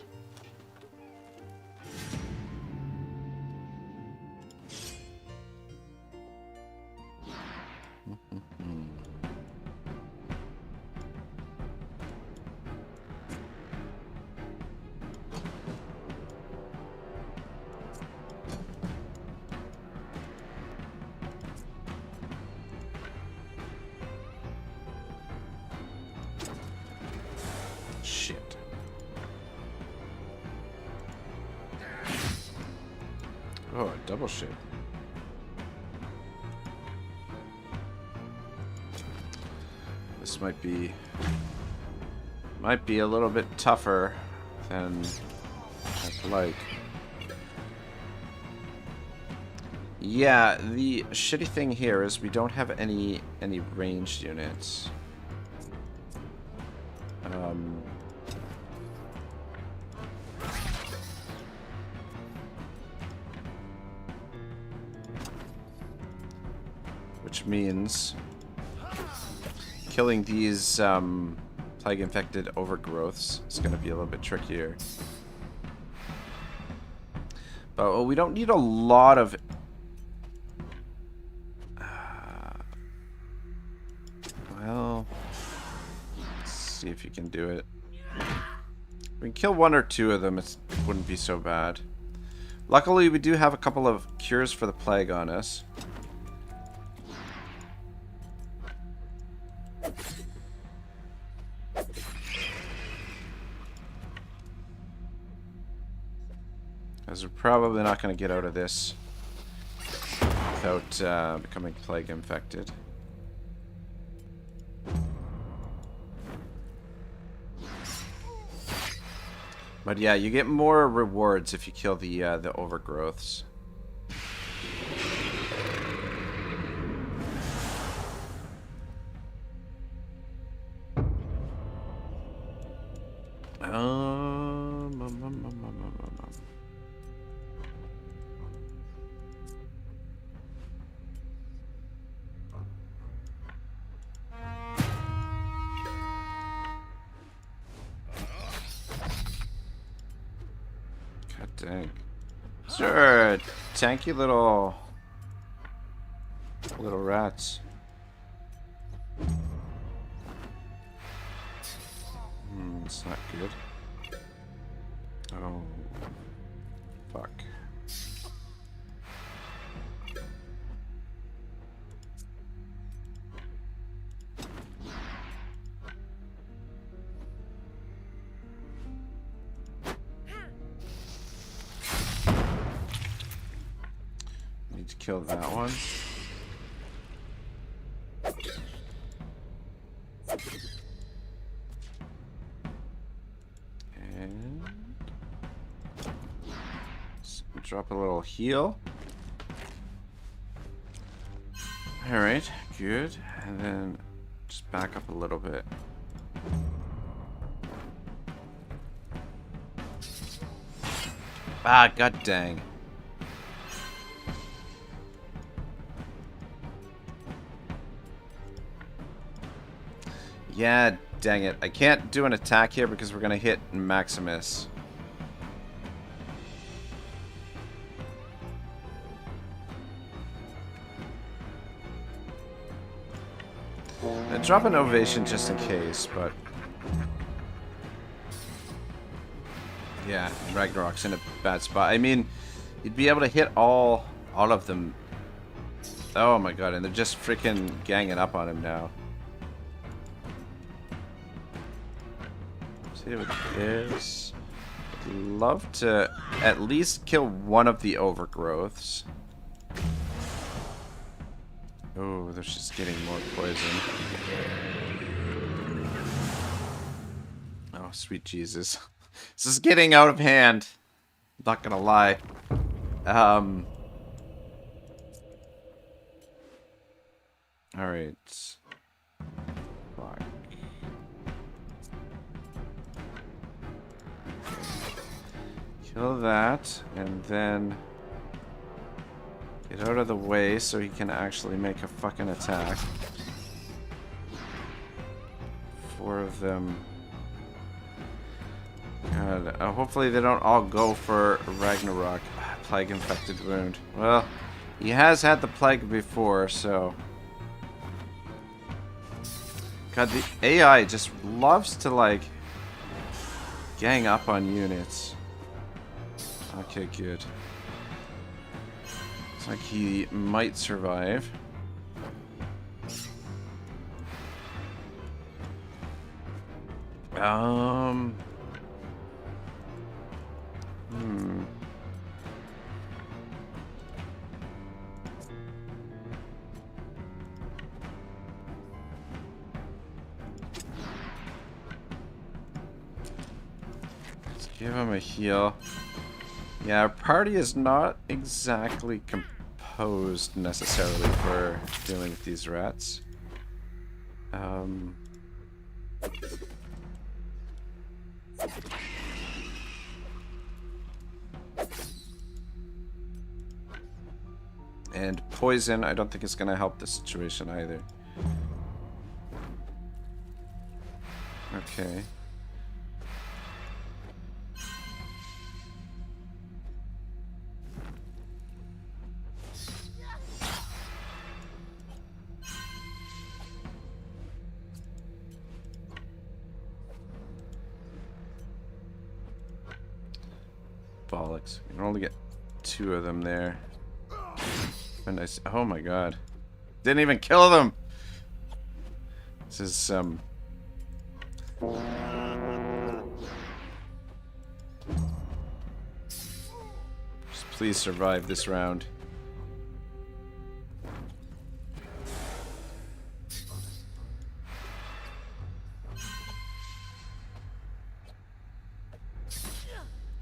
Shit. Oh, a double shit. This might be a little bit tougher than I'd like. Yeah, the shitty thing here is we don't have any ranged units. Which means killing these plague-infected overgrowths is going to be a little bit trickier. But we don't need a lot of... well, let's see if you can do it. If we can kill 1 or 2 of them, it wouldn't be so bad. Luckily, we do have a couple of cures for the plague on us. Because we're probably not going to get out of this without becoming plague infected. But yeah, you get more rewards if you kill the overgrowths. God dang. Sure, tanky little rats. It's not good. Oh, fuck. Need to kill that one. And drop a little heal. Alright, good. And then just back up a little bit. Ah, god dang. Yeah, dang it. I can't do an attack here because we're gonna hit Maximus. I drop an ovation just in case, but yeah, Ragnarok's in a bad spot. I mean, you'd be able to hit all of them. Oh my god, and they're just freaking ganging up on him now. See what this. I'd love to at least kill one of the overgrowths. Oh, they're just getting more poison. Oh, sweet Jesus. This is getting out of hand. Not gonna lie. Alright. Fuck. Kill that, and then get out of the way so he can actually make a fucking attack. 4 of them. God, hopefully they don't all go for Ragnarok. Plague infected wound. Well, he has had the plague before, so. God, the AI just loves to, like, gang up on units. Okay, good. Looks like he might survive. Let's give him a heal. Yeah, our party is not exactly composed necessarily for dealing with these rats. And poison, I don't think it's gonna help the situation either. Okay. Bollocks. We can only get 2 of them there. And I, oh my god. Didn't even kill them! This is just please survive this round.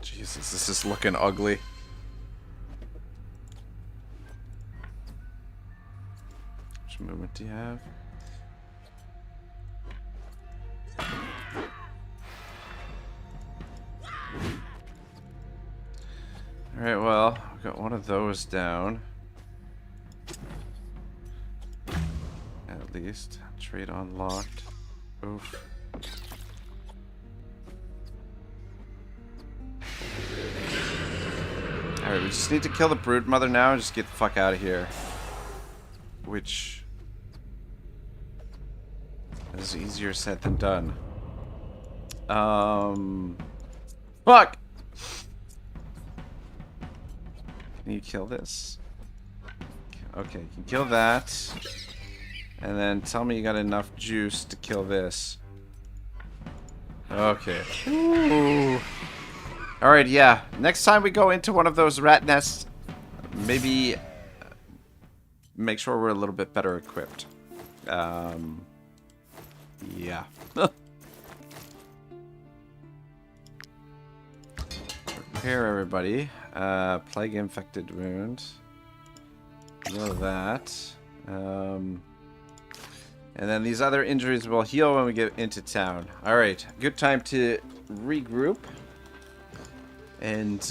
Jesus, this is looking ugly. Which movement do you have? Alright, well, I've got one of those down. At least. Trade unlocked. Oof. Alright, we just need to kill the brood mother now and just get the fuck out of here. Which is easier said than done. Fuck! Can you kill this? Okay, you can kill that. And then tell me you got enough juice to kill this. Okay. Alright, yeah. Next time we go into one of those rat nests, maybe make sure we're a little bit better equipped. Yeah. Repair everybody. Plague infected wound. Know that. And then these other injuries will heal when we get into town. Alright, good time to regroup and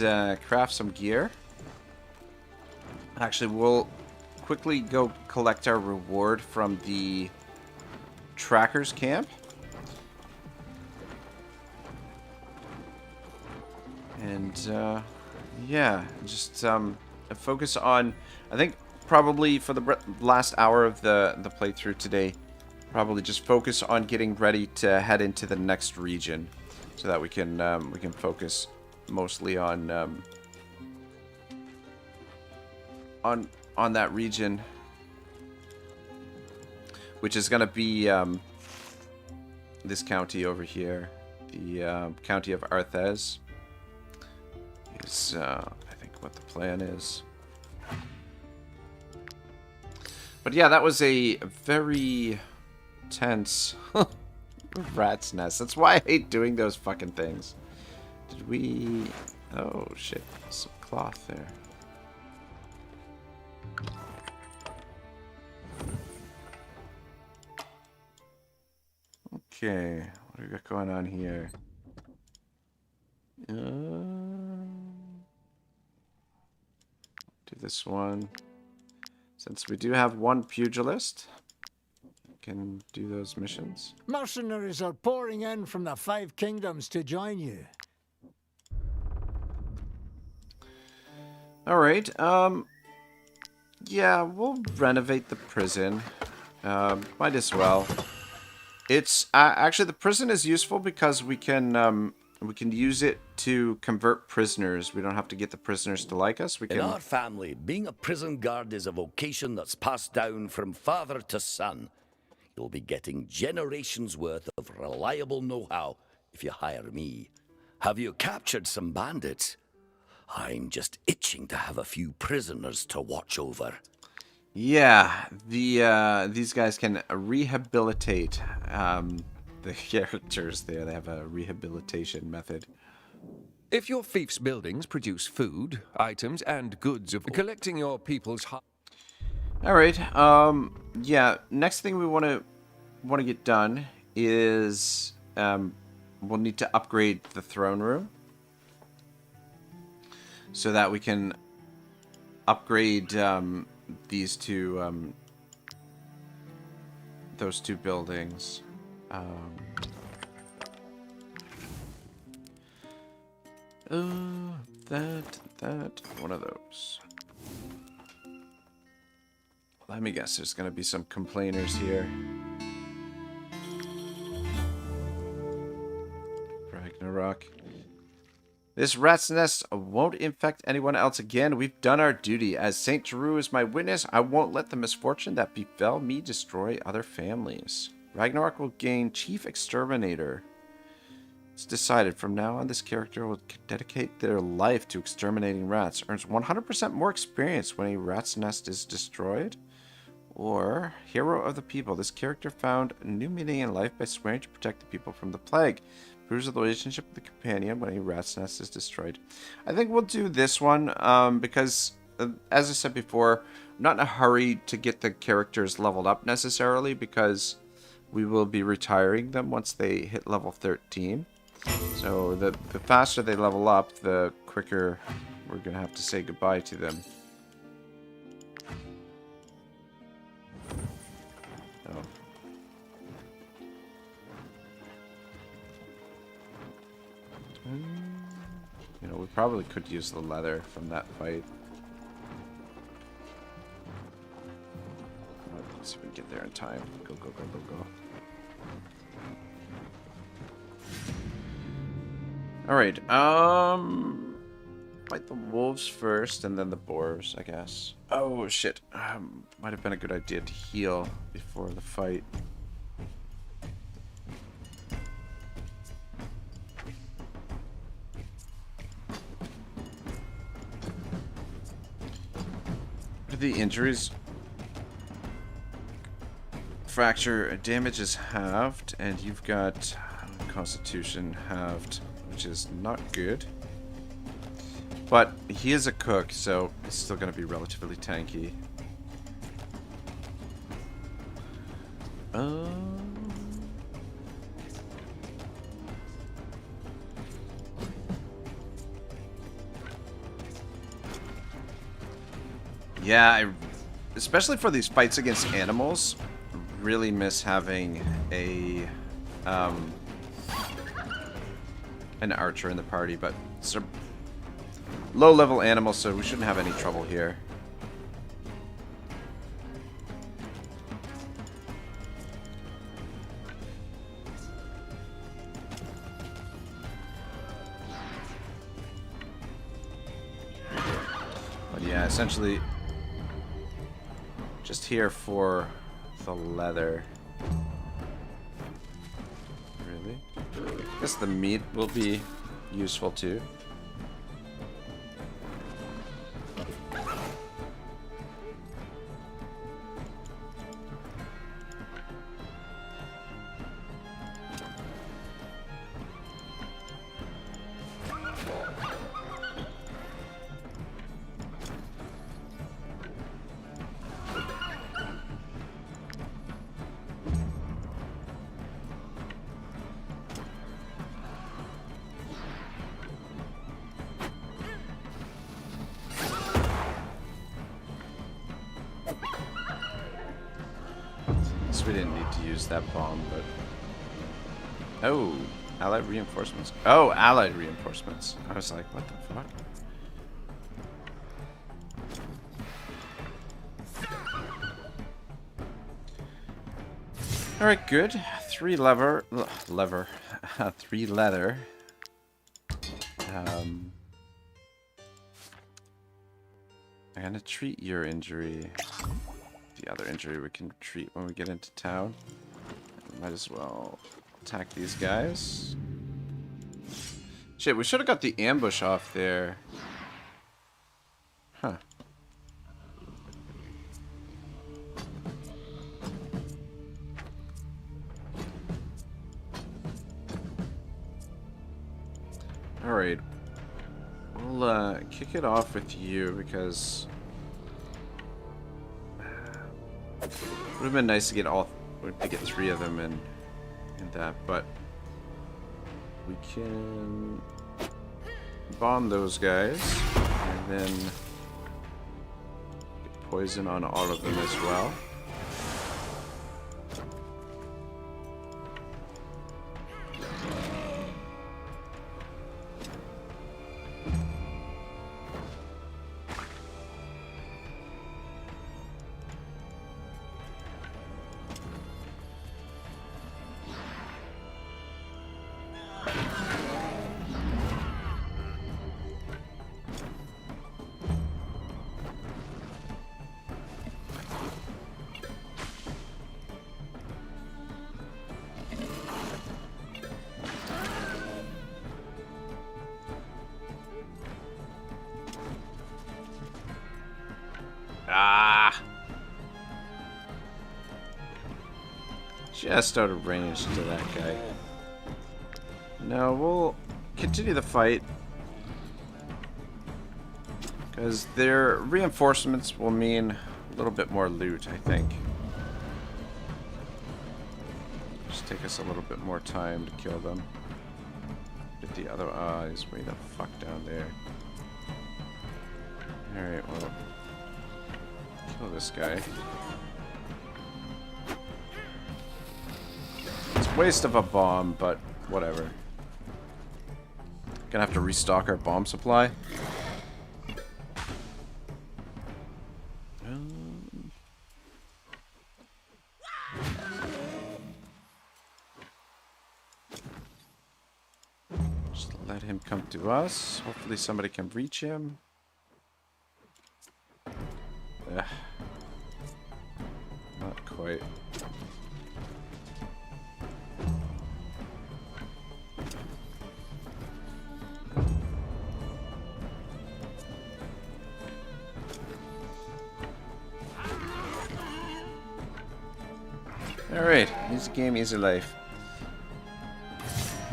craft some gear. Actually, we'll quickly go collect our reward from the trackers camp. And yeah, just focus on, I think probably for the last hour of the playthrough today, probably just focus on getting ready to head into the next region, so that we can focus mostly on that region, which is gonna be this county over here, the county of Arthes. Is I think what the plan is. But yeah, that was a very tense rat's nest. That's why I hate doing those fucking things. Did we... Oh, shit. Some cloth there. Okay. What do we got going on here? Do this one. Since we do have one pugilist, we can do those missions. Mercenaries are pouring in from the 5 kingdoms to join you. Alright, yeah, we'll renovate the prison. Might as well. It's, actually the prison is useful because we can use it to convert prisoners. We don't have to get the prisoners to like us. We can... In our family, being a prison guard is a vocation that's passed down from father to son. You'll be getting generations worth of reliable know-how if you hire me. Have you captured some bandits? I'm just itching to have a few prisoners to watch over. Yeah, these guys can rehabilitate the characters there. They have a rehabilitation method. If your fief's buildings produce food, items, and goods of collecting your people's... Alright, yeah, next thing we want to get done is we'll need to upgrade the throne room so that we can upgrade these two those two buildings. That one of those. Let me guess, there's gonna be some complainers here. Ragnarok. This rat's nest won't infect anyone else again. We've done our duty. As Saint Giroux is my witness, I won't let the misfortune that befell me destroy other families. Ragnarok will gain Chief Exterminator. It's decided from now on this character will dedicate their life to exterminating rats. Earns 100% more experience when a rat's nest is destroyed. Or Hero of the People. This character found a new meaning in life by swearing to protect the people from the plague. Proves the relationship with the companion when a rat's nest is destroyed. I think we'll do this one because, as I said before, I'm not in a hurry to get the characters leveled up necessarily because we will be retiring them once they hit level 13. So the faster they level up, the quicker we're going to have to say goodbye to them. Oh. You know, we probably could use the leather from that fight. Let's see if we can get there in time. Go, go, go, go, go. Alright, fight the wolves first and then the boars, I guess. Oh, shit. Might have been a good idea to heal before the fight. The injuries. Fracture damage is halved, and you've got constitution halved, which is not good. But he is a cook, so it's still going to be relatively tanky. Yeah, especially for these fights against animals, really miss having a an archer in the party, but it's a low-level animal, so we shouldn't have any trouble here. But yeah, essentially just here for the leather. Really? I guess the meat will be useful too. We didn't need to use that bomb, but... Oh, allied reinforcements. Oh, allied reinforcements. I was like, what the fuck? Alright, good. 3 leather. Three leather. I'm gonna treat your injury. The other injury we can treat when we get into town. Might as well attack these guys. Shit, we should have got the ambush off there. Huh. Alright. We'll kick it off with you because it would have been nice to get get 3 of them in that, but we can bomb those guys and then get poison on all of them as well. Just out of range to that guy. No, we'll continue the fight. Because their reinforcements will mean a little bit more loot, I think. Just take us a little bit more time to kill them. Get the other eyes way the fuck down there. Alright, well. Kill this guy. Waste of a bomb, but whatever. Gonna have to restock our bomb supply. Just let him come to us. Hopefully somebody can reach him. Ugh. Not quite. Alright, easy game, easy life.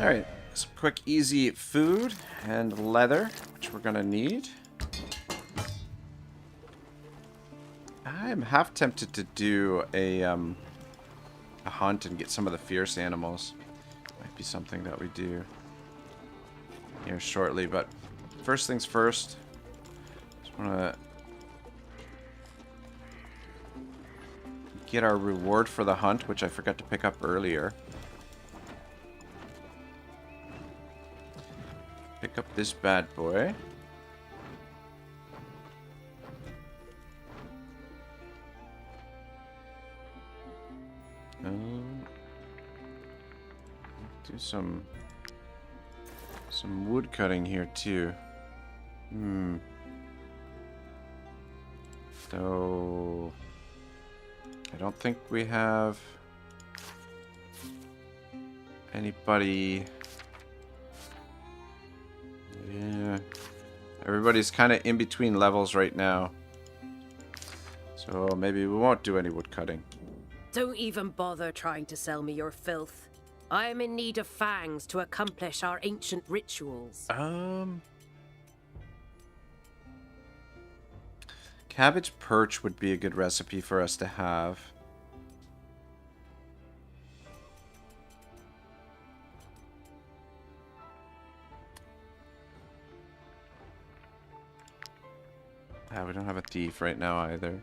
Alright, some quick, easy food and leather, which we're gonna need. I'm half tempted to do a hunt and get some of the fierce animals. Might be something that we do here shortly, but first things first, just wanna get our reward for the hunt, which I forgot to pick up earlier. Pick up this bad boy. Do some wood cutting here too. So I don't think we have anybody. Yeah, everybody's kind of in between levels right now, so maybe we won't do any wood cutting. Don't even bother trying to sell me your filth. I am in need of fangs to accomplish our ancient rituals. Cabbage perch would be a good recipe for us to have. We don't have a thief right now either.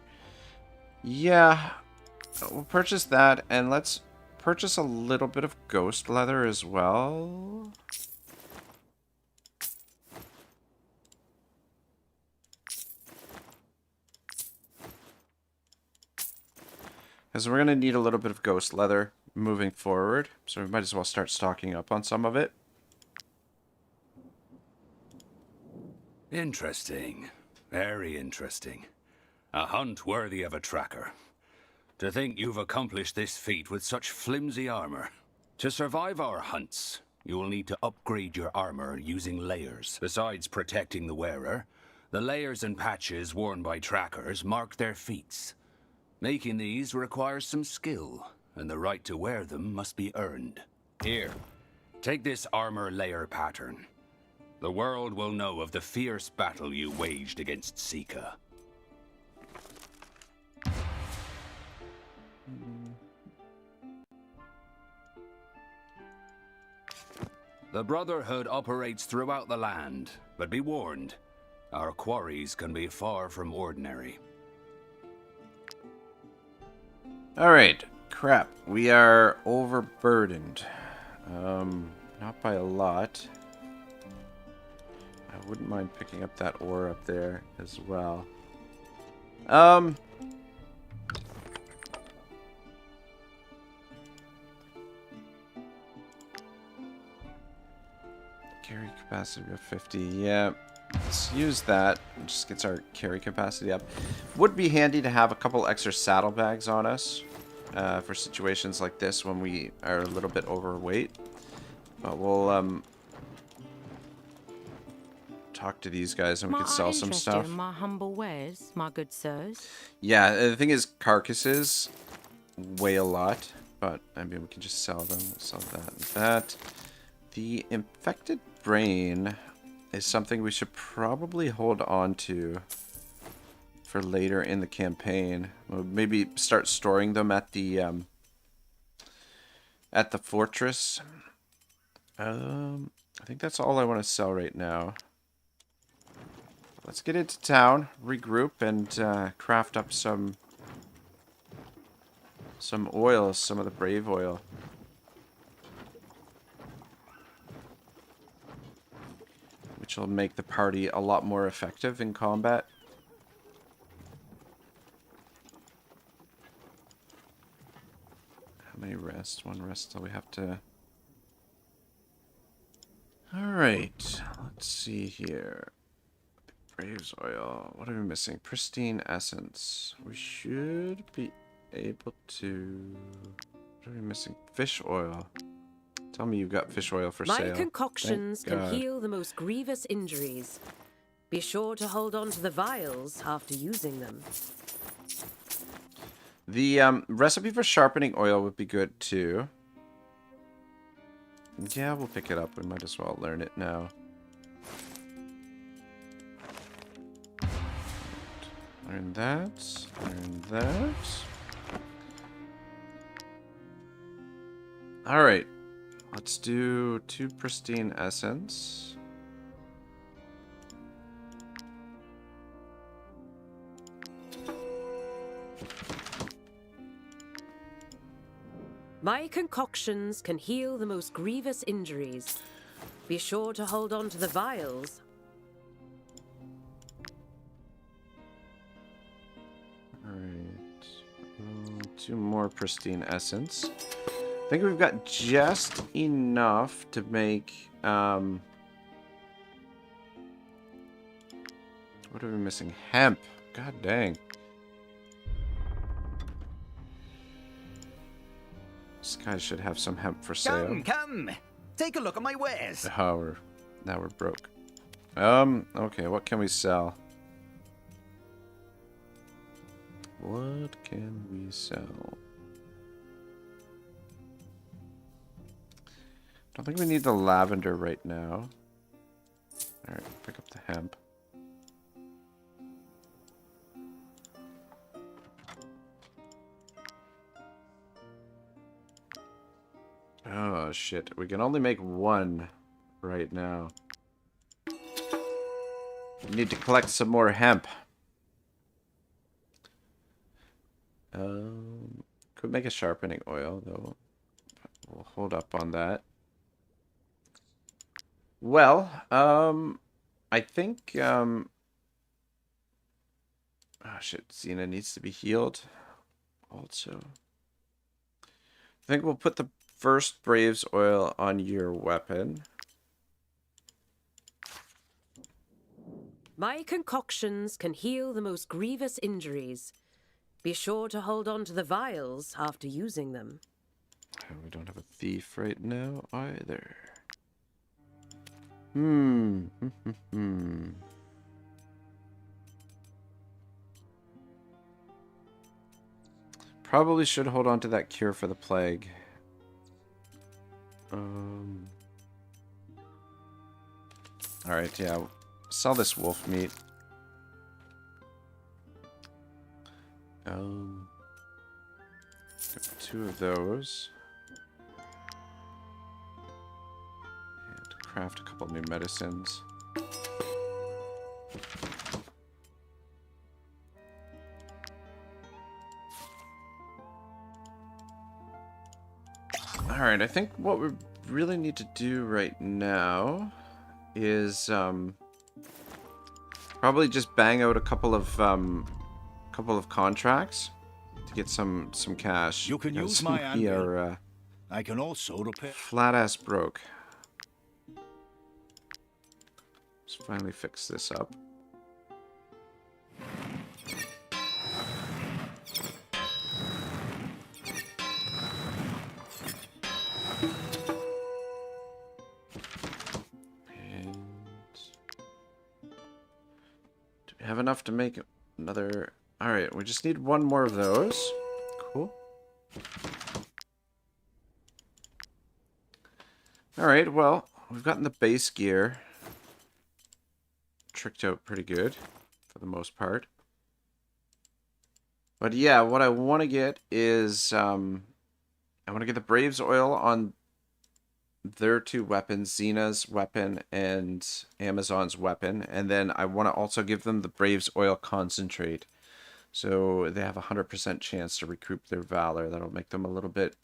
Yeah, we'll purchase that, and let's purchase a little bit of ghost leather as well. Because we're going to need a little bit of ghost leather moving forward, so we might as well start stocking up on some of it. Interesting. Very interesting. A hunt worthy of a tracker. To think you've accomplished this feat with such flimsy armor. To survive our hunts, you will need to upgrade your armor using layers. Besides protecting the wearer, the layers and patches worn by trackers mark their feats. Making these requires some skill, and the right to wear them must be earned. Here, take this armor layer pattern. The world will know of the fierce battle you waged against Sika. The Brotherhood operates throughout the land, but be warned, our quarries can be far from ordinary. Alright, crap. We are overburdened. Not by a lot. I wouldn't mind picking up that ore up there as well. Carry capacity of 50. Yeah, let's use that. It just gets our carry capacity up. Would be handy to have a couple extra saddlebags on us for situations like this when we are a little bit overweight. But we'll talk to these guys and we can sell some stuff. In my humble wares, my good sirs. Yeah, the thing is, carcasses weigh a lot, but I mean, we can just sell them. We'll sell that and that. The infected brain is something we should probably hold on to for later in the campaign. We'll maybe start storing them at the fortress. I think that's all I want to sell right now. Let's get into town, regroup, and craft up some oils, some of the brave oil. Which will make the party a lot more effective in combat. How many rests? One rest till we have to... Alright. Alright, let's see here. Braves oil. What are we missing? Pristine essence. We should be able to... What are we missing? Fish oil. Tell me you've got fish oil for My sale. concoctions Thank can God. heal the most grievous injuries. Be sure to hold on to the vials after using them. The recipe for sharpening oil would be good too. Yeah, we'll pick it up. We might as well learn it now. Learn that. Learn that. Alright. Let's do 2 pristine essence. My concoctions can heal the most grievous injuries. Be sure to hold on to the vials. Alright. 2 more pristine essence. I think we've got just enough to make, what are we missing? Hemp. God dang. This guy should have some hemp for sale. Come, come! Take a look at my wares! Oh, now we're broke. Okay, what can we sell? What can we sell? Don't think we need the lavender right now. Alright, pick up the hemp. Oh shit, we can only make 1 right now. We need to collect some more hemp. Could make a sharpening oil though. We'll hold up on that. Well, I think, oh shit, Xena needs to be healed also. I think we'll put the first Braves oil on your weapon. My concoctions can heal the most grievous injuries. Be sure to hold on to the vials after using them. We don't have a thief right now either. Probably should hold on to that cure for the plague. Alright, yeah. Sell this wolf meat. Got 2 of those. And craft a couple new medicines. Alright, I think what we really need to do right now is probably just bang out a couple of contracts to get some cash. You can use my anvil. I can also repair. Flat ass broke. Let's finally fix this up. Have enough to make another... Alright, we just need 1 more of those. Cool. Alright, well, we've gotten the base gear tricked out pretty good, for the most part. But yeah, what I want to get is... I want to get the Braves oil on their 2 weapons, Xena's weapon and Amazon's weapon, and then I want to also give them the Braves oil concentrate, so they have a 100% chance to recoup their valor. That'll make them a little bit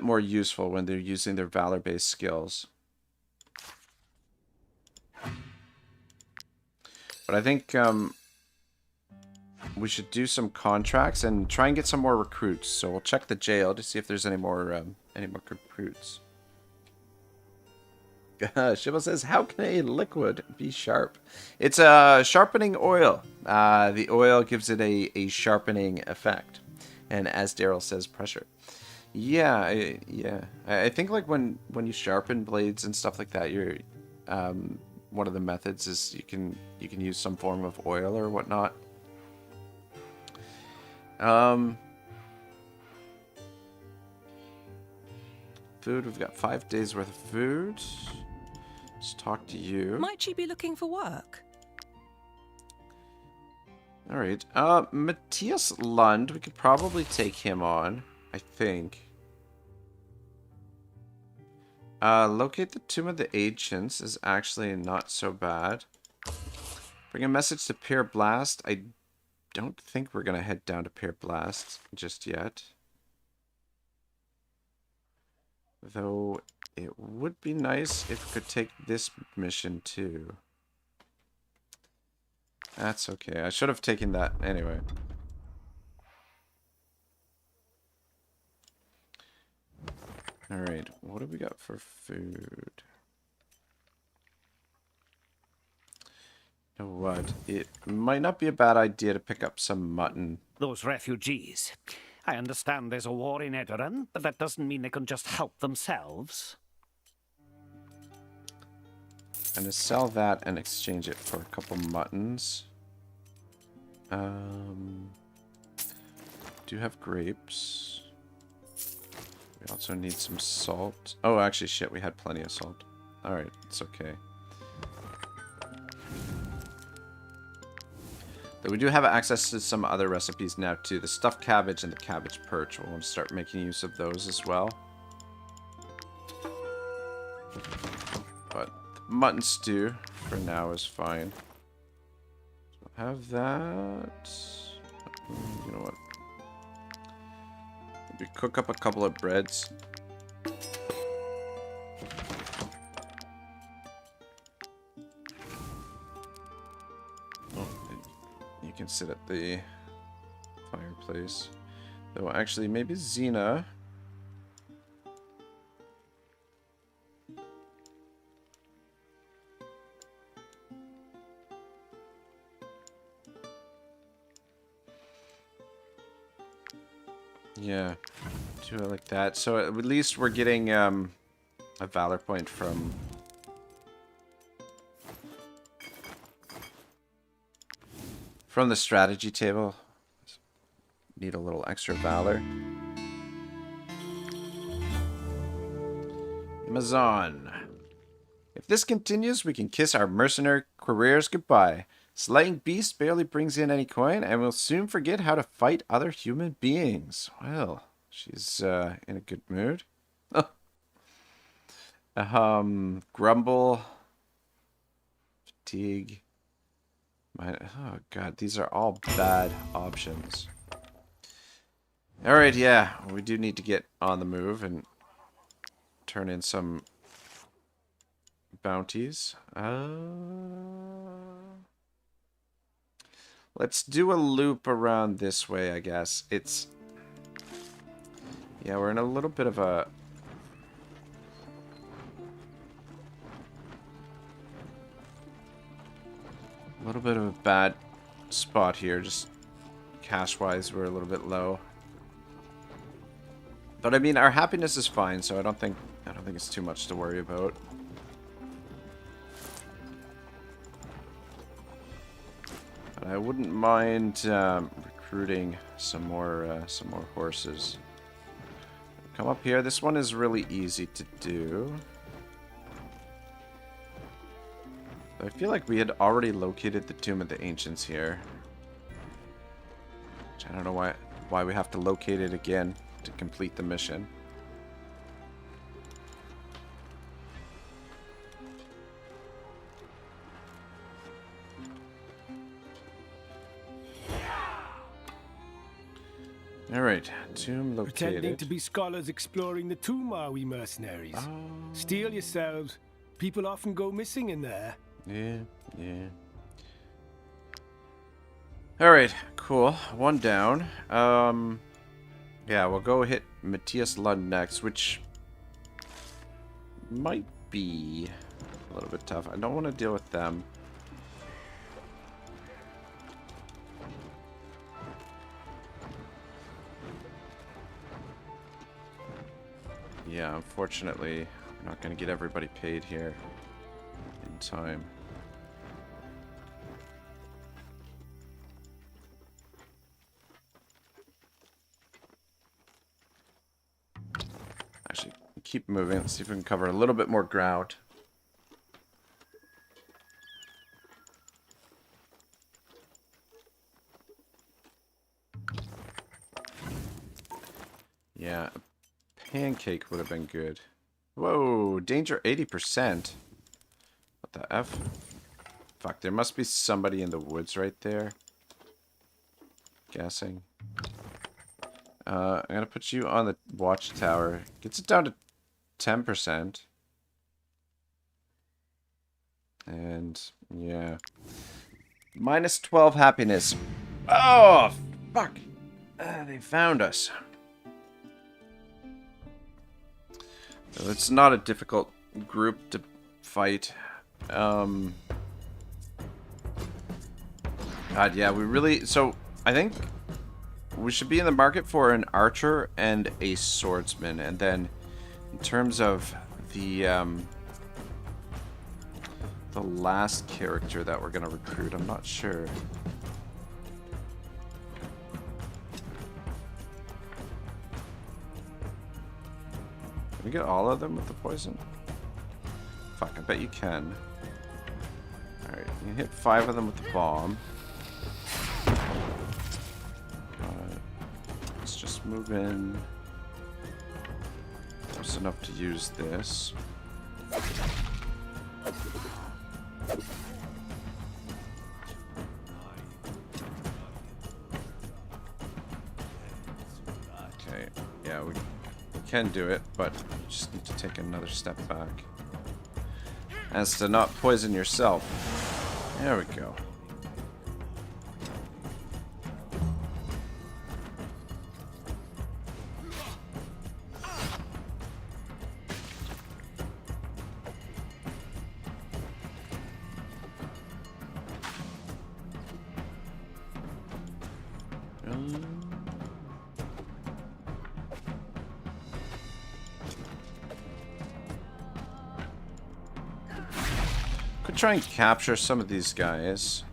more useful when they're using their valor-based skills. But I think we should do some contracts and try and get some more recruits. So we'll check the jail to see if there's any more recruits. Shibble says, how can a liquid be sharp? It's a sharpening oil. The oil gives it a sharpening effect. And as Daryl says, pressure. Yeah, I think like when you sharpen blades and stuff like that, you're one of the methods is you can use some form of oil or whatnot. Food, we've got 5 days worth of food. Let's talk to you. Might she be looking for work? Alright, Matthias Lund, we could probably take him on, I think. Locate the Tomb of the Ancients is actually not so bad. Bring a message to Pier Blast. I don't think we're going to head down to Pier Blast just yet. Though it would be nice if we could take this mission too. That's okay. I should have taken that anyway. Alright, what do we got for food? You know what? It might not be a bad idea to pick up some mutton. Those refugees. I understand there's a war in Edoran, but that doesn't mean they can just help themselves. I'm gonna sell that and exchange it for a couple muttons. Do have grapes. We also need some salt. Oh, actually, shit, we had plenty of salt. Alright, it's okay. Though we do have access to some other recipes now, too. The stuffed cabbage and the cabbage perch. We'll want to start making use of those as well. But mutton stew, for now, is fine. So we'll have that. You know what? We cook up a couple of breads. Oh, you can sit at the fireplace. Though actually, maybe Xena. Yeah, do it like that. So at least we're getting a valor point from the strategy table. Need a little extra valor. Amazon. If this continues, we can kiss our mercenary careers goodbye. Slaying beasts barely brings in any coin, and we'll soon forget how to fight other human beings. Well, she's in a good mood. Grumble. Fatigue. Oh god, these are all bad options. Alright, yeah, we do need to get on the move and turn in some bounties. Let's do a loop around this way, I guess. It's... yeah, we're in a little bit of a... bad spot here. Just cash-wise, we're a little bit low. But I mean, our happiness is fine, so I don't think it's too much to worry about. But I wouldn't mind recruiting some more horses. Come up here. This one is really easy to do. I feel like we had already located the Tomb of the Ancients here. Which I don't know why we have to locate it again to complete the mission. Alright, tomb located. Pretending to be scholars exploring the tomb, are we, mercenaries? Steal yourselves. People often go missing in there. Yeah. Alright, cool. One down. Yeah, we'll go hit Matthias Lund next, which might be a little bit tough. I don't want to deal with them. Yeah, unfortunately, I'm not going to get everybody paid here in time. Actually, keep moving. Let's see if we can cover a little bit more ground. Yeah, a pancake would have been good. Whoa, danger 80%. What the F? Fuck, there must be somebody in the woods right there. Guessing. I'm gonna put you on the watchtower. Gets it down to 10%. And, yeah. Minus 12 happiness. Oh, fuck. They found us. So it's not a difficult group to fight. God, yeah, we really... So, I think we should be in the market for an archer and a swordsman. And then, in terms of the last character that we're going to recruit, I'm not sure. Can we get all of them with the poison? Fuck, I bet you can. Alright, you can hit 5 of them with the bomb. Let's just move in. Close enough to use this. Okay, yeah, we can do it, but you just need to take another step back. As to not poison yourself. There we go. Could try and capture some of these guys.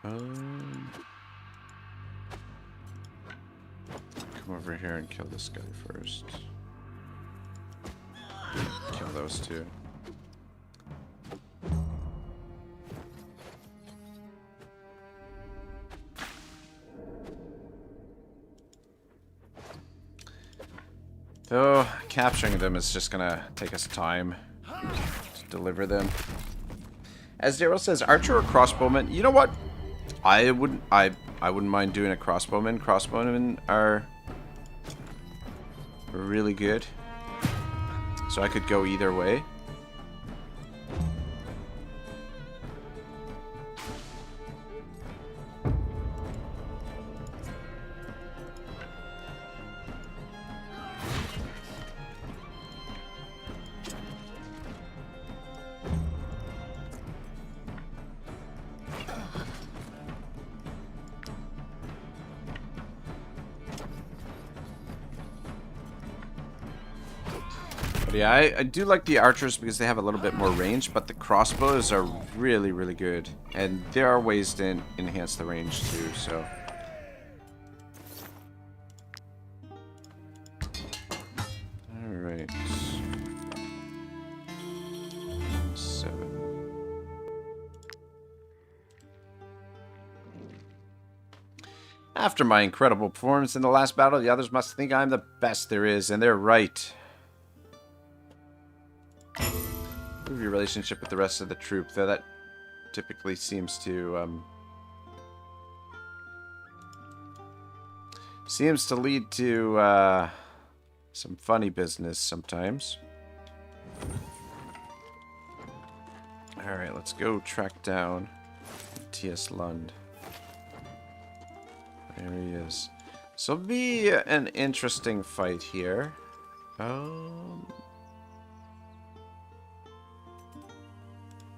Come over here and kill this guy first. Kill those two. Though capturing them is just gonna take us time to deliver them. As Daryl says, archer or crossbowman? You know what? I wouldn't mind doing a crossbowman. Crossbowmen are really good, so I could go either way. Yeah, I do like the archers because they have a little bit more range, but the crossbows are really, really good. And there are ways to enhance the range too, so... Alright. 7. After my incredible performance in the last battle, the others must think I'm the best there is, and they're right. Improve your relationship with the rest of the troop, though that typically seems to lead to some funny business sometimes. Alright, let's go track down T.S. Lund. There he is. So it'll be an interesting fight here.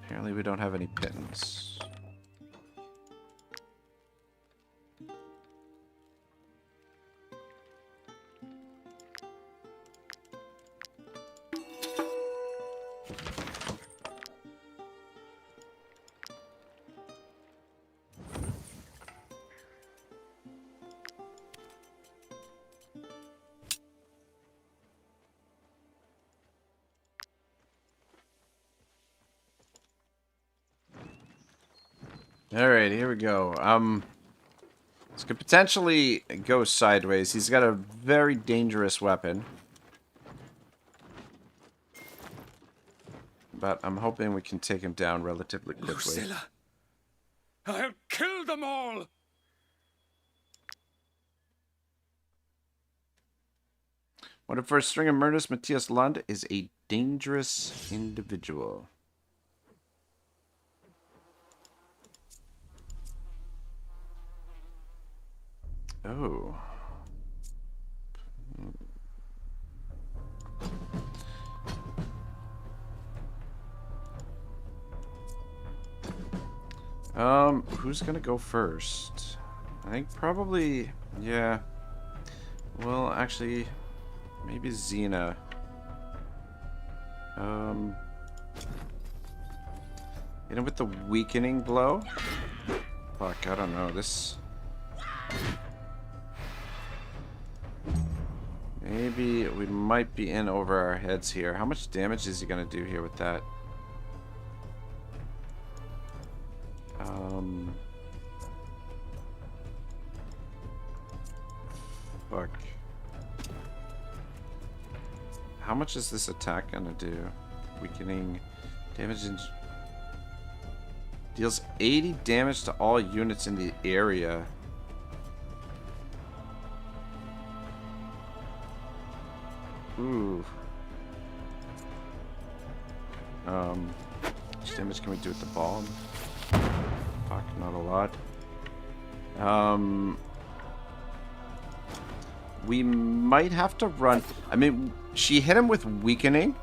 Apparently we don't have any pittance. Alright, here we go. This could potentially go sideways. He's got a very dangerous weapon. But I'm hoping we can take him down relatively quickly. Lucilla, I'll kill them all! What if for a string of murders, Matthias Lund is a dangerous individual? Oh. Who's gonna go first? I think probably, yeah. Well, actually, maybe Xena. Hit him with the weakening blow? Fuck, I don't know. This... Maybe we might be in over our heads here. How much damage is he gonna do here with that? Fuck. How much is this attack gonna do? Weakening damage and deals 80 damage to all units in the area. Ooh. How much damage can we do with the ball? Fuck, not a lot. We might have to run. I mean, she hit him with weakening.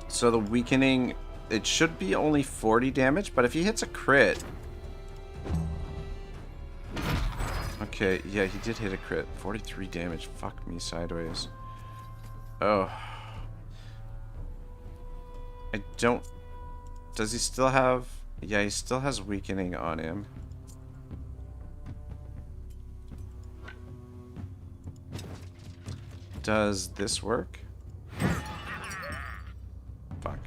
So the weakening, it should be only 40 damage, but if he hits a crit... Okay, yeah, he did hit a crit. 43 damage. Fuck me sideways. Oh. I don't... Does he still have... Yeah, he still has weakening on him. Does this work? Fuck.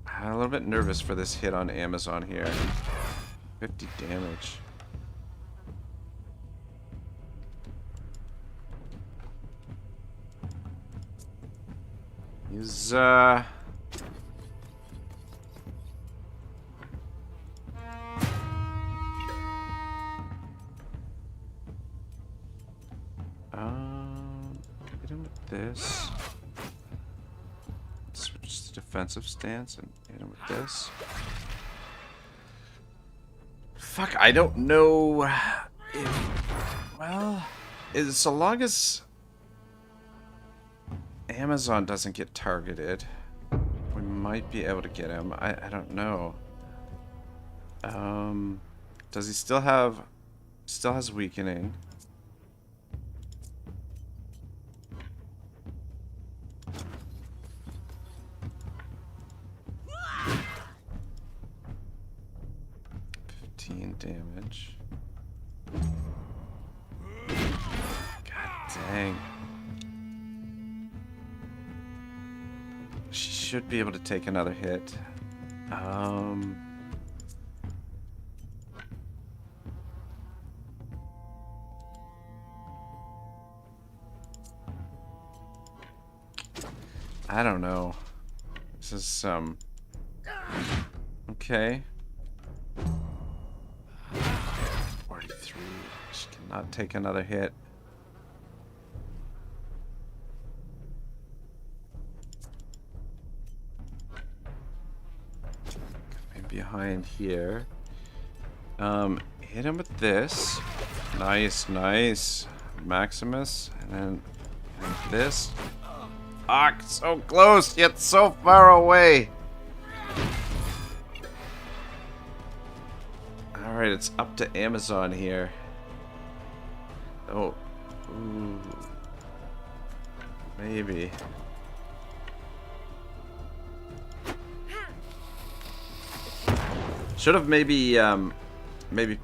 I'm a little bit nervous for this hit on Amazon here. 50 damage. He's, hit him with this. Switch to defensive stance and hit him with this. Fuck, I don't know if, well, so long as Amazon doesn't get targeted, we might be able to get him. I don't know. Does he still has weakening? Damage. God dang. She should be able to take another hit. I don't know. This is okay. 43. She cannot take another hit. Maybe behind here. Hit him with this. Nice, nice. Maximus. And then this. Ah, so close, yet so far away. Alright, it's up to Amazon here. Oh. Ooh. Maybe. Should have maybe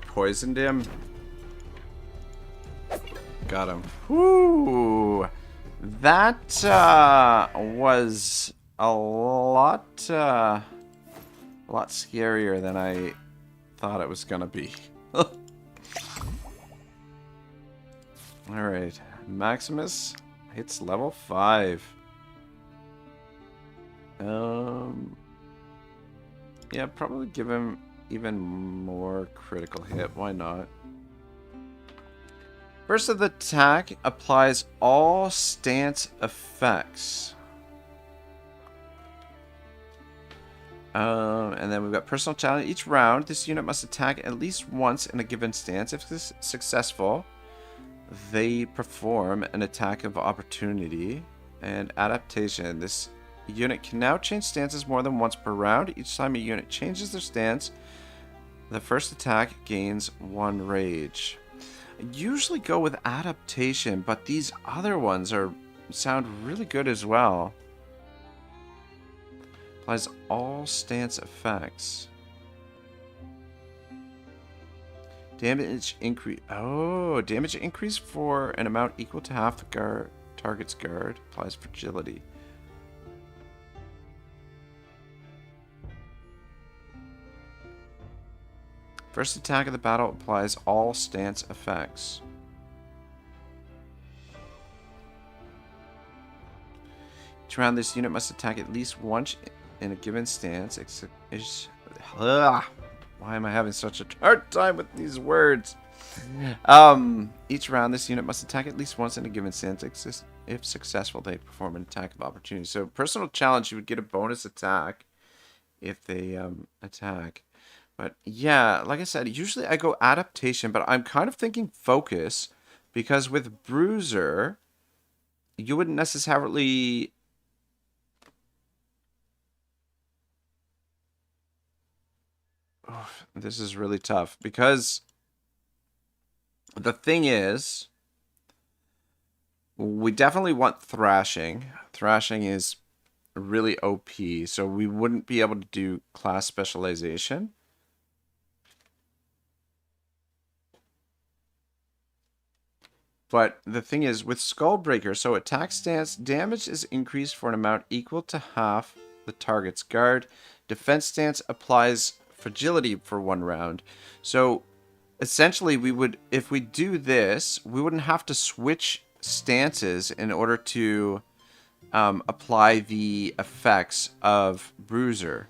poisoned him. Got him. Whoo! That was a lot scarier than I thought it was gonna be. Alright, Maximus hits level 5. Yeah, probably give him even more critical hit. Why not? First of the attack applies all stance effects. And then we've got personal challenge. Each round, this unit must attack at least once in a given stance. If successful, they perform an attack of opportunity. And adaptation. This unit can now change stances more than once per round. Each time a unit changes their stance, the first attack gains 1 rage. I usually go with adaptation, but these other ones sound really good as well. Applies all stance effects. Damage increase. Oh, damage increase for an amount equal to half the target's guard. Applies fragility. First attack of the battle applies all stance effects. Each round, this unit must attack at least once in a given stance. Why am I having such a hard time with these words? Each round, this unit must attack at least once in a given stance. If successful, they perform an attack of opportunity. So, personal challenge, you would get a bonus attack if they attack. But yeah, like I said, usually I go adaptation, but I'm kind of thinking focus, because with Bruiser, you wouldn't necessarily... Oh, this is really tough, because the thing is, we definitely want thrashing. Thrashing is really OP, so we wouldn't be able to do class specialization. But the thing is, with Skullbreaker, so attack stance, damage is increased for an amount equal to half the target's guard. Defense stance applies fragility for 1 round. So essentially, we would, if we do this, we wouldn't have to switch stances in order to apply the effects of Bruiser,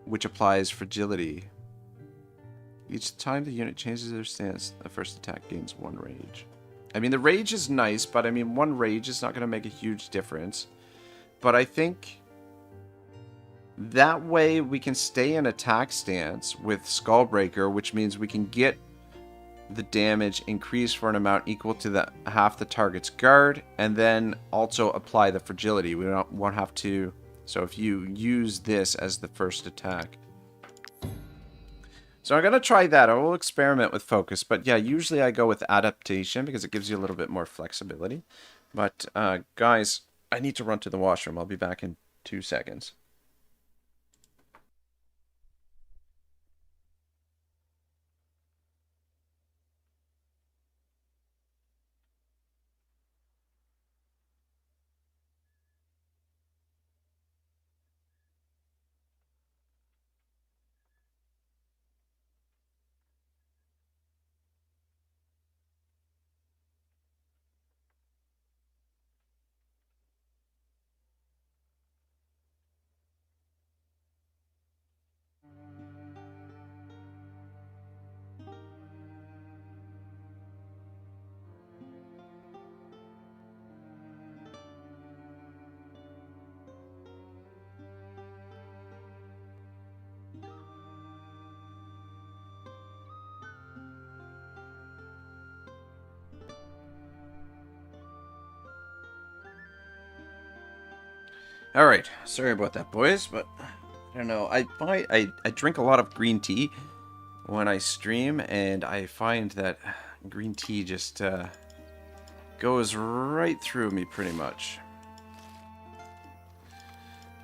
which applies fragility. Each time the unit changes their stance, the first attack gains 1 rage. I mean, the rage is nice, but I mean, 1 rage is not going to make a huge difference. But I think that way we can stay in attack stance with Skullbreaker, which means we can get the damage increased for an amount equal to half the target's guard, and then also apply the fragility. We won't have to... So if you use this as the first attack. So I'm going to try that. I will experiment with focus. But yeah, usually I go with adaptation because it gives you a little bit more flexibility. But guys, I need to run to the washroom. I'll be back in 2 seconds. All right, sorry about that, boys, but I don't know. I drink a lot of green tea when I stream, and I find that green tea just goes right through me pretty much.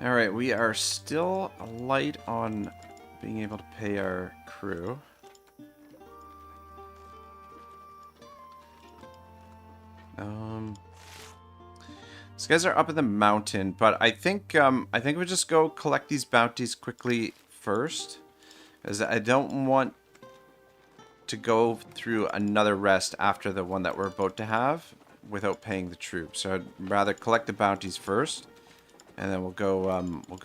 All right, we are still light on being able to pay our crew. These guys are up in the mountain, but I think we just go collect these bounties quickly first, because I don't want to go through another rest after the one that we're about to have without paying the troops. So I'd rather collect the bounties first, and then we'll go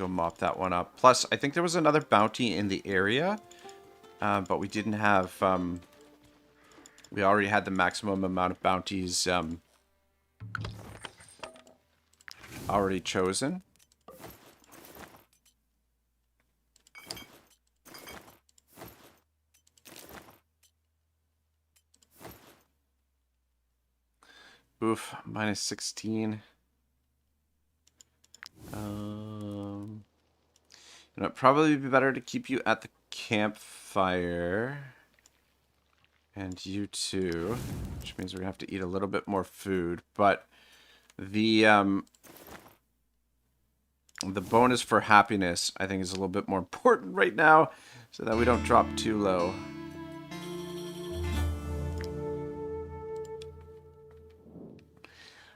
mop that one up. Plus, I think there was another bounty in the area, but we didn't have. We already had the maximum amount of bounties already chosen. Oof, minus 16. You know, it'd probably be better to keep you at the campfire. And you too. Which means we're gonna have to eat a little bit more food. But the bonus for happiness, I think, is a little bit more important right now, so that we don't drop too low.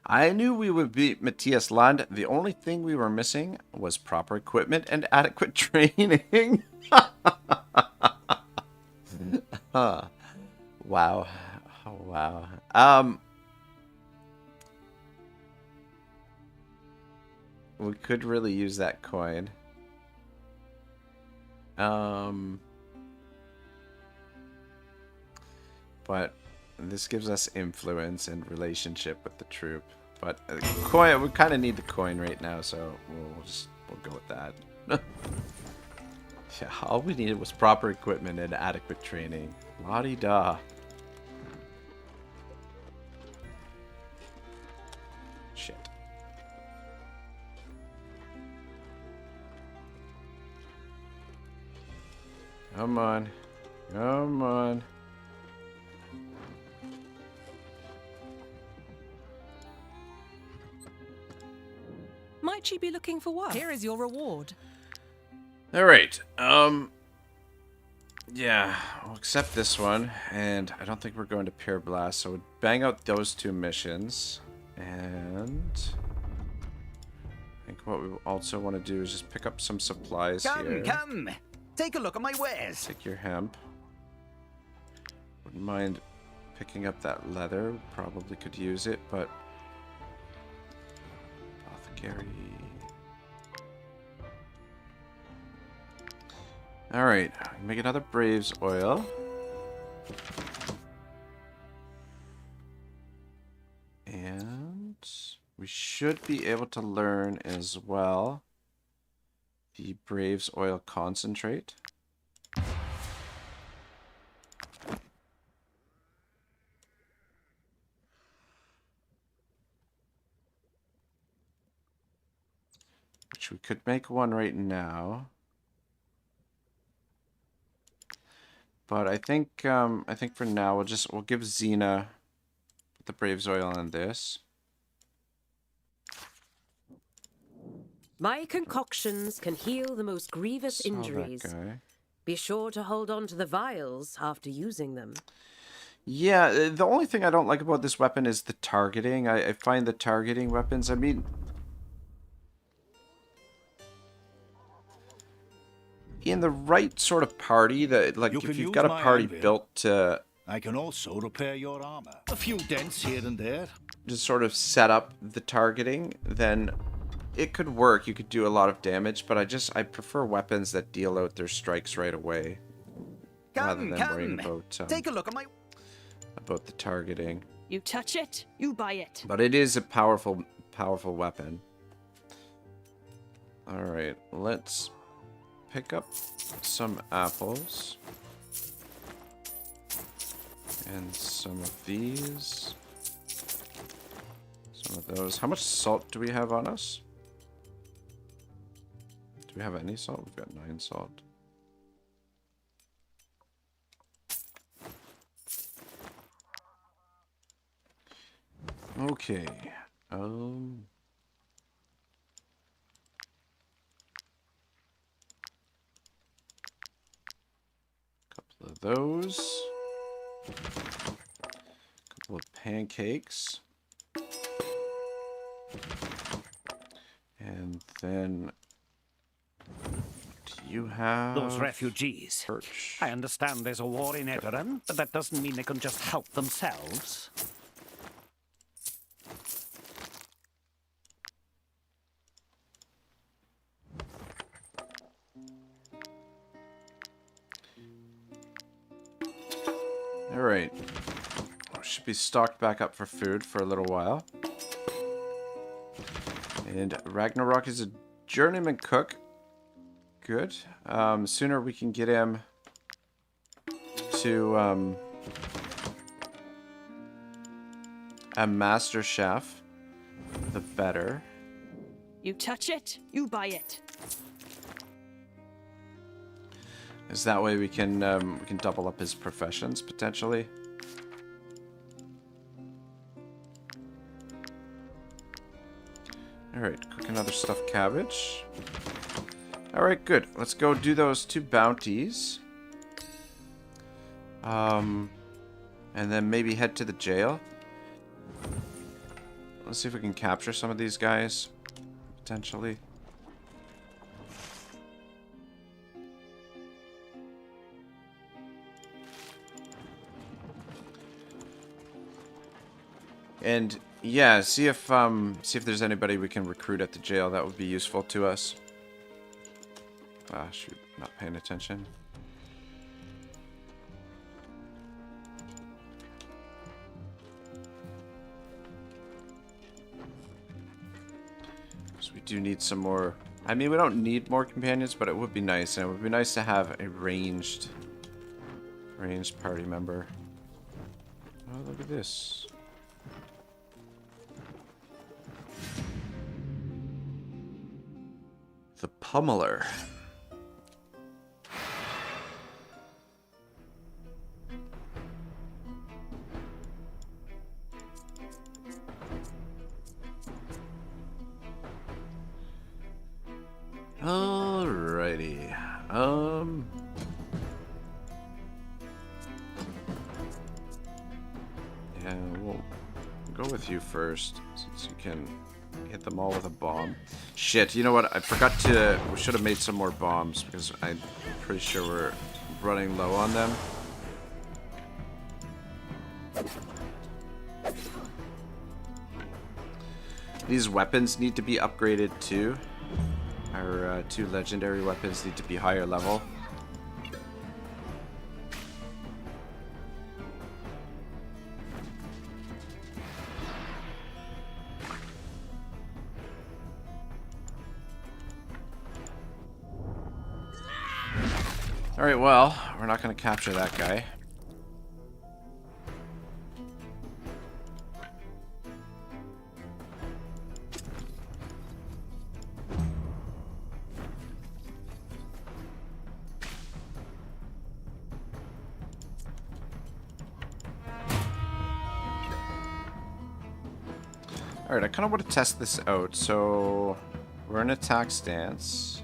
I knew we would beat Matthias Land. The only thing we were missing was proper equipment and adequate training. Wow. Oh, wow. We could really use that coin. But this gives us influence and relationship with the troop. But coin, we kind of need the coin right now, so we'll go with that. Yeah, all we needed was proper equipment and adequate training. La-di-da. Shit. Come on. Come on. Might you be looking for work? Here is your reward. Alright, yeah, we'll accept this one, and I don't think we're going to Pure Blast, so we'll bang out those two missions, and I think what we also want to do is just pick up some supplies here. Come! Take a look at my wares! Take your hemp. Wouldn't mind picking up that leather, probably could use it, but apothecary. Alright, make another Braves oil. And we should be able to learn as well the Braves oil concentrate. Which we could make one right now. But I think for now we'll give Xena the Braves oil in this. My concoctions can heal the most grievous injuries. Be sure to hold on to the vials after using them. Yeah, the only thing I don't like about this weapon is the targeting. I find the targeting weapons, I mean, in the right sort of party, that like if you've got a party built to, I can also repair your armor. A few dents here and there. Just sort of set up the targeting, then it could work. You could do a lot of damage, but I prefer weapons that deal out their strikes right away, rather than worrying about take a look at about the targeting. You touch it, you buy it. But it is a powerful weapon. All right, let's pick up some apples and some of these, some of those. How much salt do we have on us? we have any salt? We've got 9 salt. Okay. Couple of those. Couple of pancakes. And then, do you have those refugees? Perch? I understand there's a war in Edoran, but that doesn't mean they can just help themselves. All right. Should be stocked back up for food for a little while. And Ragnarok is a journeyman cook. Good. Sooner we can get him to a master chef, the better. You touch it, you buy it. Is that way we can double up his professions potentially. Alright, cook another stuffed cabbage. Alright, good. Let's go do those 2 bounties. And then maybe head to the jail. Let's see if we can capture some of these guys. Potentially. And yeah, see if there's anybody we can recruit at the jail. That would be useful to us. Ah, shoot, not paying attention. So we do need some more. I mean, we don't need more companions, but it would be nice, and it would be nice to have a ranged party member. Oh, look at this. The Pummeler. Alrighty. Yeah, we'll go with you first, since you can hit them all with a bomb. Shit, you know what? I forgot to... We should have made some more bombs, because I'm pretty sure we're running low on them. These weapons need to be upgraded too. Our 2 legendary weapons need to be higher level. Alright, well, we're not going to capture that guy. Alright, I kind of want to test this out. So, we're in attack stance.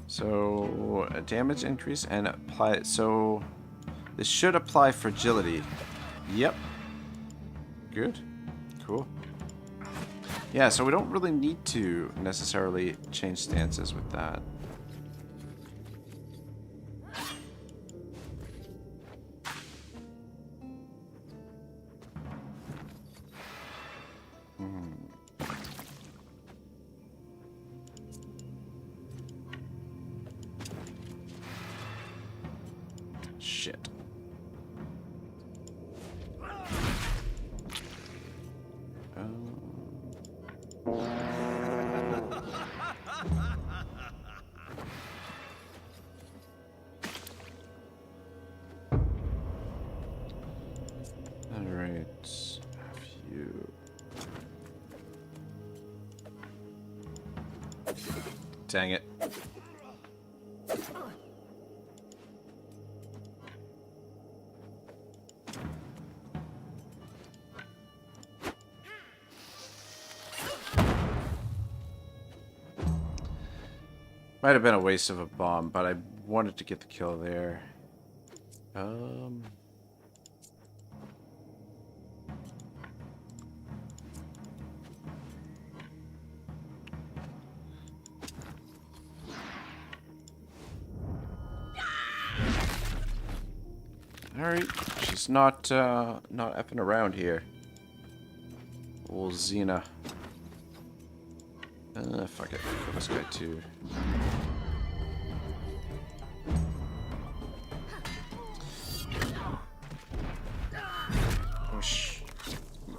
So, a damage increase and apply. So, this should apply fragility. Yep. Good. Cool. Yeah, so we don't really need to necessarily change stances with that. Shit. Alright. Dang it. Might have been a waste of a bomb, but I wanted to get the kill there. Alright, she's not effing around here. Old Xena. Fuck it. Kill this guy too.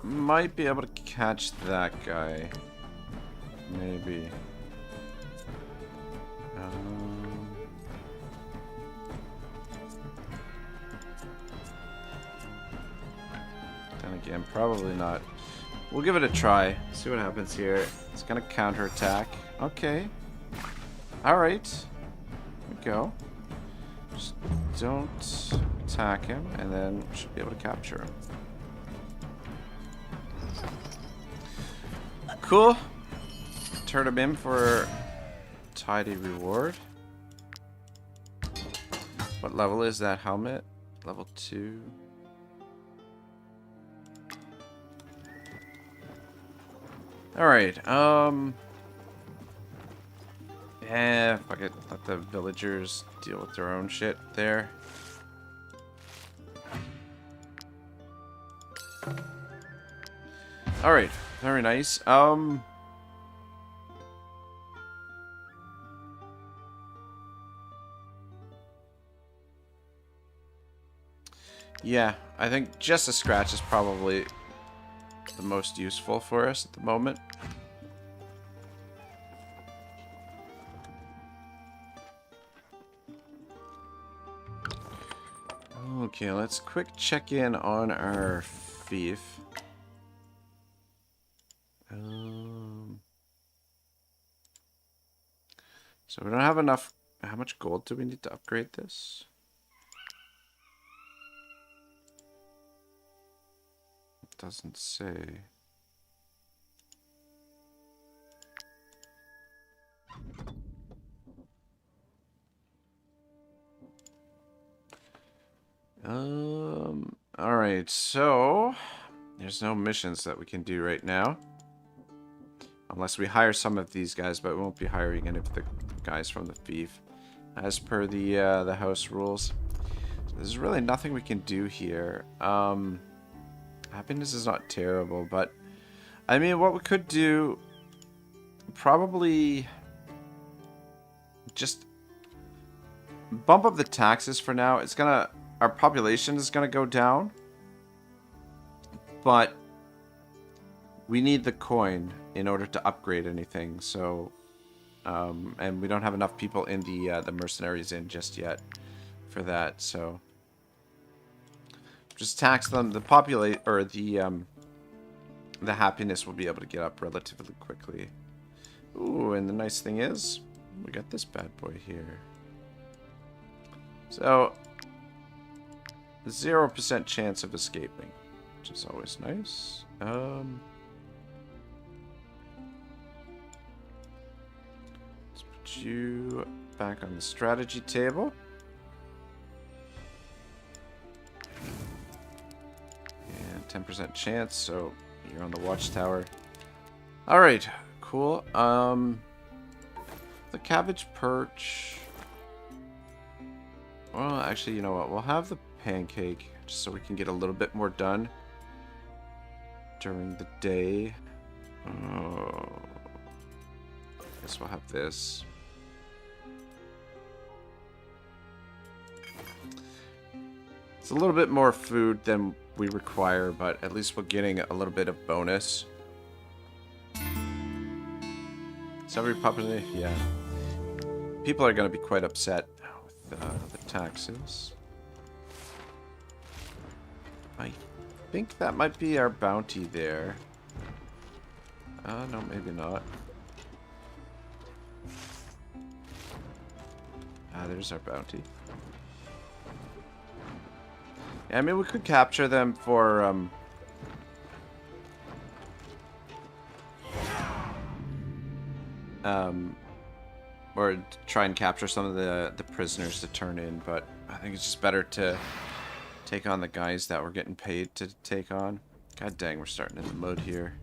Might be able to catch that guy. Maybe. Then again, probably not. We'll give it a try. See what happens here. It's gonna counterattack. Okay. Alright. Here we go. Just don't attack him, and then we should be able to capture him. Cool. Turn him in for tidy reward. What level is that helmet? Level 2. Alright, yeah, fuck it. Let the villagers deal with their own shit there. Alright, very nice. Yeah, I think just a scratch is probably the most useful for us at the moment. Okay, let's quick check in on our thief. So we don't have enough. How much gold do we need to upgrade this? It doesn't say. All right, so there's no missions that we can do right now. Unless we hire some of these guys, but we won't be hiring any of the guys from the thief, as per the house rules. So there's really nothing we can do here. Happiness is not terrible, but I mean, what we could do, probably just bump up the taxes for now. It's gonna, our population is gonna go down, but we need the coin in order to upgrade anything. So, and we don't have enough people in the mercenaries inn just yet for that. So, just tax them. The populate or the happiness will be able to get up relatively quickly. Ooh, and the nice thing is, we got this bad boy here. So, 0% chance of escaping, which is always nice. Let's put you back on the strategy table. And 10% chance, so you're on the watchtower. Alright, cool. The cabbage perch. Well, actually, you know what? We'll have the pancake just so we can get a little bit more done during the day. Oh, I guess we'll have this. It's a little bit more food than we require, but at least we're getting a little bit of bonus. So every population, yeah. People are going to be quite upset with the taxes. I think that might be our bounty there. No, maybe not. There's our bounty. Yeah, I mean, we could capture them for, or try and capture some of the prisoners to turn in, but I think it's just better to take on the guys that we're getting paid to take on. God dang, we're starting in the mud here.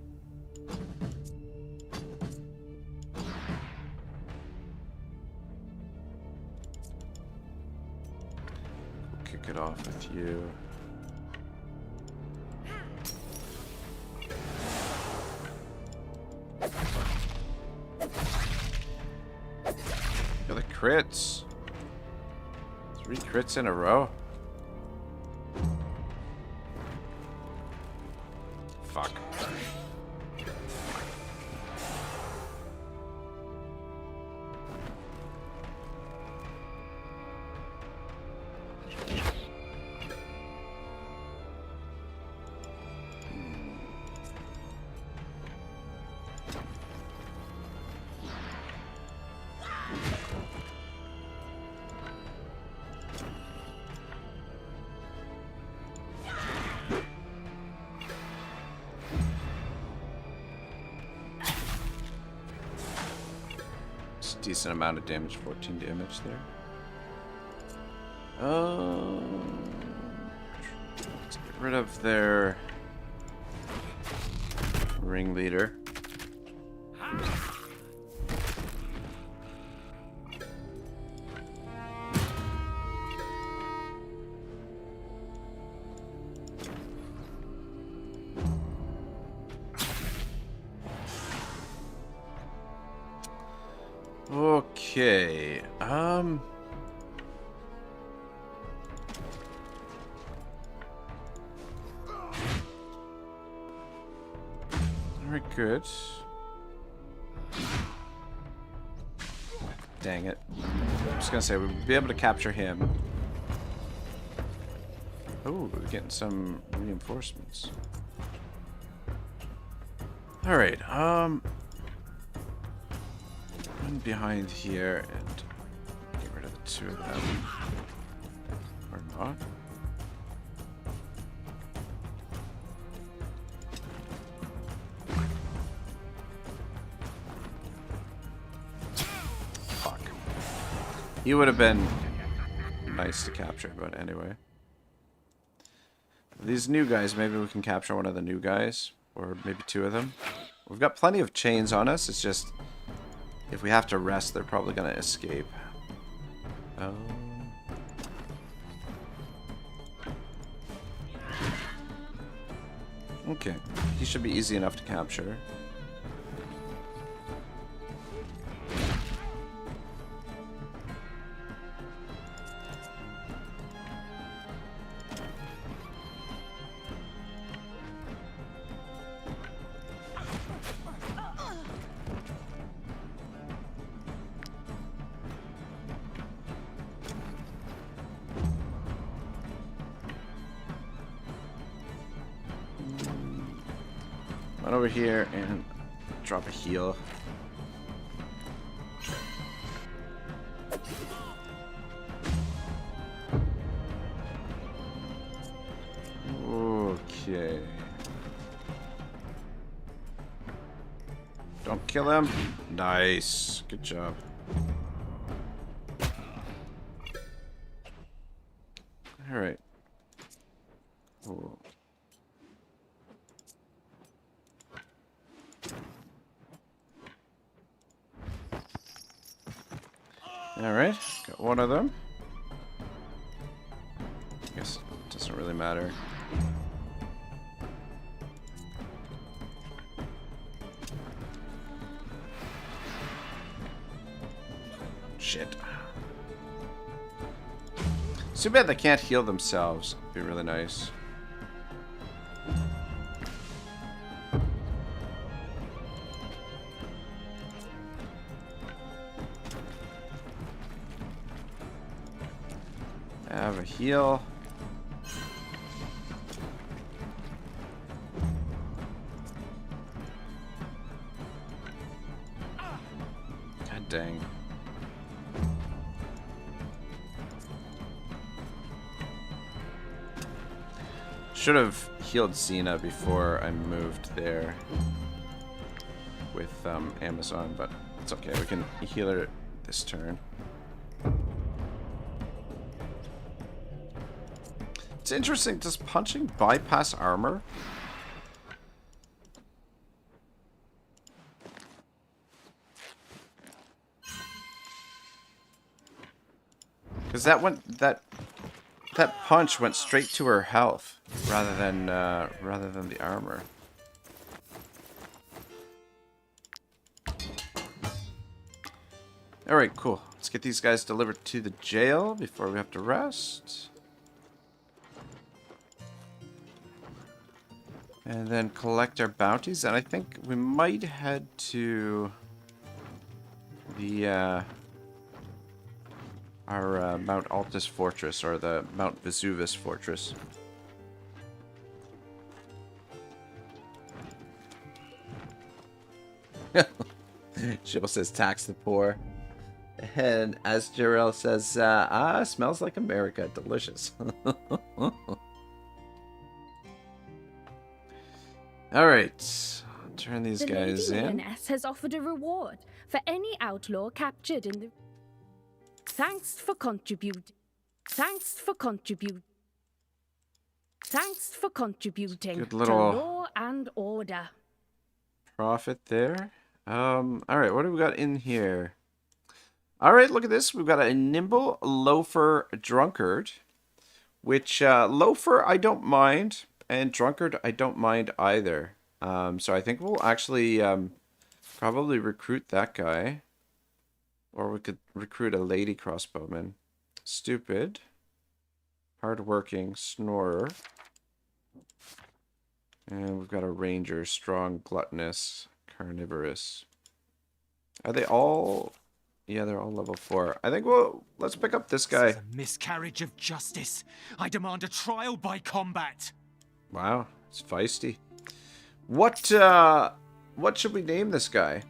We'll kick it off with you. Look at the crits. 3 crits in a row. Fuck. Decent amount of damage, 14 damage there. Let's get rid of their ringleader. Okay, very good. Dang it. I'm just gonna say we'll be able to capture him. Oh, we're getting some reinforcements. Alright, one behind here and get rid of the 2 of them. Or not. Fuck. He would have been nice to capture, but anyway. These new guys, maybe we can capture one of the new guys. Or maybe 2 of them. We've got plenty of chains on us, it's just if we have to rest, they're probably gonna escape. Okay, he should be easy enough to capture. Run over here and drop a heal. Okay. Don't kill him. Nice. Good job. All right. Cool. Alright, got one of them. I guess it doesn't really matter. Shit. It's too bad they can't heal themselves. It'd be really nice. Have a heal. God dang. Should have healed Xena before I moved there with Amazon, but it's okay. We can heal her this turn. It's interesting. Does punching bypass armor? Because that punch went straight to her health rather than the armor. All right, cool. Let's get these guys delivered to the jail before we have to rest. And then collect our bounties. And I think we might head to the our Mount Altus Fortress, or the Mount Vesuvius Fortress. Jill says, tax the poor. And as Jarrell says, smells like America. Delicious. Alright. Turn these guys in. Lioness has offered a reward for any outlaw captured in the... Thanks for contributing. Good to little law and order. profit there. Alright, what do we got in here? Alright, look at this. We've got a nimble loafer drunkard. Which, loafer I don't mind, and drunkard I don't mind either. So I think we'll actually probably recruit that guy. Or we could recruit a lady crossbowman. Stupid. Hardworking. Snorer. And we've got a ranger. Strong, gluttonous, carnivorous. Are they all... Yeah, they're all level 4. I think let's pick up this guy. This is a miscarriage of justice. I demand a trial by combat. Wow, it's feisty. What should we name this guy?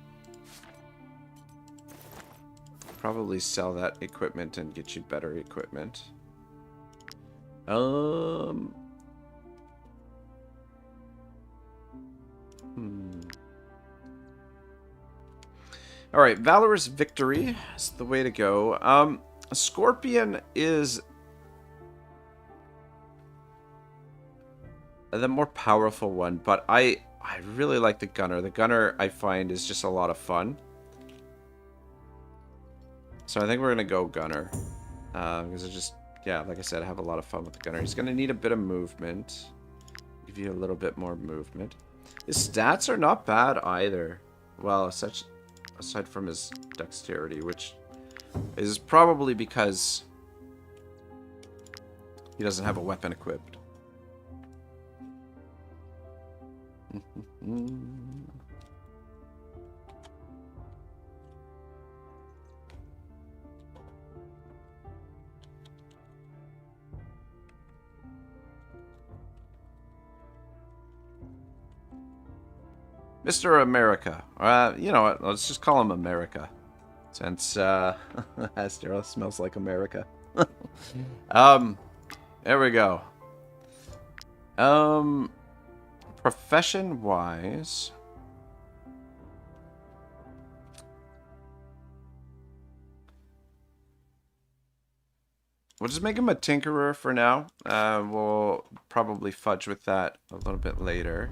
Probably sell that equipment and get you better equipment. Alright, Valorous Victory is the way to go. Scorpion is the more powerful one, but I really like the Gunner. The Gunner, I find, is just a lot of fun. So I think we're going to go Gunner. Because it just, yeah, like I said, I have a lot of fun with the Gunner. He's going to need a bit of movement. Give you a little bit more movement. His stats are not bad either. Well, aside from his dexterity, which is probably because he doesn't have a weapon equipped. Mr. America. You know what? Let's just call him America. Since, Astero smells like America. There we go. Profession-wise... We'll just make him a tinkerer for now. We'll probably fudge with that a little bit later.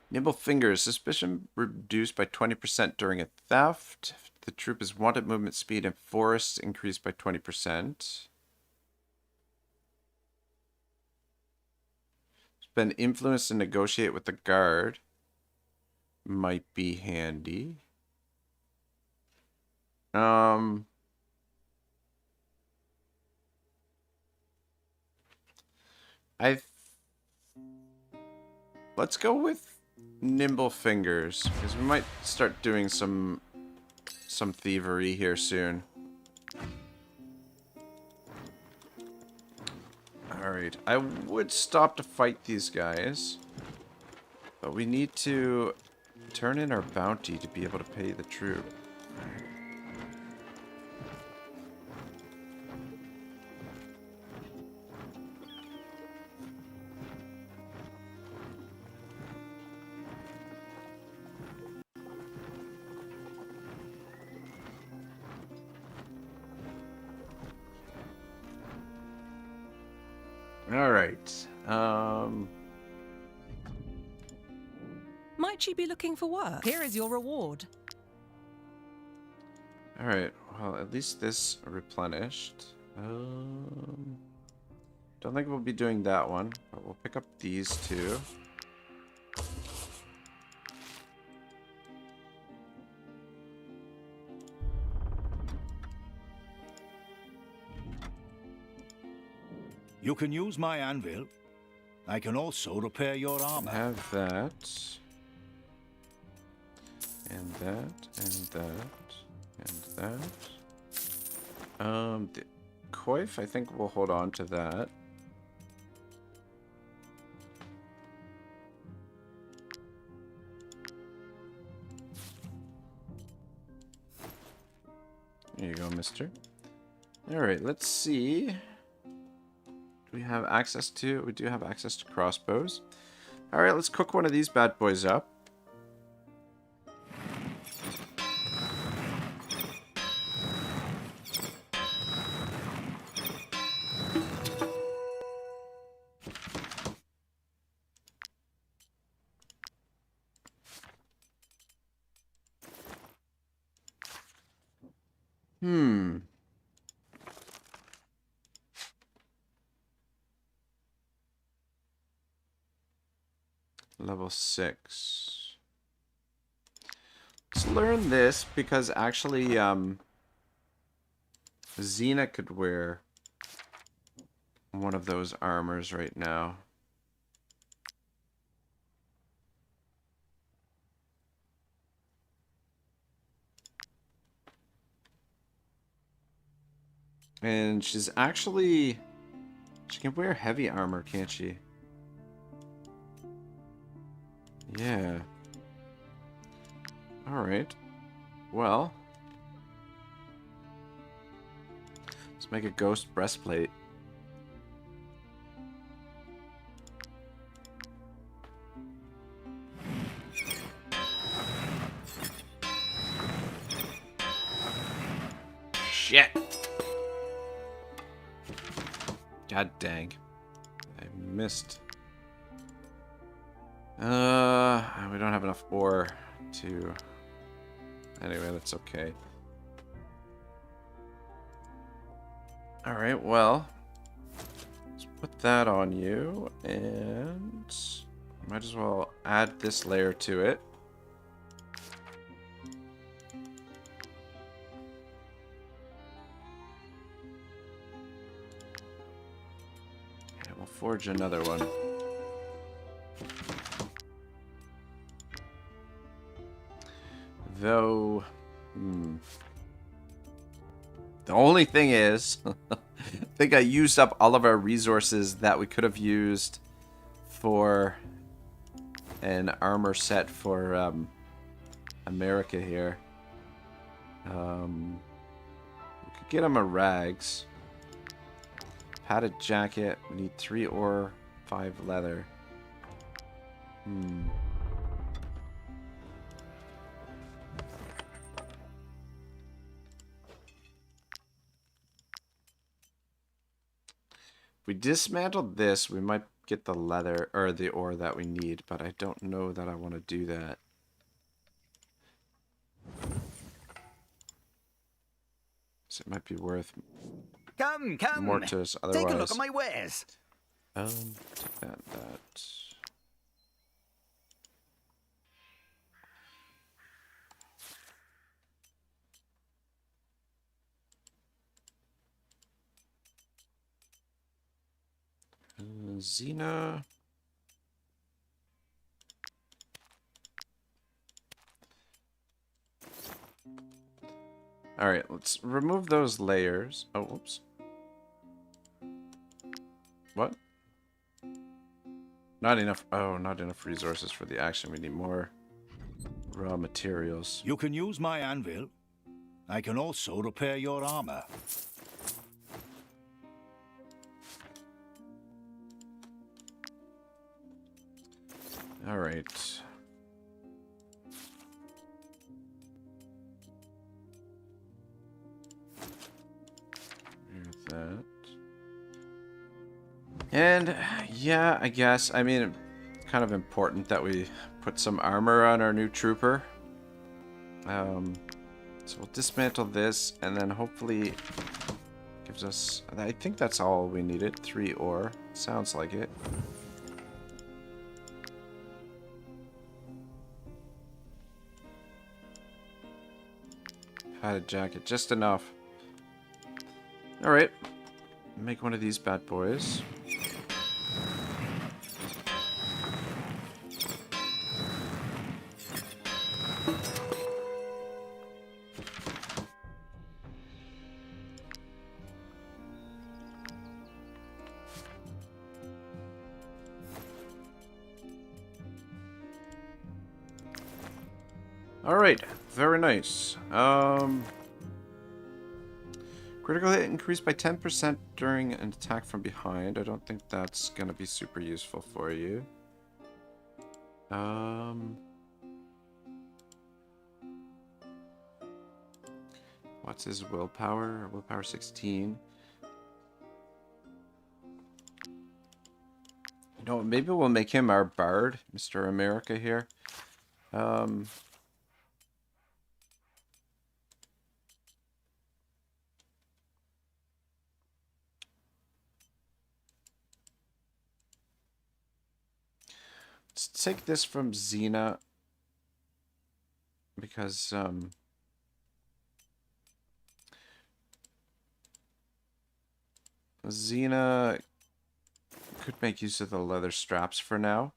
Nimble Fingers. Suspicion reduced by 20% during a theft. The troop is wanted movement speed in forests increased by 20%. Spend influence to negotiate with the guard. Might be handy. Let's go with Nimble Fingers, because we might start doing some thievery here soon. Alright, I would stop to fight these guys, but we need to turn in our bounty to be able to pay the troop. All right. Might you be looking for work? Here is your reward. All right. Well, at least this replenished. Don't think we'll be doing that one, but we'll pick up these two. You can use my anvil. I can also repair your armor. Have that. And that, and that, and that. The coif, I think we'll hold on to that. There you go, mister. Alright, let's see. Do we have access to... We do have access to crossbows. Alright, let's cook one of these bad boys up. Level 6. Let's learn this because actually Xena could wear one of those armors right now. And she's actually... She can wear heavy armor, can't she? Yeah. Alright. Well. Let's make a ghost breastplate. Shit! God dang. I missed. We don't have enough ore to... Anyway, that's okay. Alright, well... Let's put that on you, and... Might as well add this layer to it. And we'll forge another one. Though, the only thing is, I think I used up all of our resources that we could have used for an armor set for America here. We could get him a rags. Padded jacket. We need 3 ore, 5 leather. If we dismantled this, we might get the leather, or the ore that we need, but I don't know that I want to do that. So it might be worth come more to us otherwise. Take a look at my wares. Take that. Xena. Alright, let's remove those layers. Oh, whoops. What? Not enough. Oh, not enough resources for the action. We need more raw materials. You can use my anvil. I can also repair your armor. All right. Here's that. And yeah, I guess, I mean, it's kind of important that we put some armor on our new trooper. So we'll dismantle this, and then hopefully gives us, I think that's all we needed, 3 ore. Sounds like it. Padded jacket, just enough. Alright, make one of these bad boys. Alright, very nice. Critical hit increased by 10% during an attack from behind. I don't think that's going to be super useful for you. What's his willpower? Willpower 16. You know, maybe we'll make him our bard, Mr. America here. Let's take this from Xena because Xena could make use of the leather straps for now.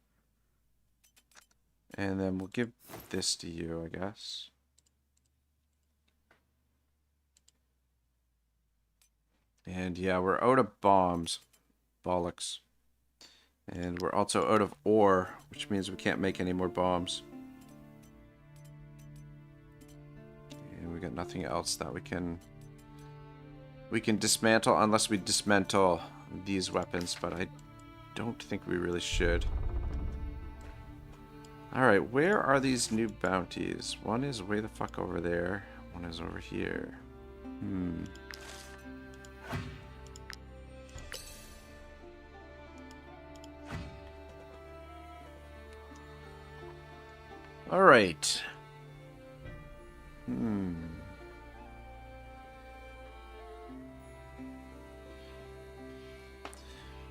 And then we'll give this to you, I guess. And yeah, we're out of bombs. Bollocks. And we're also out of ore, which means we can't make any more bombs. And we got nothing else that we can dismantle unless we dismantle these weapons, but I don't think we really should. Alright, where are these new bounties? One is way the fuck over there. One is over here. Alright. We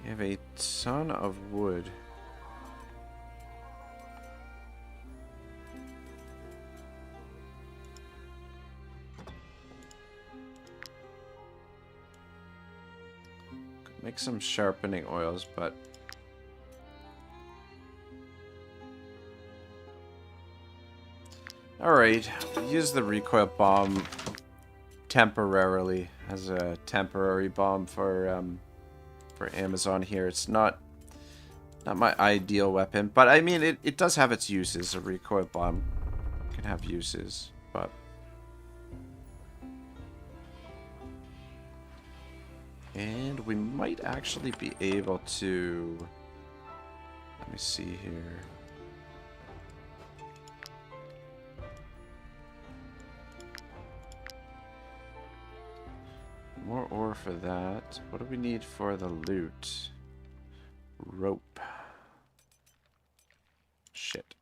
have a ton of wood. Could make some sharpening oils, but alright, use the recoil bomb temporarily as a temporary bomb for Amazon here. It's not my ideal weapon, but I mean it does have its uses. A recoil bomb can have uses, but and we might actually be able to, let me see here. More ore for that. What do we need for the loot? Rope. Shit.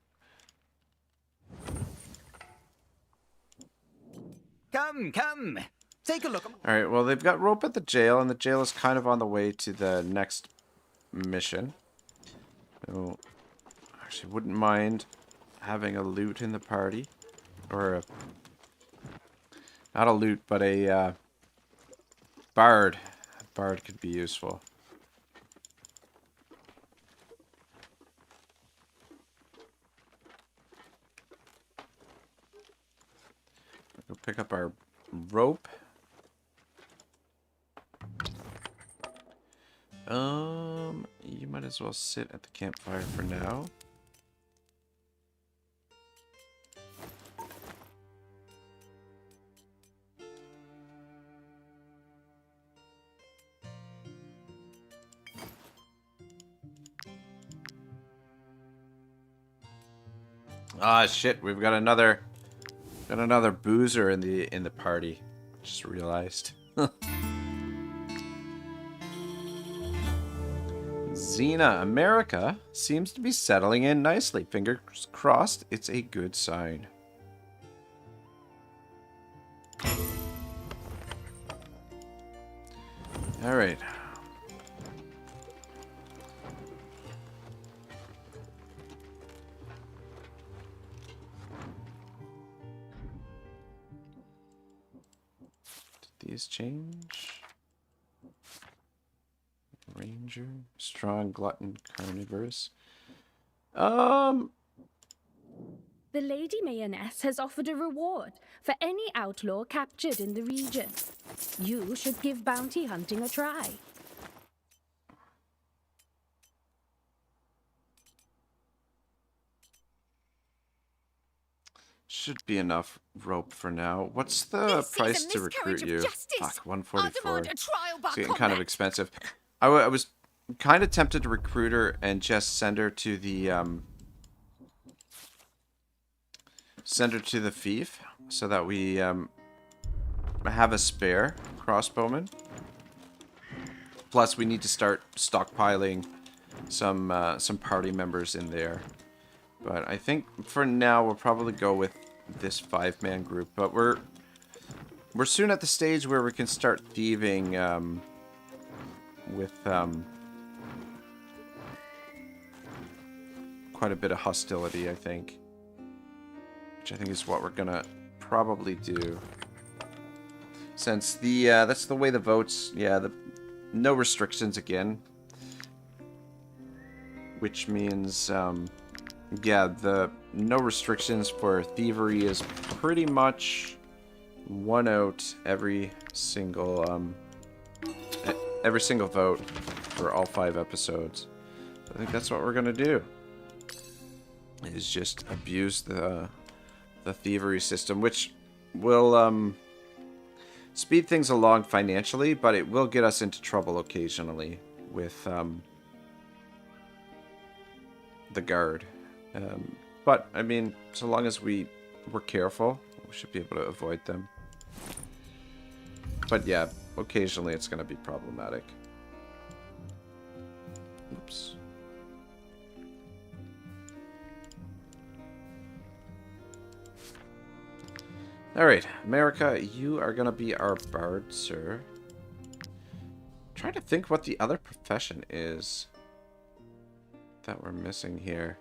Come, come. Take a look. Alright, well, they've got rope at the jail, and the jail is kind of on the way to the next mission. So, actually, wouldn't mind having a loot in the party. Or not a loot, but a bard. A bard could be useful. Go pick up our rope. You might as well sit at the campfire for now. Ah, shit, we've got another boozer in the party. Just realized. Xena, America seems to be settling in nicely. Fingers crossed, it's a good sign. All right. Did these change? Ranger, strong glutton, carnivorous. The Lady Mayonnaise has offered a reward for any outlaw captured in the region. You should give bounty hunting a try. Should be enough rope for now. What's the price to recruit you? Fuck, 144. It's getting kind of expensive. I was kind of tempted to recruit her and just send her to the fief so that we have a spare crossbowman. Plus, we need to start stockpiling some party members in there. But I think for now we'll probably go with this 5-man group. But we're soon at the stage where we can start thieving with quite a bit of hostility, I think. Which I think is what we're gonna probably do. Since the that's the way the votes, no restrictions again. Which means the no restrictions for thievery is pretty much 1 out every single vote for all 5 episodes. I think that's what we're gonna do. Is just abuse the thievery system, which will speed things along financially, but it will get us into trouble occasionally with the guard. But I mean, so long as we're careful, we should be able to avoid them. But yeah, occasionally it's going to be problematic. Oops. Alright, America, you are going to be our bard, sir. I'm trying to think what the other profession is that we're missing here.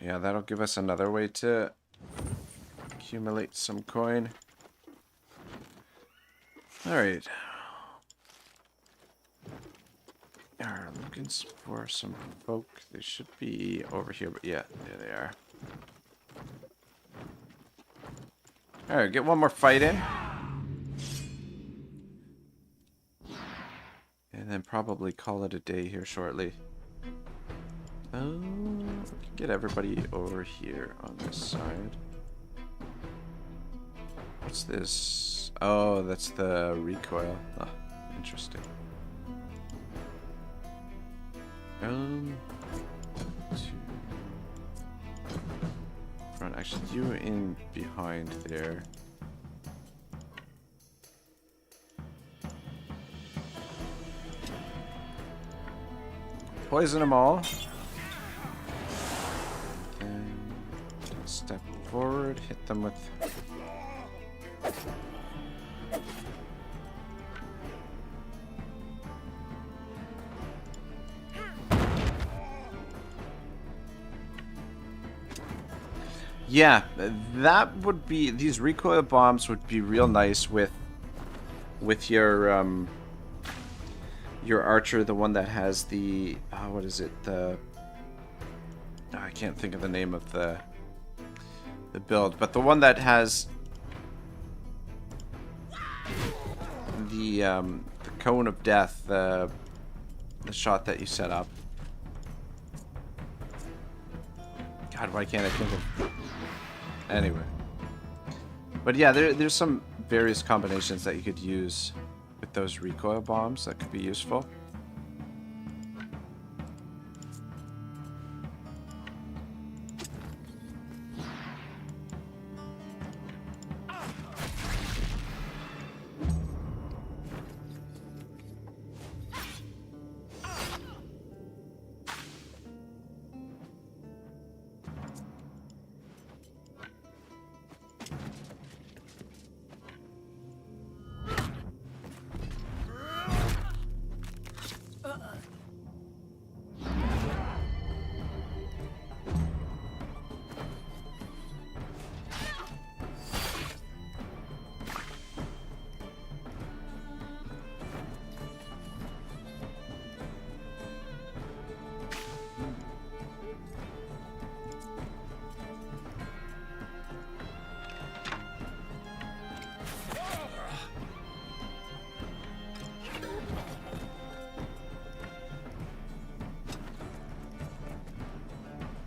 Yeah, that'll give us another way to accumulate some coin. Alright. Are looking for some folk. They should be over here, but yeah, there they are. Alright, get one more fight in. And then probably call it a day here shortly. Get everybody over here on this side. What's this? Oh, that's the recoil. Oh, interesting. Front. Actually, you in behind there. Poison them all. Step forward, hit them with... Yeah, that would be... These recoil bombs would be real nice with your archer, the one that has the... what is it? The... I can't think of the name of the build, but the one that has the cone of death, the shot that you set up. God, why can't I think of... Anyway. But yeah, there's some various combinations that you could use with those recoil bombs that could be useful.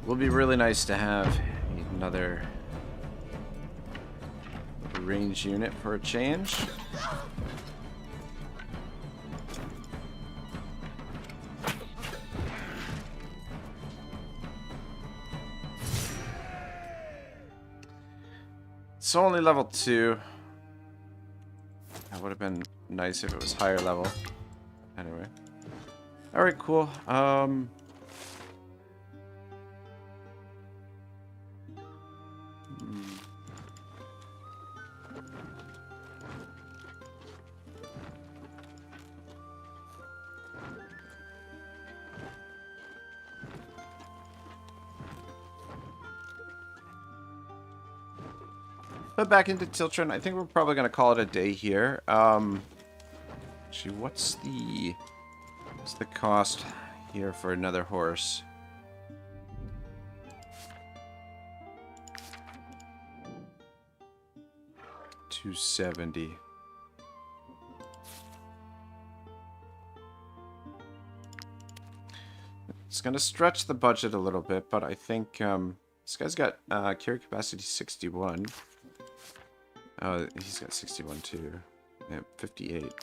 Will be really nice to have another range unit for a change. It's only level 2. That would have been nice if it was higher level. Anyway. Alright, cool. Put back into Tiltron. I think we're probably going to call it a day here. Actually, what's the cost here for another horse? $270. It's going to stretch the budget a little bit, but I think this guy's got carry capacity 61. Oh, he's got 61 too. Yeah, 58.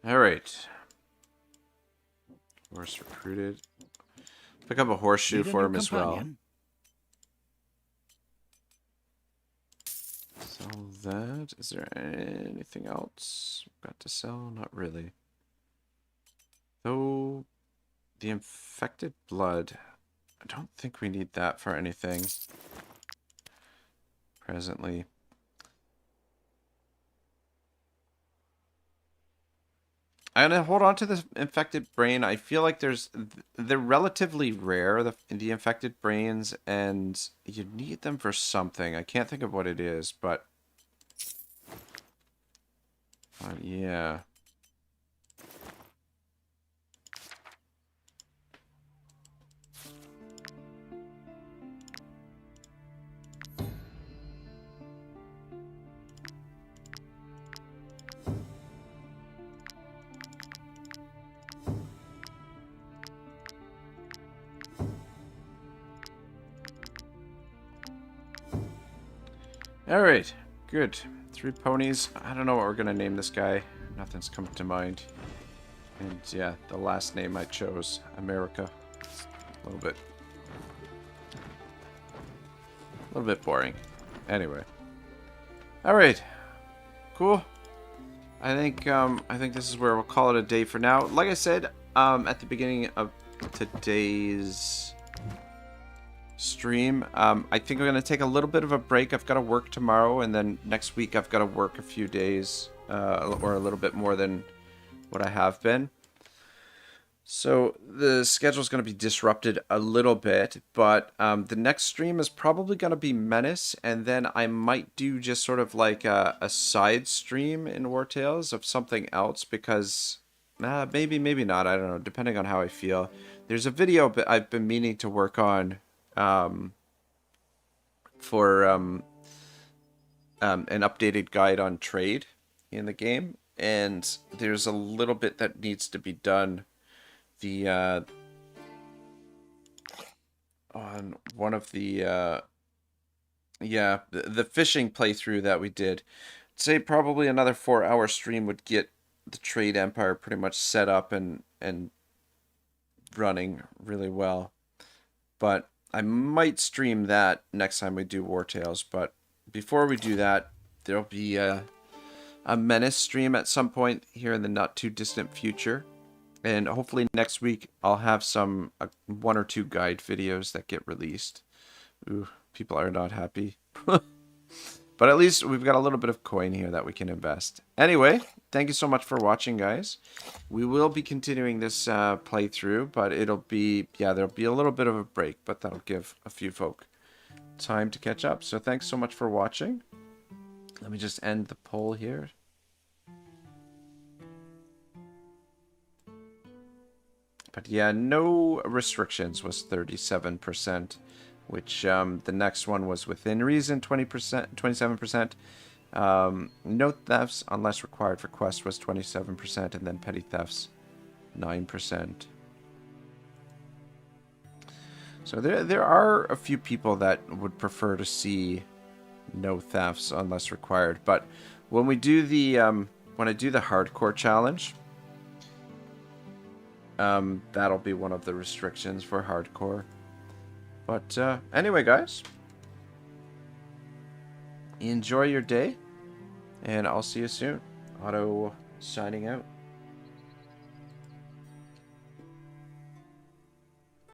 All right. Horse recruited. Pick up a horseshoe for him as well. Sell that. Is there anything else got to sell? Not really. Though the infected blood, I don't think we need that for anything presently. I'm gonna hold on to the infected brain. I feel like they're relatively rare, the infected brains, and you need them for something. I can't think of what it is, but yeah. Alright, good. 3 ponies. I don't know what we're going to name this guy. Nothing's come to mind. And yeah, the last name I chose, America. It's a little bit boring. Anyway. Alright. Cool. I think this is where we'll call it a day for now. Like I said, at the beginning of today's stream, I think I'm going to take a little bit of a break. I've got to work tomorrow, and then next week I've got to work a few days, or a little bit more than what I have been. So the schedule is going to be disrupted a little bit, but the next stream is probably going to be Menace, and then I might do just sort of like a side stream in Wartales of something else, because maybe not, I don't know, depending on how I feel. There's a video I've been meaning to work on for an updated guide on trade in the game, and there's a little bit that needs to be done. On one of the the fishing playthrough that we did, I'd say probably another 4-hour stream would get the trade empire pretty much set up and running really well. But I might stream that next time we do Wartales. But before we do that, there'll be a Menace stream at some point here in the not too distant future. And hopefully next week I'll have some 1 or 2 guide videos that get released. Ooh, people are not happy. But at least we've got a little bit of coin here that we can invest. Anyway, thank you so much for watching, guys. We will be continuing this playthrough, but it'll be, yeah, there'll be a little bit of a break, but that'll give a few folk time to catch up. So thanks so much for watching. Let me just end the poll here. But yeah, no restrictions was 37%. Which the next one was within reason, 20%, 27%. No thefts unless required for quest was 27%, and then petty thefts 9%. So there are a few people that would prefer to see no thefts unless required. But when we do the when I do the hardcore challenge, that'll be one of the restrictions for hardcore. But anyway, guys, enjoy your day, and I'll see you soon. Otto signing out.